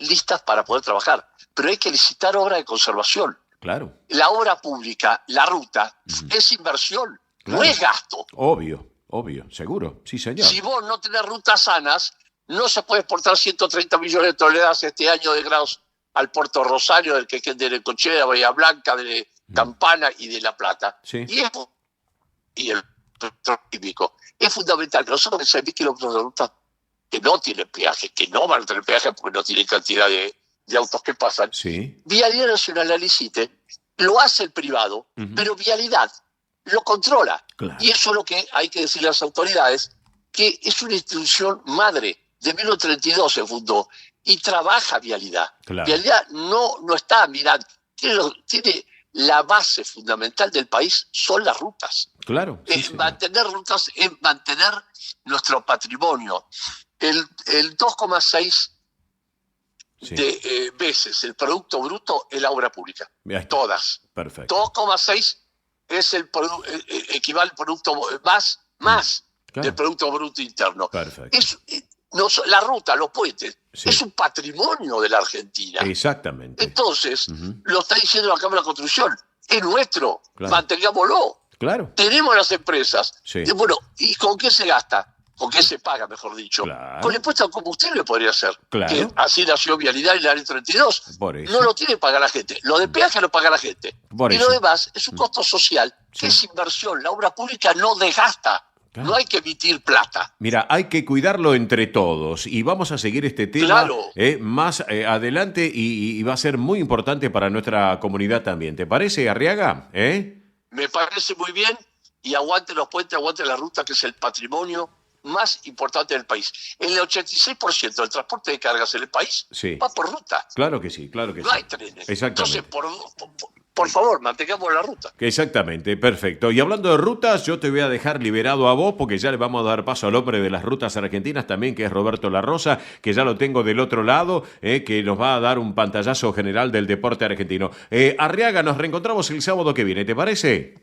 listas para poder trabajar, pero hay que licitar obras de conservación. Claro. La obra pública, la ruta, es inversión, no es gasto. Obvio. obvio, seguro, sí señor. Si vos no tenés rutas sanas, no se puede exportar 130 millones de toneladas este año de granos al puerto Rosario, del que de Necochea, Bahía Blanca, de Campana y de La Plata. Sí. Y el petróleo químico. Es fundamental que nosotros 6.000 kilómetros de ruta que no tienen peaje, que no van a tener peaje porque no tienen cantidad de autos que pasan. Sí. Vialidad Nacional la licite, lo hace el privado, pero Vialidad lo controla. Claro. Y eso es lo que hay que decirle a las autoridades, que es una institución madre. De 1932 se fundó y trabaja Vialidad. Claro. Vialidad no está mirando, tiene la base fundamental del país, son las rutas. Claro. Sí, mantener rutas es mantener nuestro patrimonio. El 2,6 veces el Producto Bruto es la obra pública. Todas. Perfecto. 2,6 es equivale al producto más del Producto Bruto Interno. Perfecto. La ruta, los puentes, es un patrimonio de la Argentina. Exactamente. Entonces, lo está diciendo la Cámara de Construcción, es nuestro, claro. Mantengámoslo. Claro. Tenemos las empresas. Sí. Bueno, ¿y con qué se gasta? ¿Con qué se paga, mejor dicho? Claro. Con el impuesto al combustible podría ser. Claro. Que así nació Vialidad en la ley 32. Por eso. No lo tiene que pagar la gente. Lo de peaje lo paga la gente. Por y eso. lo demás es un costo social, que es inversión. La obra pública no desgasta. Claro. No hay que emitir plata. Mira, hay que cuidarlo entre todos y vamos a seguir este tema más adelante y va a ser muy importante para nuestra comunidad también. ¿Te parece, Arriaga? Me parece muy bien y aguante los puentes, aguante la ruta, que es el patrimonio más importante del país. El 86% del transporte de cargas en el país va por ruta. Claro que sí, claro que no sí. Hay trenes. Exactamente. Entonces, por favor, mantengamos la ruta. Exactamente, perfecto. Y hablando de rutas, yo te voy a dejar liberado a vos porque ya le vamos a dar paso al hombre de las rutas argentinas también, que es Roberto La Rosa, que ya lo tengo del otro lado, que nos va a dar un pantallazo general del deporte argentino. Arriaga, nos reencontramos el sábado que viene, ¿te parece?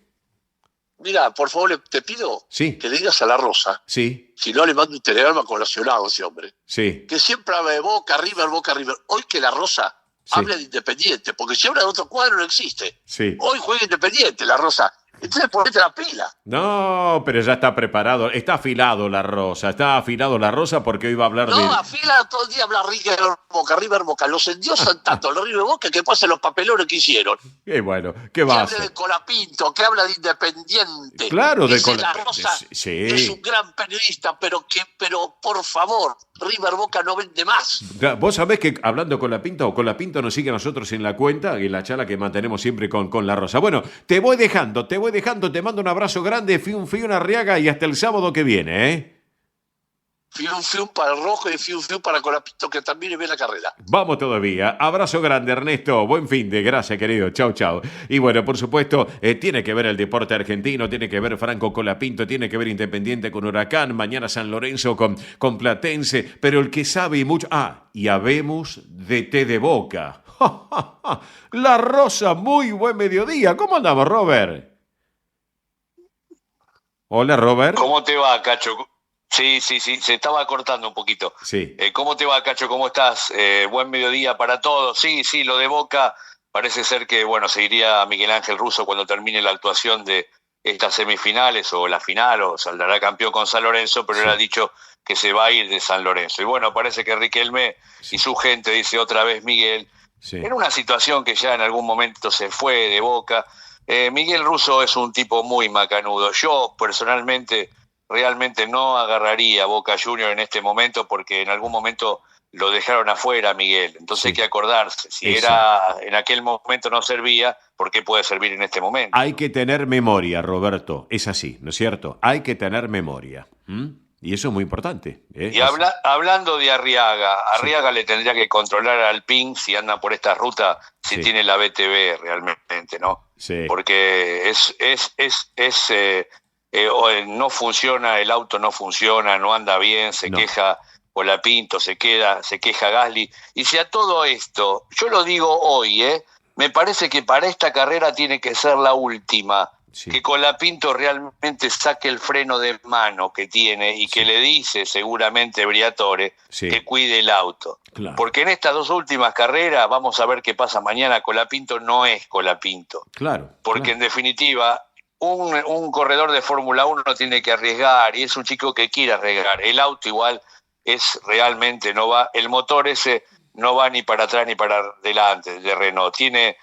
Mira, por favor, te pido que le digas a La Rosa, si no le mando un telegrama colacionado a ese hombre, que siempre habla de Boca, River, Boca, River. Hoy que La Rosa habla de Independiente, porque si habla de otro cuadro no existe. Hoy juega Independiente, La Rosa. Entonces ponete la pila. No, pero ya está preparado, está afilado La Rosa porque hoy va a hablar de... No, afila todo el día, habla River Boca. Los endiosan tanto los River Boca que pasen los papelones que hicieron. Qué bueno, ¿qué va a hacer? Que hable de Colapinto, que habla de Independiente. Claro, de Colapinto. La Rosa es un gran periodista, pero por favor, River Boca no vende más. Vos sabés que hablando con Colapinto nos sigue a nosotros en la cuenta, en la charla que mantenemos siempre con La Rosa. Bueno, te voy dejando, te mando un abrazo grande, Fiun Arriaga, y hasta el sábado que viene, Fiun para el Rojo y Fiun para Colapinto, que también ve la carrera. Vamos todavía. Abrazo grande, Ernesto. Buen fin de gracias, querido. Chau. Y bueno, por supuesto, tiene que ver el deporte argentino, tiene que ver Franco Colapinto, tiene que ver Independiente con Huracán, mañana San Lorenzo con Platense, pero el que sabe y mucho... y habemos de té de Boca. La Rosa, muy buen mediodía. ¿Cómo andamos, Robert? Hola, Robert. ¿Cómo te va, Cacho? Sí, se estaba cortando un poquito. Sí. ¿Cómo te va, Cacho? ¿Cómo estás? Buen mediodía para todos. Sí, lo de Boca parece ser que, seguiría Miguel Ángel Russo cuando termine la actuación de estas semifinales o la final, o saldrá campeón con San Lorenzo, pero él ha dicho que se va a ir de San Lorenzo. Y bueno, parece que Riquelme y su gente, dice otra vez Miguel, en una situación que ya en algún momento se fue de Boca. Miguel Russo es un tipo muy macanudo. Yo personalmente realmente no agarraría a Boca Juniors en este momento porque en algún momento lo dejaron afuera, Miguel. Entonces hay que acordarse, si en aquel momento no servía, ¿por qué puede servir en este momento? Hay que tener memoria, Roberto. Es así, ¿no es cierto? Hay que tener memoria. Y eso es muy importante. Y hablando de Arriaga le tendría que controlar al PIN si anda por esta ruta, si tiene la BTV realmente, ¿no? Sí. Porque no funciona, el auto no funciona, no anda bien, se queja Colapinto, se queja Gasly. Y si a todo esto, yo lo digo hoy, me parece que para esta carrera tiene que ser la última. Que Colapinto realmente saque el freno de mano que tiene y que le dice seguramente Briatore que cuide el auto. Claro. Porque en estas dos últimas carreras, vamos a ver qué pasa mañana, Colapinto no es Colapinto. Claro. Porque en definitiva, un corredor de Fórmula 1 tiene que arriesgar, y es un chico que quiere arriesgar. El auto igual es realmente, no va, el motor ese no va ni para atrás ni para adelante de Renault. Tiene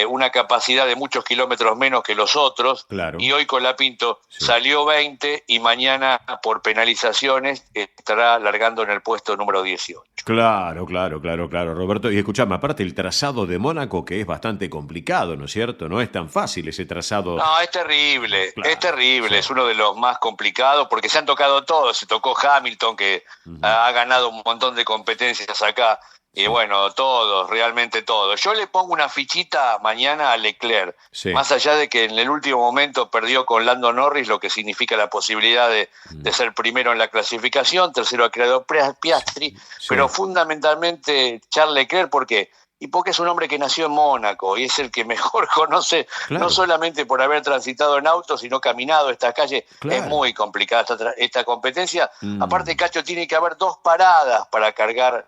una capacidad de muchos kilómetros menos que los otros, claro. Y hoy Colapinto salió 20 y mañana por penalizaciones estará largando en el puesto número 18. Claro, Roberto. Y escuchame, aparte el trazado de Mónaco, que es bastante complicado, ¿no es cierto? No es tan fácil ese trazado. No, es terrible, Claro, es terrible, es uno de los más complicados porque se han tocado todos. Se tocó Hamilton, que ha ganado un montón de competencias acá. Y bueno, todos, realmente todos. Yo le pongo una fichita mañana a Leclerc, más allá de que en el último momento perdió con Lando Norris, lo que significa la posibilidad de ser primero en la clasificación, tercero ha creado Piastri, pero fundamentalmente Charles Leclerc, ¿por qué? Y porque es un hombre que nació en Mónaco y es el que mejor conoce, no solamente por haber transitado en auto, sino caminado esta calle. Es muy complicada esta competencia. Aparte, Cacho, tiene que haber 2 paradas para cargar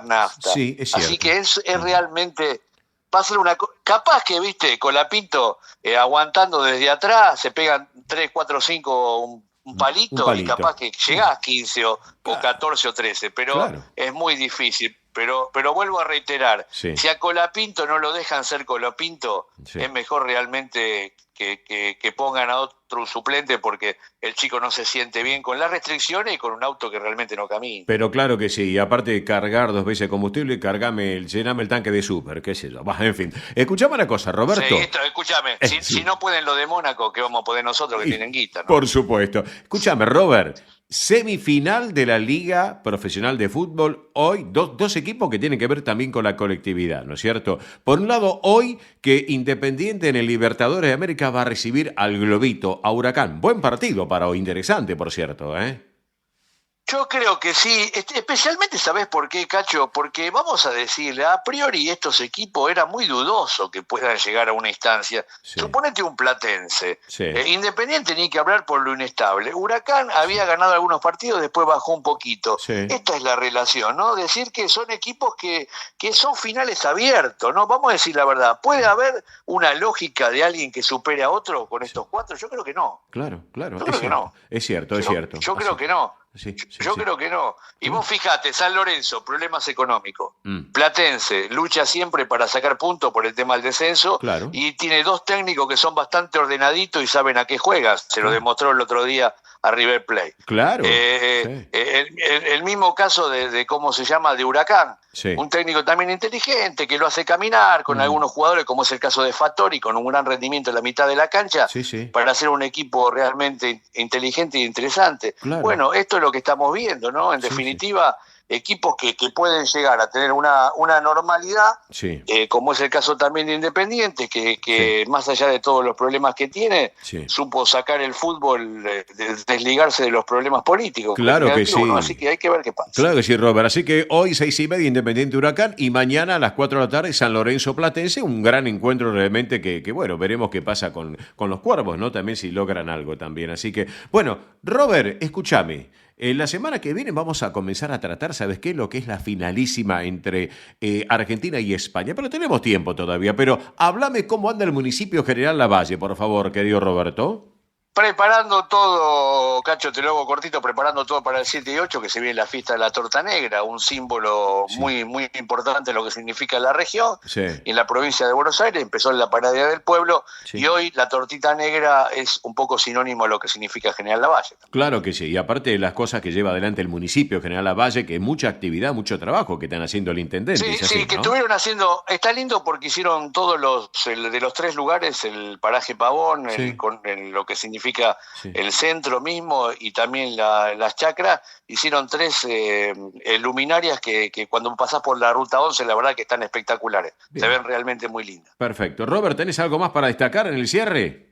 nafta. Sí, es cierto. Así que es realmente, pasa una capaz que, viste, Colapinto aguantando desde atrás, se pegan 3, 4, 5 un palito y capaz que llegás 15 o 14 o 13, pero es muy difícil. Pero vuelvo a reiterar, si a Colapinto no lo dejan ser Colapinto, es mejor realmente que pongan a otro suplente, porque el chico no se siente bien con las restricciones y con un auto que realmente no camina. Pero claro que sí, y aparte de cargar 2 veces combustible, llename el tanque de súper, qué sé yo. En fin, escuchame una cosa, Roberto. Sí, escúchame, si no pueden lo de Mónaco, ¿qué vamos a poder nosotros que tienen guita, ¿no? Por supuesto. Escúchame, Robert. Semifinal de la Liga Profesional de Fútbol. Hoy, dos equipos que tienen que ver también con la colectividad, ¿no es cierto? Por un lado, hoy que Independiente en el Libertadores de América va a recibir al Globito, a Huracán. Buen partido para hoy, interesante, por cierto, ¿eh? Yo creo que sí, especialmente, ¿sabés por qué, Cacho? Porque vamos a decirle, a priori estos equipos era muy dudoso que puedan llegar a una instancia. Suponete un Platense. Independiente ni que hablar por lo inestable. Huracán había ganado algunos partidos, después bajó un poquito. Esta es la relación, ¿no? Decir que son equipos que son finales abiertos, ¿no? Vamos a decir la verdad. ¿Puede haber una lógica de alguien que supere a otro con estos 4? Yo creo que no. Claro. Yo creo que no. Es cierto. Yo creo que no. Yo creo que no. Y vos fijate, San Lorenzo, problemas económicos. Platense, lucha siempre para sacar puntos por el tema del descenso. Y tiene 2 técnicos que son bastante ordenaditos y saben a qué juegan. Se lo demostró el otro día a River Plate. El mismo caso de cómo se llama, de Huracán. Un técnico también inteligente que lo hace caminar con algunos jugadores, como es el caso de Fattori, con un gran rendimiento en la mitad de la cancha, para hacer un equipo realmente inteligente e interesante. Bueno, esto es lo que estamos viendo, ¿no? En definitiva, equipos que pueden llegar a tener una normalidad, como es el caso también de Independiente, que más allá de todos los problemas que tiene, supo sacar el fútbol, desligarse de los problemas políticos. Claro que sí. ¿No? Así que hay que ver qué pasa. Claro que sí, Robert. Así que hoy 6:30 Independiente Huracán y mañana a las 4 de la tarde San Lorenzo Platense, un gran encuentro realmente que bueno, veremos qué pasa con los Cuervos, ¿no? También si logran algo también. Así que, bueno, Robert, escúchame. La semana que viene vamos a comenzar a tratar, ¿sabes qué? Lo que es la finalísima entre Argentina y España. Pero tenemos tiempo todavía. Pero háblame cómo anda el municipio General Lavalle, por favor, querido Roberto. Preparando todo, Cacho, te lo hago cortito, preparando todo para el 7 y 8, que se viene la fiesta de la torta negra, un símbolo muy, muy importante en lo que significa la región. Y en la provincia de Buenos Aires empezó en la Panadería del Pueblo, y hoy la tortita negra es un poco sinónimo a lo que significa General Lavalle. Claro que sí, y aparte de las cosas que lleva adelante el municipio General Lavalle, que mucha actividad, mucho trabajo que están haciendo el intendente. Que estuvieron haciendo, está lindo porque hicieron todos de los 3 lugares, el paraje Pavón, con lo que significa el centro mismo y también las chacras, hicieron 3 luminarias que cuando pasás por la ruta 11 la verdad que están espectaculares. Se ven realmente muy lindas. Perfecto. Robert, ¿tenés algo más para destacar en el cierre?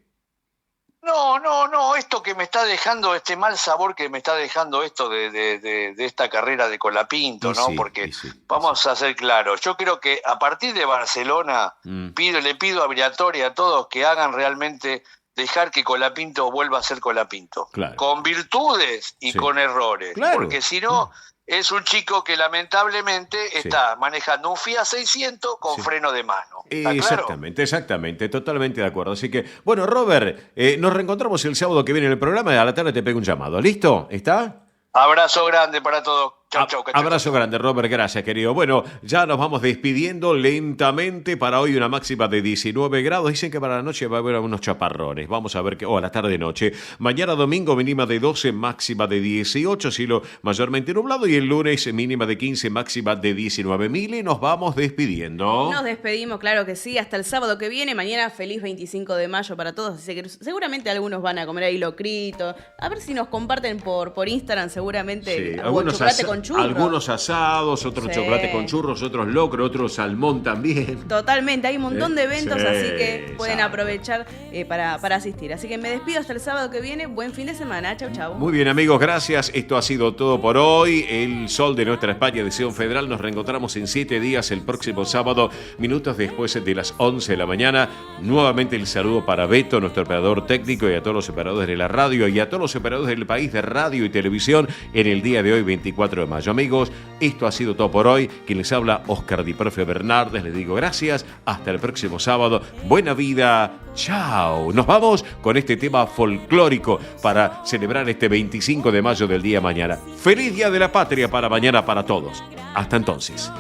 No, esto que me está dejando, este mal sabor que me está dejando esto de esta carrera de Colapinto, ¿no? Porque vamos a ser claros, yo creo que a partir de Barcelona le pido a Briatore y a todos que hagan realmente dejar que Colapinto vuelva a ser Colapinto, con virtudes y con errores, porque si no es un chico que lamentablemente está manejando un Fiat 600 con freno de mano. Exactamente, exactamente, totalmente de acuerdo. Así que, bueno, Robert, nos reencontramos el sábado que viene en el programa y a la tarde te pego un llamado. ¿Listo? ¿Está? Abrazo grande para todos. Chau, chau. Abrazo grande, Robert. Gracias, querido. Bueno, ya nos vamos despidiendo lentamente. Para hoy una máxima de 19 grados. Dicen que para la noche va a haber unos chaparrones. Vamos a ver qué... a la tarde-noche. Mañana domingo mínima de 12, máxima de 18. Cielo mayormente nublado. Y el lunes mínima de 15, máxima de 19. Mili, nos vamos despidiendo. Nos despedimos, claro que sí. Hasta el sábado que viene. Mañana feliz 25 de mayo para todos. Así que seguramente algunos van a comer ahí locrito. A ver si nos comparten por Instagram seguramente. Sí, algunos chocolate con churros. Algunos asados, otros chocolate con churros, otros locro, otros salmón también. Totalmente, hay un montón de eventos, así que pueden aprovechar para asistir. Así que me despido hasta el sábado que viene. Buen fin de semana. Chau, chau. Muy bien, amigos, gracias. Esto ha sido todo por hoy. El sol de nuestra España, Edición Federal. Nos reencontramos en 7 días el próximo sábado, minutos después de las 11 de la mañana. Nuevamente el saludo para Beto, nuestro operador técnico, y a todos los operadores de la radio y a todos los operadores del país de radio y televisión en el día de hoy, 24 de mayo. Amigos, esto ha sido todo por hoy. Quien les habla, Oscar Di Profe Bernardes. Les digo gracias. Hasta el próximo sábado. Buena vida. Chao. Nos vamos con este tema folclórico para celebrar este 25 de mayo del día mañana. Feliz Día de la Patria para mañana para todos. Hasta entonces.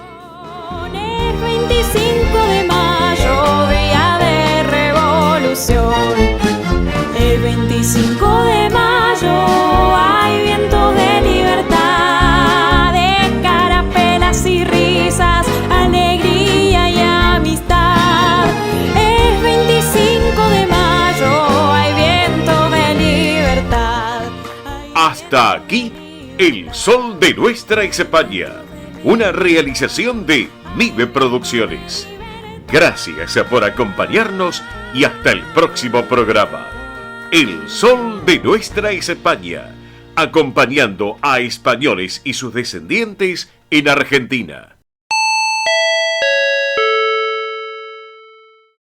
El 25 de mayo, día de revolución. El 25 de mayo hay viento de libertad, de carapelas y risas, alegría y amistad. El 25 de mayo hay viento de libertad. Hasta aquí, el sol de nuestra España. Una realización de Mive Producciones. Gracias por acompañarnos y hasta el próximo programa. El sol de nuestra España, acompañando a españoles y sus descendientes en Argentina.